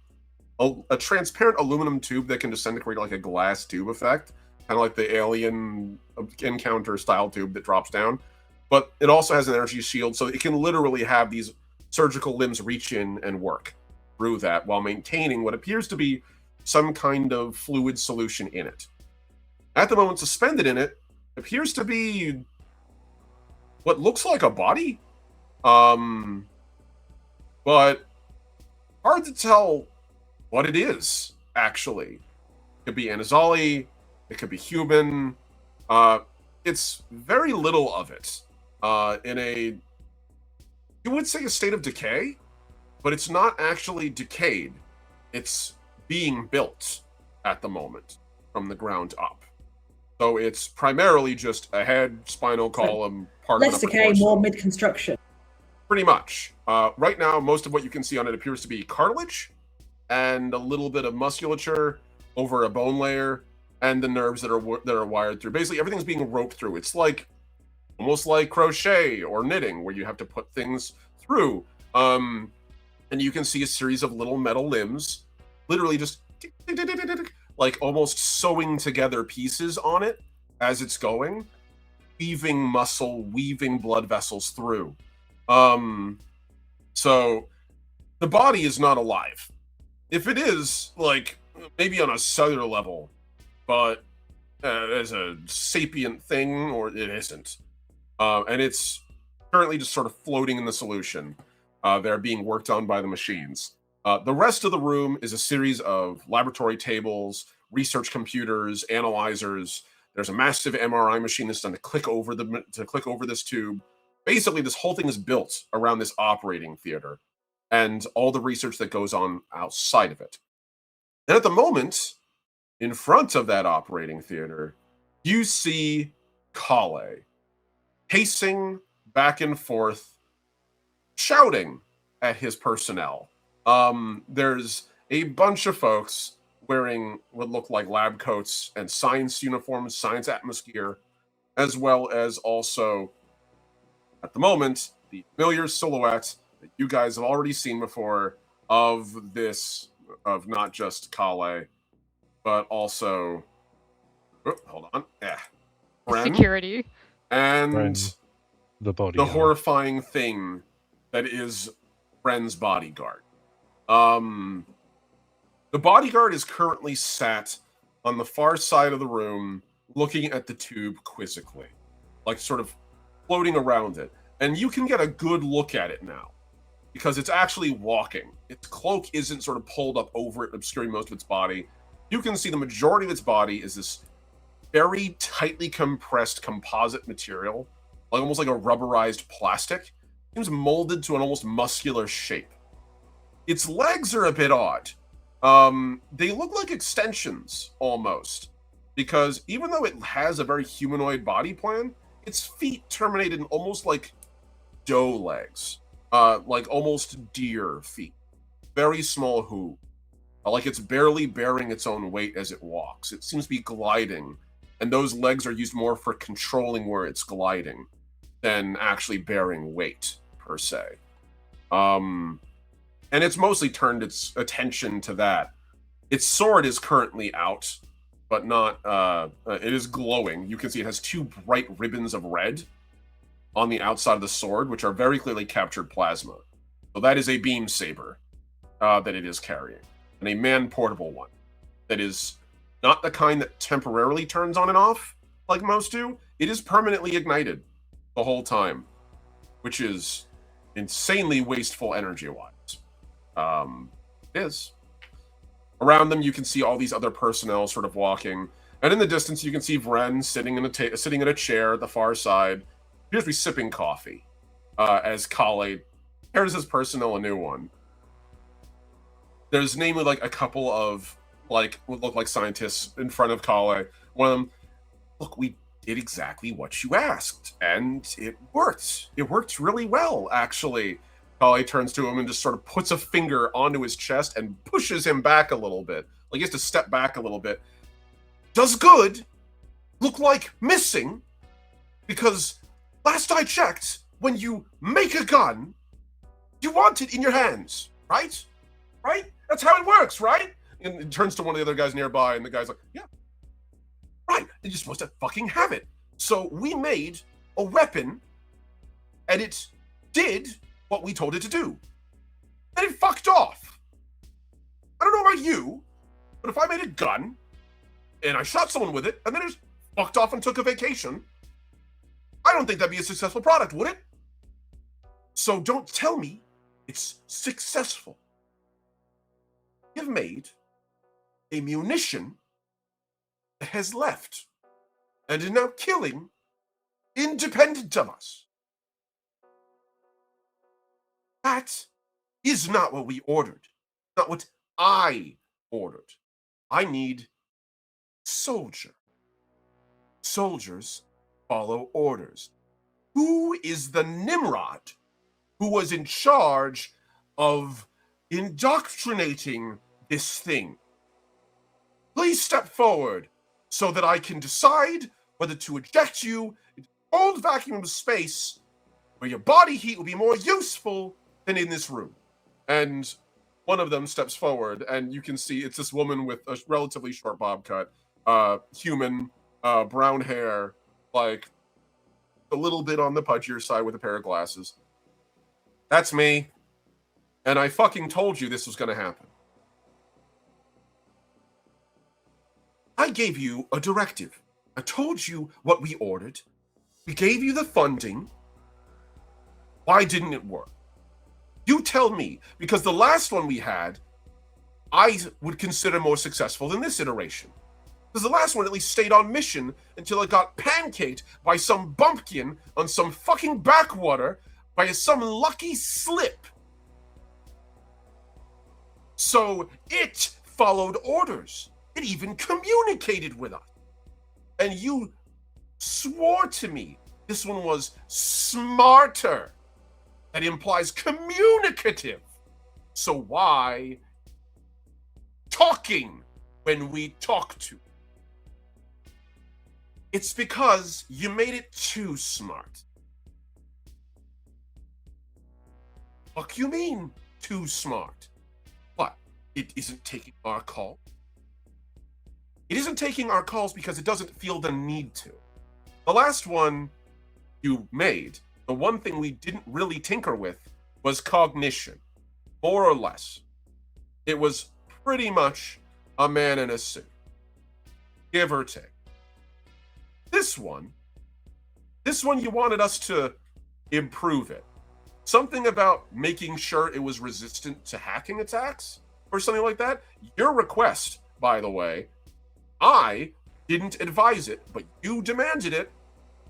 transparent aluminum tube that can descend to create like a glass tube effect, kind of like the Alien Encounter style tube that drops down. But it also has an energy shield, so it can literally have these surgical limbs reach in and work through that while maintaining what appears to be some kind of fluid solution in it. At the moment, suspended in it appears to be what looks like a body, but hard to tell what it is, actually. It could be Anazali, it could be human. It's very little of it in a, you would say, a state of decay, but it's not actually decayed. It's being built at the moment from the ground up. So it's primarily just a head, spinal column, part less of an upper decay, torso. more mid-construction. Pretty much. Right now, most of what you can see on it appears to be cartilage and a little bit of musculature over a bone layer and the nerves that are wired through. Basically, everything's being roped through. It's like almost like crochet or knitting, where you have to put things through. And you can see a series of little metal limbs, literally just like almost sewing together pieces on it as it's going, weaving muscle, weaving blood vessels through. So the body is not alive. If it is, like, maybe on a cellular level, but as a sapient thing, or it isn't. And it's currently just sort of floating in the solution. They're being worked on by the machines. The rest of the room is a series of laboratory tables, research computers, analyzers. There's a massive MRI machine that's done to click over this tube. Basically, this whole thing is built around this operating theater and all the research that goes on outside of it. And at the moment, in front of that operating theater, you see Kale pacing back and forth, shouting at his personnel. There's a bunch of folks wearing what look like lab coats and science uniforms, science atmosphere, as well as also, at the moment, the familiar silhouette that you guys have already seen before of not just Kale, but also, hold on, Bren, Security. and Bren, the horrifying thing that is Bren's bodyguard. The bodyguard is currently sat on the far side of the room, looking at the tube quizzically, like sort of floating around it. And you can get a good look at it now, because it's actually walking. Its cloak isn't sort of pulled up over it, obscuring most of its body. You can see the majority of its body is this very tightly compressed composite material, like almost like a rubberized plastic. It seems molded to an almost muscular shape. Its legs are a bit odd. They look like extensions, almost, because even though it has a very humanoid body plan, its feet terminate in almost like doe legs, like almost deer feet. Very small hoof, like it's barely bearing its own weight as it walks. It seems to be gliding, and those legs are used more for controlling where it's gliding than actually bearing weight, per se. And it's mostly turned its attention to that. Its sword is currently out, but not, it is glowing. You can see it has two bright ribbons of red on the outside of the sword, which are very clearly captured plasma. So that is a beam saber that it is carrying, and a man-portable one that is not the kind that temporarily turns on and off like most do. It is permanently ignited the whole time, which is insanely wasteful energy-wise. It is. Around them, you can see all these other personnel sort of walking, and in the distance, you can see Vren sitting in a chair at the far side. He appears to be sipping coffee as Kale pairs his personnel a new one. There's namely like a couple of what look like scientists in front of Kale. One of them, look, we did exactly what you asked, and it worked. It worked really well, actually. Kale turns to him and just sort of puts a finger onto his chest and pushes him back a little bit. Like he has to step back a little bit. Does good look like missing? Because last I checked, when you make a gun, you want it in your hands, right? Right? That's how it works, right? And it turns to one of the other guys nearby, and the guy's like, yeah. Right, and you're supposed to fucking have it. So we made a weapon, and it did what we told it to do. And it fucked off. I don't know about you, but if I made a gun, and I shot someone with it, and then it just fucked off and took a vacation, I don't think that'd be a successful product, would it? So don't tell me it's successful. You've made a munition that has left and is now killing independent of us. That is not what we ordered. Not what I ordered. I need soldier. Soldiers follow orders. Who is the Nimrod who was in charge of indoctrinating this thing? Please step forward so that I can decide whether to eject you into the cold vacuum of space where your body heat will be more useful than in this room. And one of them steps forward, and you can see it's this woman with a relatively short bob cut, human, brown hair, like a little bit on the pudgier side with a pair of glasses. That's me. And I fucking told you this was going to happen. I gave you a directive. I told you what we ordered. We gave you the funding. Why didn't it work? You tell me, because the last one we had, I would consider more successful than this iteration. Because the last one at least stayed on mission until it got pancaked by some bumpkin on some fucking backwater by some lucky slip. So it followed orders. It even communicated with us. And you swore to me this one was smarter. That implies communicative. So why talking when we talk to? It's because you made it too smart. What do you mean, too smart? What? It isn't taking our call? It isn't taking our calls because it doesn't feel the need to. The last one you made, the one thing we didn't really tinker with, was cognition. More or less. It was pretty much a man in a suit. Give or take. This one you wanted us to improve it. Something about making sure it was resistant to hacking attacks or something like that. Your request, by the way, I didn't advise it, but you demanded it.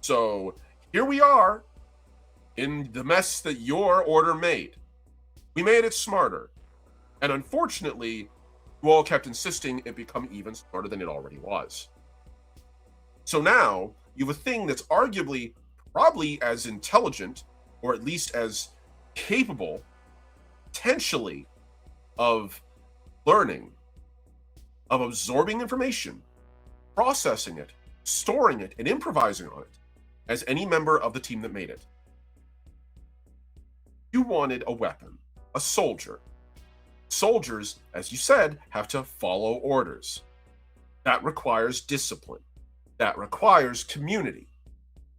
So here we are in the mess that your order made. We made it smarter. And unfortunately, you all kept insisting it become even smarter than it already was. So now you have a thing that's arguably probably as intelligent, or at least as capable, potentially, of learning, of absorbing information, processing it, storing it, and improvising on it, as any member of the team that made it. You wanted a weapon, a soldier. Soldiers, as you said, have to follow orders. That requires discipline. That requires community.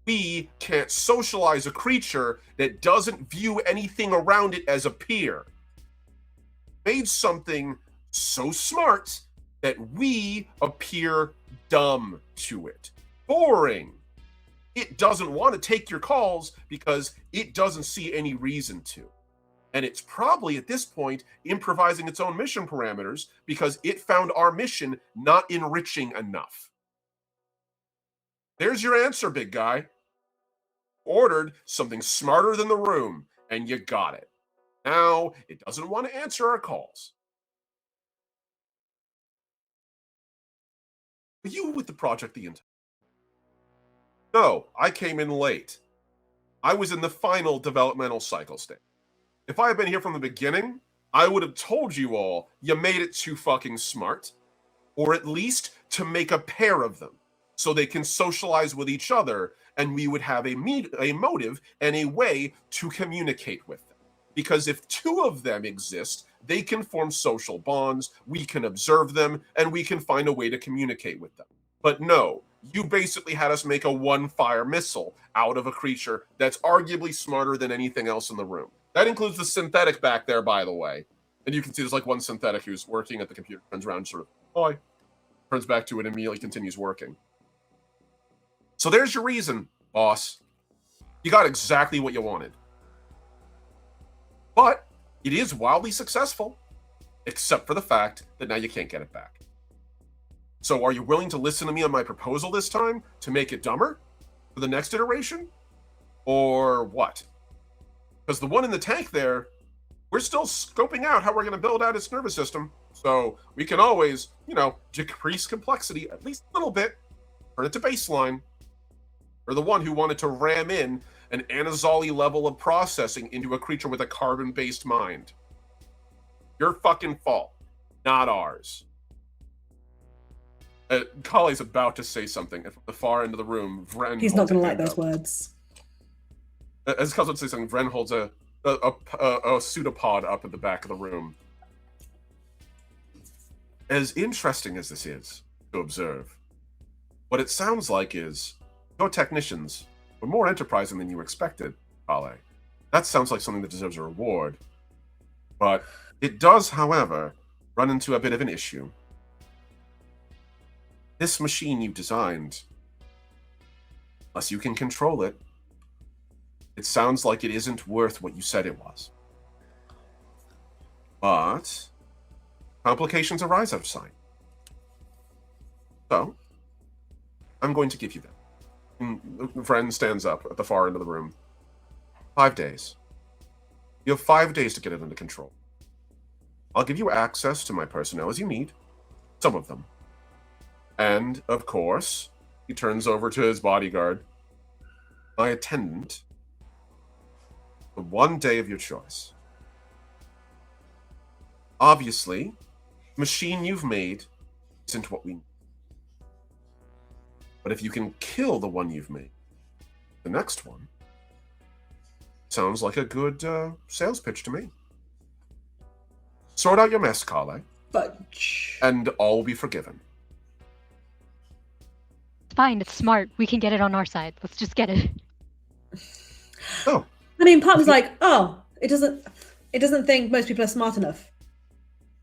we can't socialize a creature that doesn't view anything around it as a peer. Made something so smart that we appear dumb to it. Boring. It doesn't want to take your calls because it doesn't see any reason to. And it's probably at this point improvising its own mission parameters because it found our mission not enriching enough. There's your answer, big guy. Ordered something smarter than the room, and you got it. Now, it doesn't want to answer our calls. Were you with the project the entire time? No, I came in late. I was in the final developmental cycle stage. If I had been here from the beginning, I would have told you all you made it too fucking smart, or at least to make a pair of them so they can socialize with each other, and we would have a motive and a way to communicate with them. Because if two of them exist, they can form social bonds, we can observe them, and we can find a way to communicate with them. But no, you basically had us make a one-fire missile out of a creature that's arguably smarter than anything else in the room. That includes the synthetic back there, by the way. And you can see there's like one synthetic who's working at the computer, turns around, sort of, hi, turns back to it, and immediately continues working. So there's your reason, boss. You got exactly what you wanted. But it is wildly successful, except for the fact that now you can't get it back. So are you willing to listen to me on my proposal this time to make it dumber for the next iteration? Or what? Because the one in the tank there, we're still scoping out how we're going to build out its nervous system. So we can always, decrease complexity at least a little bit, turn it to baseline. Or the one who wanted to ram in an Anazali level of processing into a creature with a carbon-based mind. Your fucking fault, not ours. Kali's about to say something, and from the far end of the room, Vren. He's not going to like those words. As Kali's about to say something, Vren holds a pseudopod up at the back of the room. As interesting as this is to observe, what it sounds like is your technicians were more enterprising than you expected, Kale. That sounds like something that deserves a reward. But it does, however, run into a bit of an issue. This machine you designed, unless you can control it, it sounds like it isn't worth what you said it was. But complications arise out of sight. So, I'm going to give you them. Friend stands up at the far end of the room. 5 days. You have 5 days to get it under control. I'll give you access to my personnel as you need. Some of them. And, of course, he turns over to his bodyguard. My attendant. For 1 day of your choice. Obviously, the machine you've made isn't what we need. But if you can kill the one you've made, the next one sounds like a good sales pitch to me. Sort out your mess, Kale, and all will be forgiven. It's fine, it's smart. We can get it on our side. Let's just get it. Oh. I mean, part was like, it doesn't think most people are smart enough.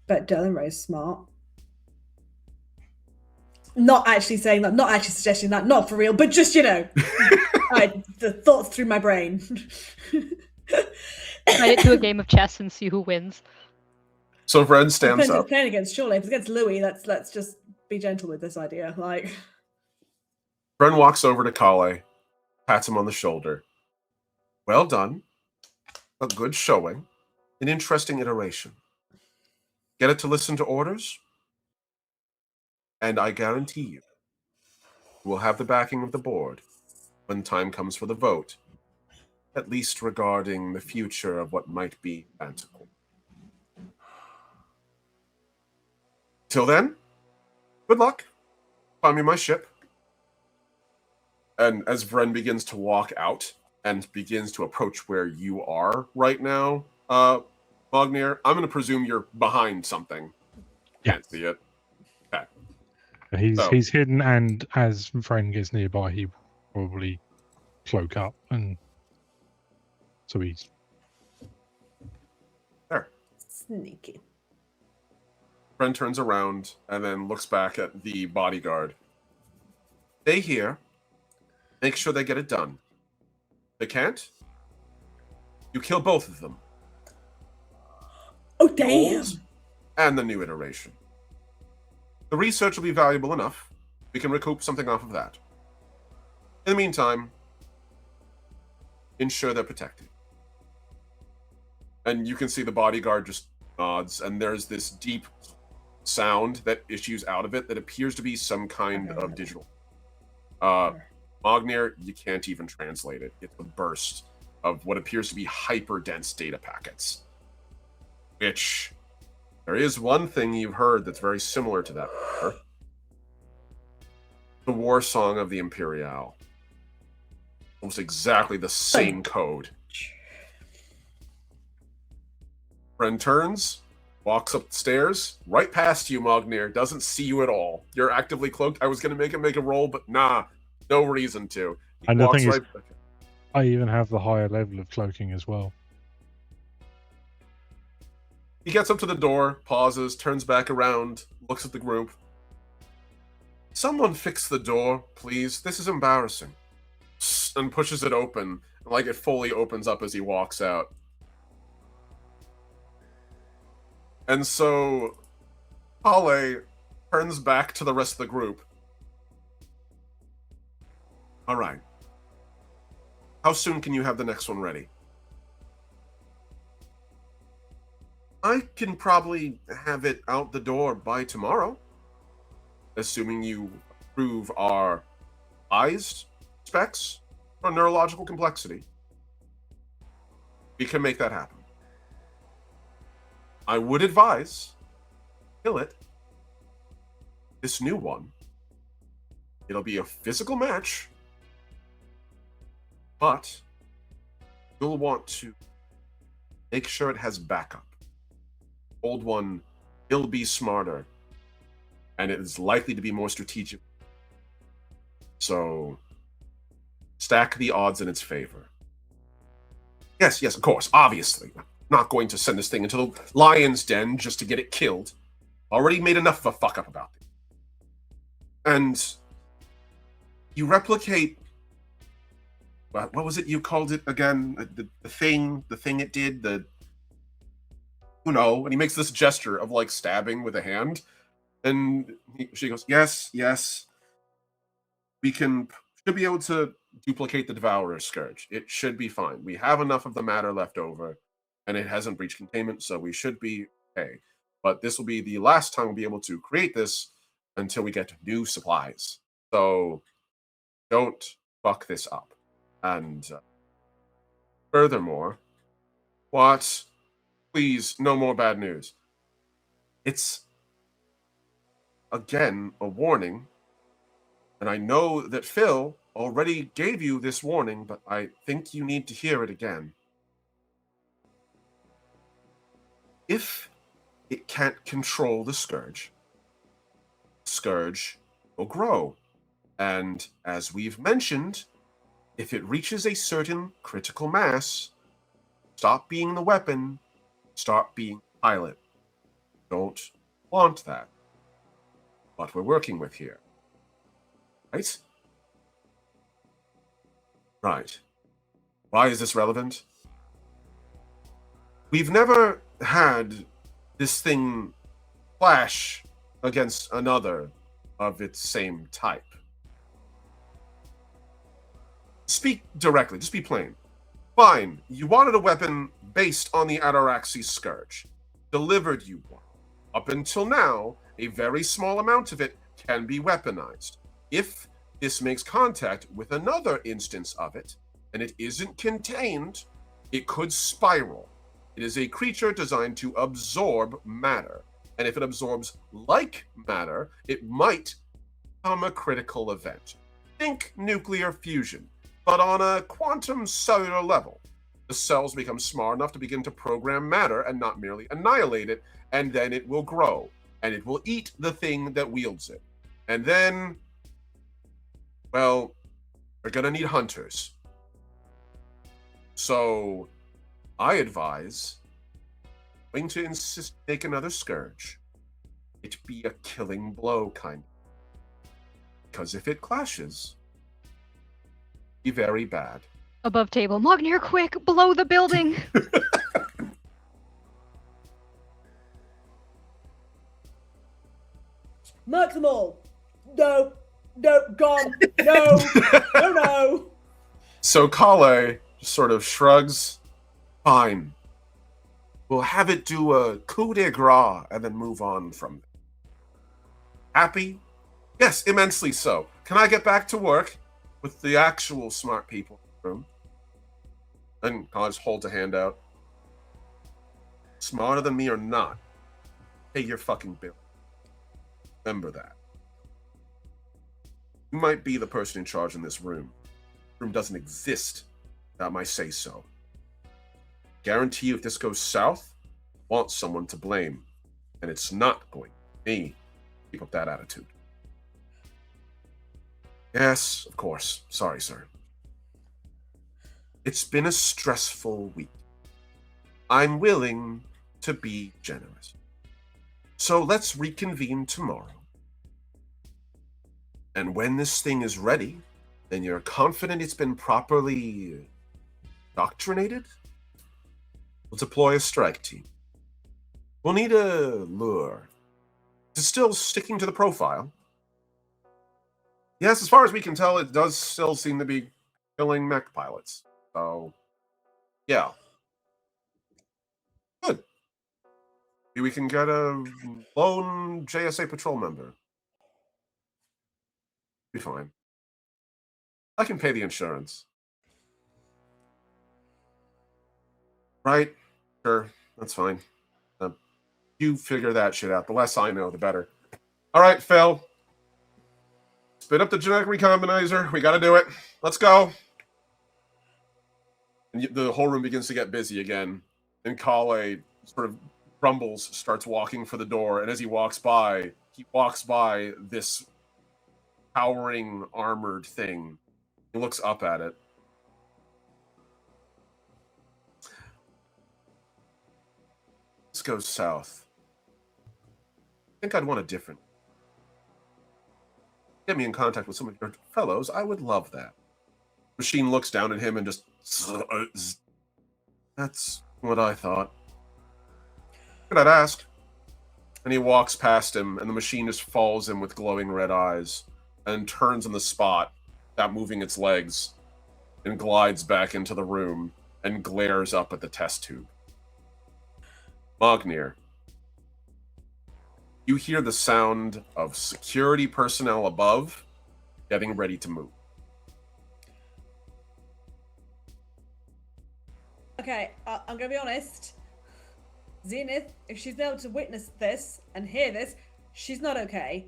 But Delano's smart. Not actually saying that, not actually suggesting that, not for real, but just, the thoughts through my brain. Try it to a game of chess and see who wins. So Vren stands up. It's playing against, surely. If it's against Louis, let's just be gentle with this idea. Vren walks over to Kale, pats him on the shoulder. Well done. A good showing. An interesting iteration. Get it to listen to orders? And I guarantee you will have the backing of the board when time comes for the vote, at least regarding the future of what might be Manticore. Till then, good luck. Find me my ship. And as Vren begins to walk out and begins to approach where you are right now, Mognir, I'm going to presume you're behind something. Can't see it. He's hidden, and as Vren gets nearby, he probably cloak up, and so he's There. Sneaky. Ren turns around and then looks back at the bodyguard. Stay here. Make sure they get it done. If they can't, you kill both of them. Oh, The damn! old and the new iteration. The research will be valuable enough. We can recoup something off of that. In the meantime, ensure they're protected. And you can see the bodyguard just nods, and there's this deep sound that issues out of it that appears to be some kind of digital. Mognir, you can't even translate it. It's a burst of what appears to be hyper-dense data packets. Which, there is one thing you've heard that's very similar to that. The War Song of the Imperial. Almost exactly the same code. Ren turns, walks up the stairs, right past you, Mognir, doesn't see you at all. You're actively cloaked. I was going to make him make a roll, but nah, no reason to. He And the walks thing is, right back. I even have the higher level of cloaking as well. He gets up to the door, pauses, turns back around, looks at the group. Someone fix the door, please. This is embarrassing. And pushes it open, like it fully opens up as he walks out. And so, Hale turns back to the rest of the group. All right. How soon can you have the next one ready? I can probably have it out the door by tomorrow. Assuming you approve our eyes specs for neurological complexity. We can make that happen. I would advise, kill it. This new one, it'll be a physical match, but you'll want to make sure it has backup. Old one will be smarter, and it is likely to be more strategic. So, stack the odds in its favor. Yes, of course, obviously. Not going to send this thing into the lion's den just to get it killed. Already made enough of a fuck up about it. And you replicate. What was it you called it again? The thing it did. And he makes this gesture of like stabbing with a hand, and she goes, "Yes. We should be able to duplicate the Devourer's Scourge. It should be fine. We have enough of the matter left over." And it hasn't breached containment, so we should be okay. But this will be the last time we'll be able to create this until we get new supplies. So don't fuck this up. And furthermore, please, no more bad news. It's, again, a warning. And I know that Phil already gave you this warning, but I think you need to hear it again. If it can't control the Scourge will grow. And as we've mentioned, if it reaches a certain critical mass, stop being the weapon, start being the pilot. Don't want that. What we're working with here. Right? Right. Why is this relevant? We've never had this thing clash against another of its same type. Speak directly, just be plain. Fine, you wanted a weapon based on the Ataraxi Scourge. Delivered you one. Up until now, a very small amount of it can be weaponized. If this makes contact with another instance of it, and it isn't contained, it could spiral. It is a creature designed to absorb matter. And if it absorbs like matter, it might become a critical event. Think nuclear fusion, but on a quantum cellular level. The cells become smart enough to begin to program matter and not merely annihilate it, and then it will grow, and it will eat the thing that wields it. And then, well, we're gonna need hunters. So, I advise going to make another scourge. It be a killing blow, kind of. Because if it clashes, be very bad. Above table. Mognir, quick! Below the building! Mark them all. No, gone. No, no. So Kale just sort of shrugs. Fine. We'll have it do a coup de grace and then move on from there. Happy? Yes, immensely so. Can I get back to work with the actual smart people in the room? And Kale just holds a hand out. Smarter than me or not, pay your fucking bill. Remember that. You might be the person in charge in this room. The room doesn't exist without my say-so. Guarantee you if this goes south, I want someone to blame. And it's not going to be me. Keep up that attitude. Yes, of course. Sorry, sir. It's been a stressful week. I'm willing to be generous. So let's reconvene tomorrow. And when this thing is ready, then you're confident it's been properly indoctrinated? We'll deploy a strike team. We'll need a lure. It's still sticking to the profile. Yes, as far as we can tell, it does still seem to be killing mech pilots. So, yeah. Good. Maybe we can get a lone JSA patrol member. Be fine. I can pay the insurance. Right? Sure. That's fine. You figure that shit out. The less I know, the better. All right, Phil. Spin up the genetic recombinizer. We got to do it. Let's go. And the whole room begins to get busy again. And Kale sort of grumbles, starts walking for the door. And as he walks by this towering armored thing. He looks up at it. Let's go south. I think I'd want a different. Get me in contact with some of your fellows. I would love that. Machine looks down at him and just. That's what I thought. Could I'd ask? And he walks past him, and the machine just follows him with glowing red eyes, and turns on the spot, without moving its legs, and glides back into the room and glares up at the test tube. Mognir. You hear the sound of security personnel above getting ready to move. Okay, I'm going to be honest. Zenith, if she's able to witness this and hear this, she's not okay.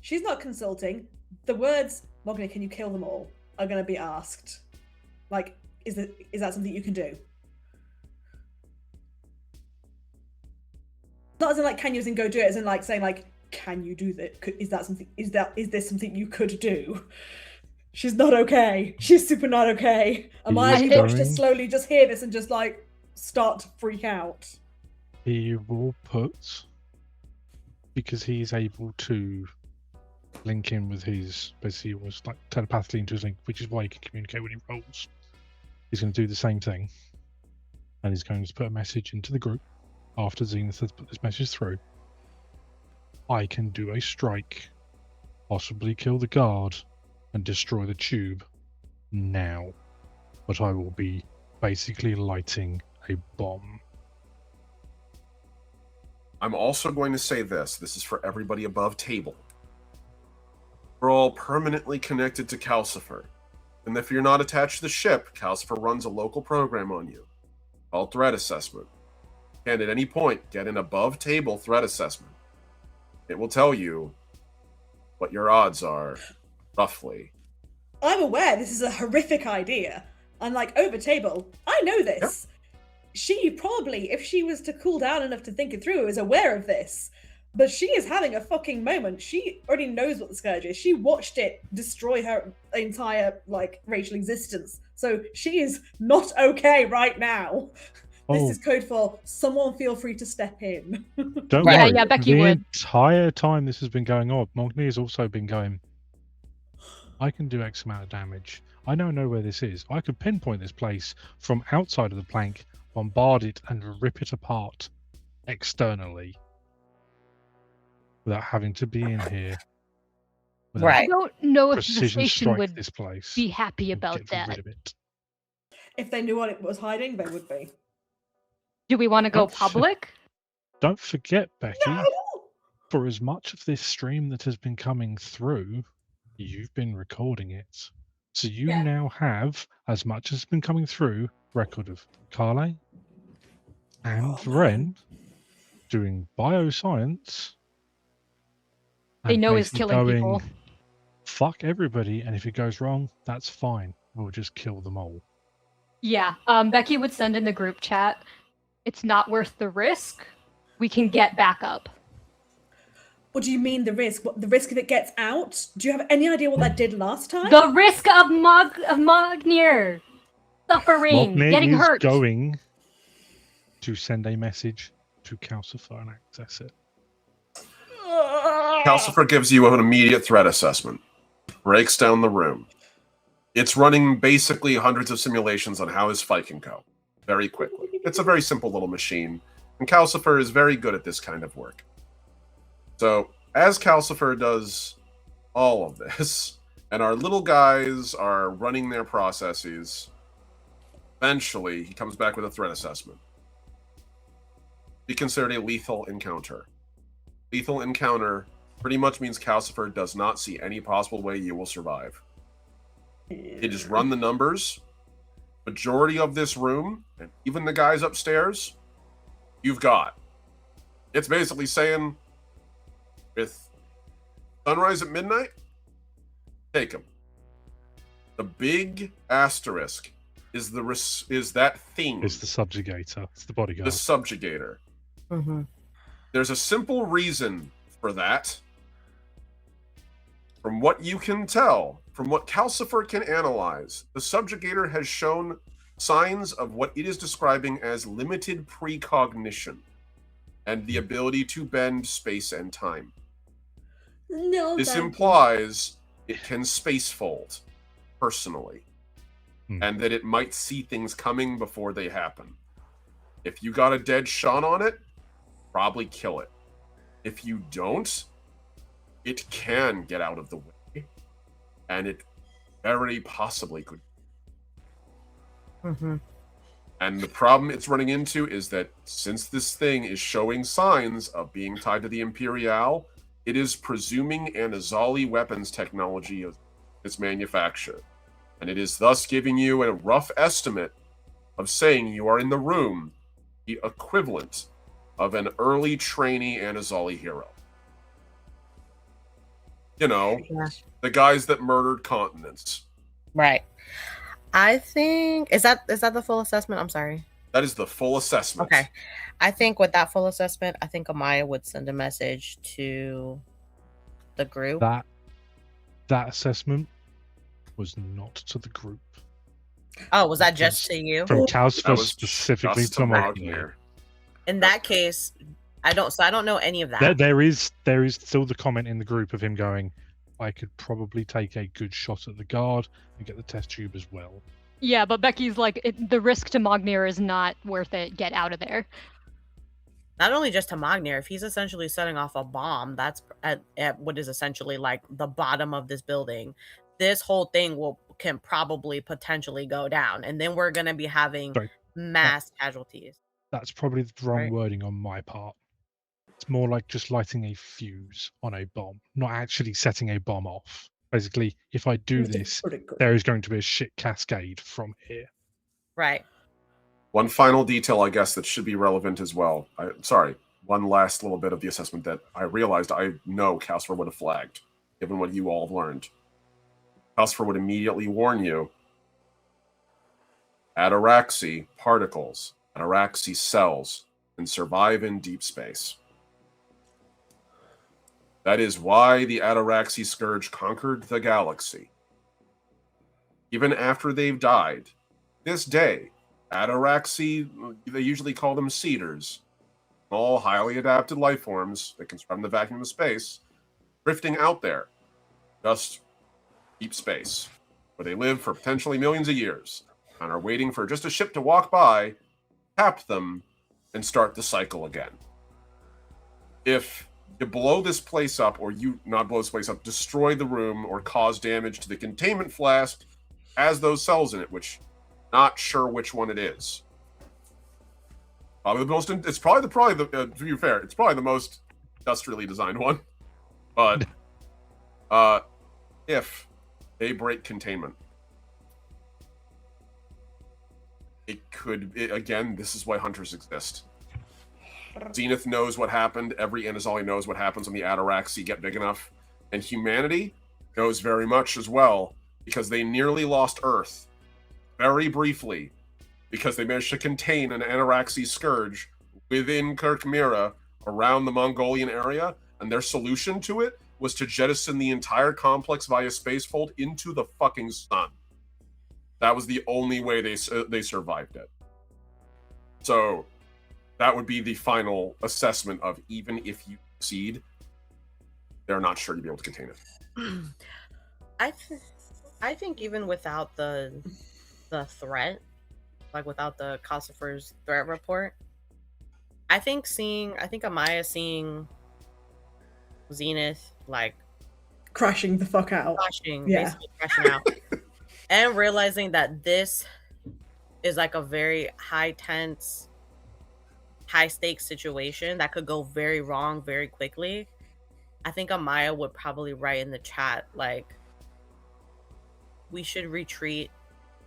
She's not consulting. The words, Mognir, can you kill them all, are going to be asked. Like, is that something you can do? Not as in like, can you, as in go do it, as in like saying like, can you do that? Is this something you could do? She's not okay. She's super not okay. Am I going to slowly just hear this and just like start to freak out? He will put, because he's able to link in with his, basically was like telepathically into his link, which is why he can communicate when he rolls. He's going to do the same thing. And he's going to put a message into the group after Zenith has put this message through. I can do a strike, possibly kill the guard, and destroy the tube now. But I will be basically lighting a bomb. I'm also going to say this. This is for everybody above table. We're all permanently connected to Calcifer. And if you're not attached to the ship, Calcifer runs a local program on you called Threat Assessment. And at any point, get an above-table threat assessment. It will tell you what your odds are, roughly. I'm aware this is a horrific idea. I'm like, over table, I know this. Yep. She probably, if she was to cool down enough to think it through, is aware of this. But she is having a fucking moment. She already knows what the Scourge is. She watched it destroy her entire, racial existence. So she is not okay right now. This is code for someone feel free to step in. Don't Yeah, worry. yeah, Becky the would. entire time this has been going on, Mogni has also been going, I can do X amount of damage. I now know where this is. I could pinpoint this place from outside of the plank, bombard it, and rip it apart externally without having to be in here. Without Right. I don't know if the precision station strike would this place. be happy and about get that. rid of it. If they knew what it was hiding, they would be. Do we want to go Don't f- public? Don't forget, Becky, No! for as much of this stream that has been coming through, you've been recording it. So you Yeah. now have, as much as has been coming through, record of Carly and Oh, man. Ren doing bioscience. They and know he's basically killing going, people. fuck everybody, and if it goes wrong, that's fine. We'll just kill them all. Yeah, Becky would send in the group chat. It's not worth the risk. We can get backup. What do you mean the risk? What, the risk if it gets out? Do you have any idea what that did last time? The risk of Mognir suffering, Mogni getting is hurt. going to send a message to Calcifer and access it. Calcifer gives you an immediate threat assessment. Breaks down the room. It's running basically hundreds of simulations on how his fight can go. Very quickly. It's a very simple little machine. And Calcifer is very good at this kind of work. So, as Calcifer does all of this, and our little guys are running their processes, eventually he comes back with a threat assessment. Be considered a lethal encounter. Lethal encounter pretty much means Calcifer does not see any possible way you will survive. It just run the numbers. Majority of this room, and even the guys upstairs, you've got. It's basically saying, with sunrise at midnight, take them. The big asterisk is that thing. It's the subjugator. It's the bodyguard. The subjugator. Mm-hmm. There's a simple reason for that. From what you can tell, from what Calcifer can analyze, the subjugator has shown signs of what it is describing as limited precognition and the ability to bend space and time. No, This thank you. implies it can spacefold personally, and that it might see things coming before they happen. If you got a dead shot on it, probably kill it. If you don't, it can get out of the way, and it very possibly could. Mm-hmm. And the problem it's running into is that since this thing is showing signs of being tied to the Imperial, it is presuming an Azali weapons technology of its manufacture. And it is thus giving you a rough estimate of saying you are in the room, the equivalent of an early trainee Anazali hero. You know, Yeah. the guys that murdered continents. Right. I think is that the full assessment? I'm sorry. That is the full assessment. Okay. I think with that full assessment, I think Amaya would send a message to the group. That assessment was not to the group. Oh, was that just to you? From That Calcifer was specifically just to Mogni. Mognir. In that case, I don't know any of that. There is still the comment in the group of him going, I could probably take a good shot at the guard and get the test tube as well. Yeah, but Becky's like, the risk to Mognir is not worth it. Get out of there. Not only just to Mognir, if he's essentially setting off a bomb, that's at what is essentially like the bottom of this building. This whole thing can probably potentially go down, and then we're gonna be having Sorry. mass casualties. That's probably the wrong Right. wording on my part. It's more like just lighting a fuse on a bomb, not actually setting a bomb off. Basically, if I do this, there is going to be a shit cascade from here. Right. One final detail, I guess, that should be relevant as well. One last little bit of the assessment that I realized I know Calcifer would have flagged, given what you all have learned. Calcifer would immediately warn you, Ataraxi particles, Ataraxi cells, can survive in deep space. That is why the Ataraxi Scourge conquered the galaxy. Even after they've died, this day, Ataraxi, they usually call them cedars, small, highly adapted life forms that can survive in the vacuum of space, drifting out there, just deep space, where they live for potentially millions of years, and are waiting for just a ship to walk by, tap them, and start the cycle again. If you blow this place up, or you not blow this place up, destroy the room or cause damage to the containment flask has those cells in it, which not sure which one it is. Probably the most. It's probably the to be fair, it's probably the most industrially designed one. But if they break containment, again. This is why hunters exist. Zenith knows what happened. Every Anazali knows what happens when the Ataraxi get big enough. And humanity knows very much as well, because they nearly lost Earth very briefly because they managed to contain an Ataraxi Scourge within Kirkmira around the Mongolian area. And their solution to it was to jettison the entire complex via spacefold into the fucking sun. That was the only way they survived it. So that would be the final assessment of, even if you succeed, they're not sure you'll be able to contain it. I think even without the threat, like without the Kossifer's threat report, I think Amaya seeing Zenith like crashing the fuck out. Basically crashing out. And realizing that this is like a very high tense, high stakes situation that could go very wrong very quickly. I think Amaya would probably write in the chat like, we should retreat,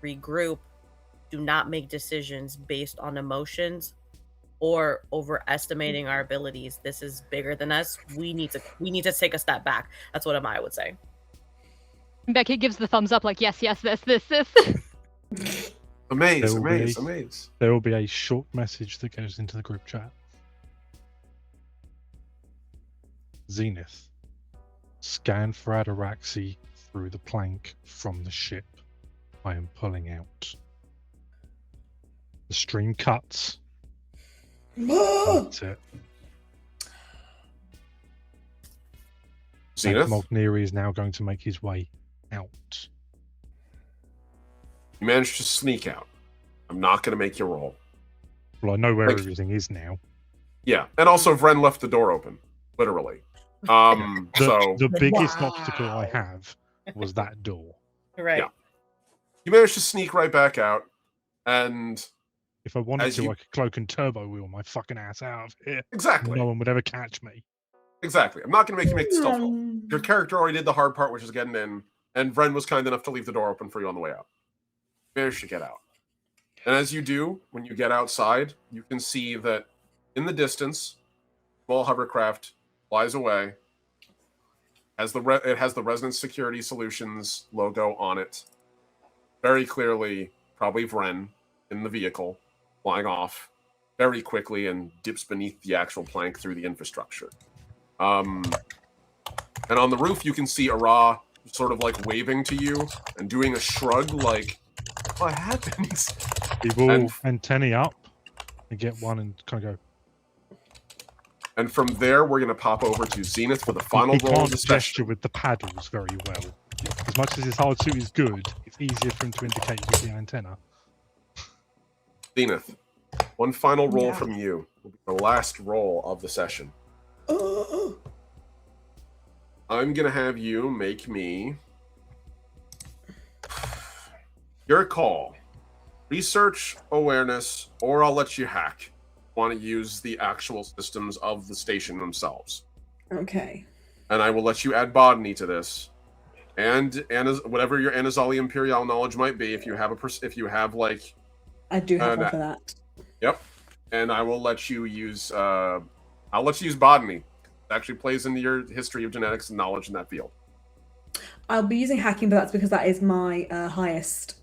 regroup, do not make decisions based on emotions or overestimating our abilities. This is bigger than us. We need to take a step back. That's what Amaya would say. Becky gives the thumbs up like, yes, this. Amaze. There will be a short message that goes into the group chat. Zenith, scan for Ataraxi through the plank from the ship. I am pulling out. The stream cuts. That's it. Zenith? Mogneri is now going to make his way out. You managed to sneak out. I'm not going to make you roll. Well, I know where everything is now. Yeah, and also Vren left the door open, literally. The biggest obstacle I have was that door. Right. Yeah. You managed to sneak right back out, and if I wanted to, I could cloak and turbo wheel my fucking ass out of here. Exactly. No one would ever catch me. Exactly. I'm not going to make you make the stealth roll. Your character already did the hard part, which is getting in, and Vren was kind enough to leave the door open for you on the way out. You managed to get out. And as you do, when you get outside, you can see that in the distance, small hovercraft flies away. It has the Resonance Security Solutions logo on it. Very clearly, probably Vren in the vehicle, flying off very quickly and dips beneath the actual plank through the infrastructure. And on the roof, you can see Ara sort of like waving to you and doing a shrug like, what happens? He will antennae up and get one and kind of go. And from there, we're going to pop over to Zenith for the final roll of the gesture session. with the paddles very well. As much as his hard suit is good, it's easier for him to indicate with the antenna. Zenith, one final roll from you will be the last roll of the session. I'm going to have you make me your call. Research, awareness, or I'll let you hack. Want to use the actual systems of the station themselves. Okay. And I will let you add botany to this, and whatever your Anazali Imperial knowledge might be. If you have like, I do have one for that. Yep. And I will let you use. I'll let you use botany. It actually plays into your history of genetics and knowledge in that field. I'll be using hacking, but that's because that is my highest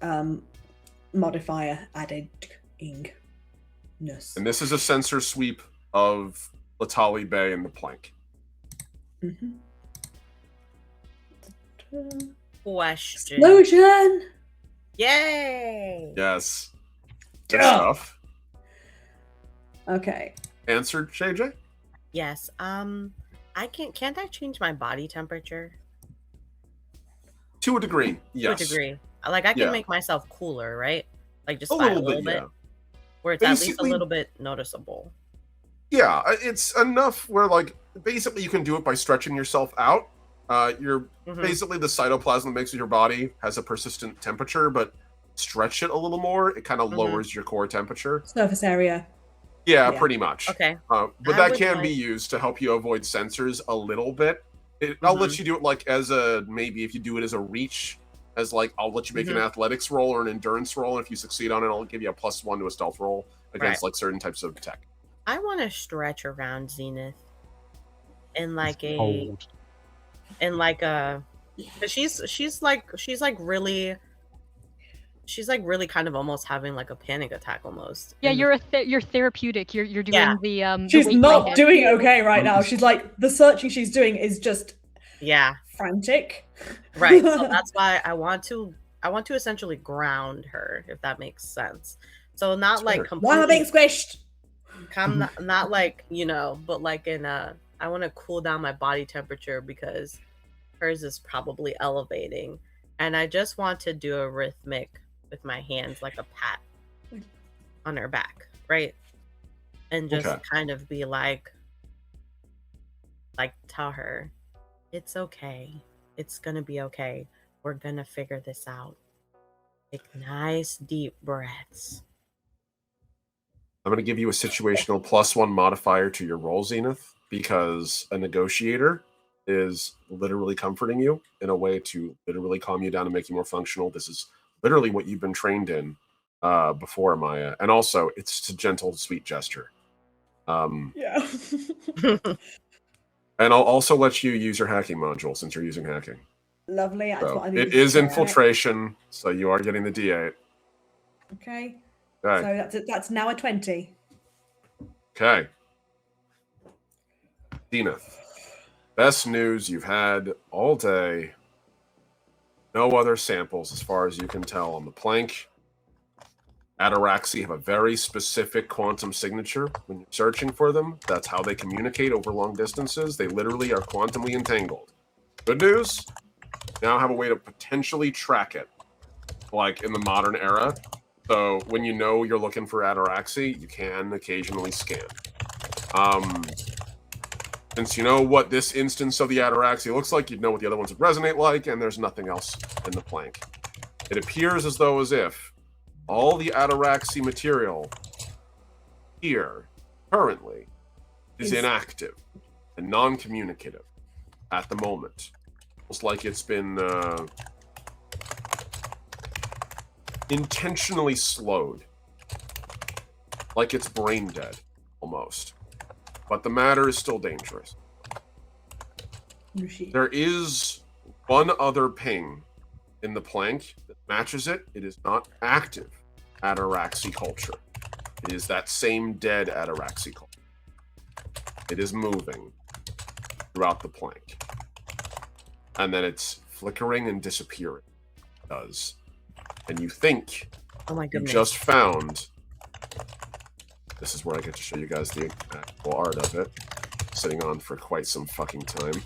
modifier added ingness. And this is a sensor sweep of Latali Bay and the plank. Mhm. Question. Explosion! Yay! Yes. Good Yeah. stuff. Okay. Answered, JJ? Yes. Can't I change my body temperature? To a degree, yes. To a degree. Like I can Yeah. make myself cooler, right? Like just A by little a little bit, bit. yeah. Where it's at least a Basically- little bit noticeable. Yeah, it's enough where, like, basically you can do it by stretching yourself out. You're Mhm. basically the cytoplasm that makes your body has a persistent temperature, but stretch it a little more, it kind of Mhm. lowers your core temperature. Surface area. Yeah, Yeah. pretty much. Okay. But I that would can be like- used to help you avoid sensors a little bit. I'll let Mhm. you do it like as a, maybe if you do it as a reach, as like, I'll let you make an athletics roll or an endurance roll, and if you succeed on it, I'll give you a +1 to a stealth roll against like certain types of tech. I want to stretch around Zenith in like a Hold. in like a 'cause she's like really kind of almost having like a panic attack almost. Yeah, in the- you're therapeutic. You're doing Yeah. the She's weight not blanket. doing okay right now. She's like, the searching she's doing is just yeah, frantic. right. So that's why I want to essentially ground her, if that makes sense. So not That's like fair. Why am I being completely squished? not like, but like in I want to cool down my body temperature because hers is probably elevating, and I just want to do a rhythmic with my hands, like a pat on her back, right? And just Okay. kind of be like tell her it's okay, it's gonna be okay, we're gonna figure this out. Take nice deep breaths. I'm going to give you a situational +1 modifier to your roll, Zenith, because a negotiator is literally comforting you in a way to literally calm you down and make you more functional. This is literally what you've been trained in before, Maya. And also, it's a gentle, sweet gesture. Yeah. And I'll also let you use your hacking module since you're using hacking. Lovely. That's So what I needed it is to check. infiltration, so you are getting the D8. Okay. Okay. So that's now a 20. Okay. Zenith. Best news you've had all day. No other samples as far as you can tell on the plank. Ataraxi have a very specific quantum signature when you're searching for them. That's how they communicate over long distances. They literally are quantumly entangled. Good news, now have a way to potentially track it, like in the modern era. So when you know you're looking for Ataraxi, you can occasionally scan. Since you know what this instance of the Ataraxi looks like, you'd know what the other ones would resonate like, and there's nothing else in the plank. It appears as though as if all the Ataraxi material here, currently, is inactive and non-communicative at the moment. Almost like it's been intentionally slowed. Like it's brain dead, almost. But the matter is still dangerous. There is one other ping in the plank that matches it. It is not active Ataraxi culture. It is that same dead Ataraxi culture. It is moving throughout the plank. And then it's flickering and disappearing. It does. And you think Oh my you goodness. just found... This is where I get to show you guys the actual art of it. Sitting on for quite some fucking time.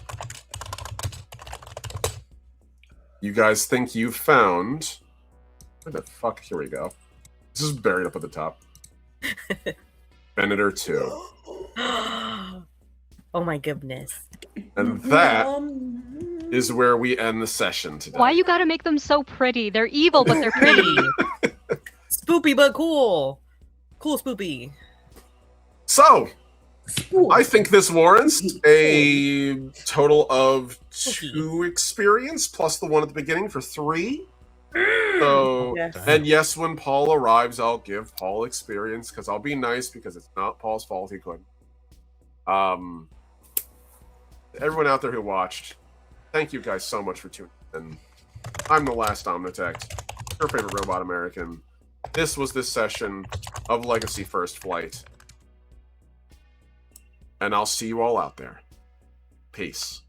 You guys think you found... Where the fuck? Here we go. This is buried up at the top. VENATOR 2. Oh my goodness. And that is where we end the session today. Why you gotta make them so pretty? They're evil, but they're pretty. Spoopy but cool. Cool spoopy. So, I think this warrants a total of 2 experience plus the one at the beginning for 3. So, Yes. and yes, when Paul arrives, I'll give Paul experience because I'll be nice because it's not Paul's fault he couldn't. Everyone out there who watched, thank you guys so much for tuning in. I'm the last Omnitect, your favorite robot American. This was this session of Legacy First Flight. And I'll see you all out there. Peace.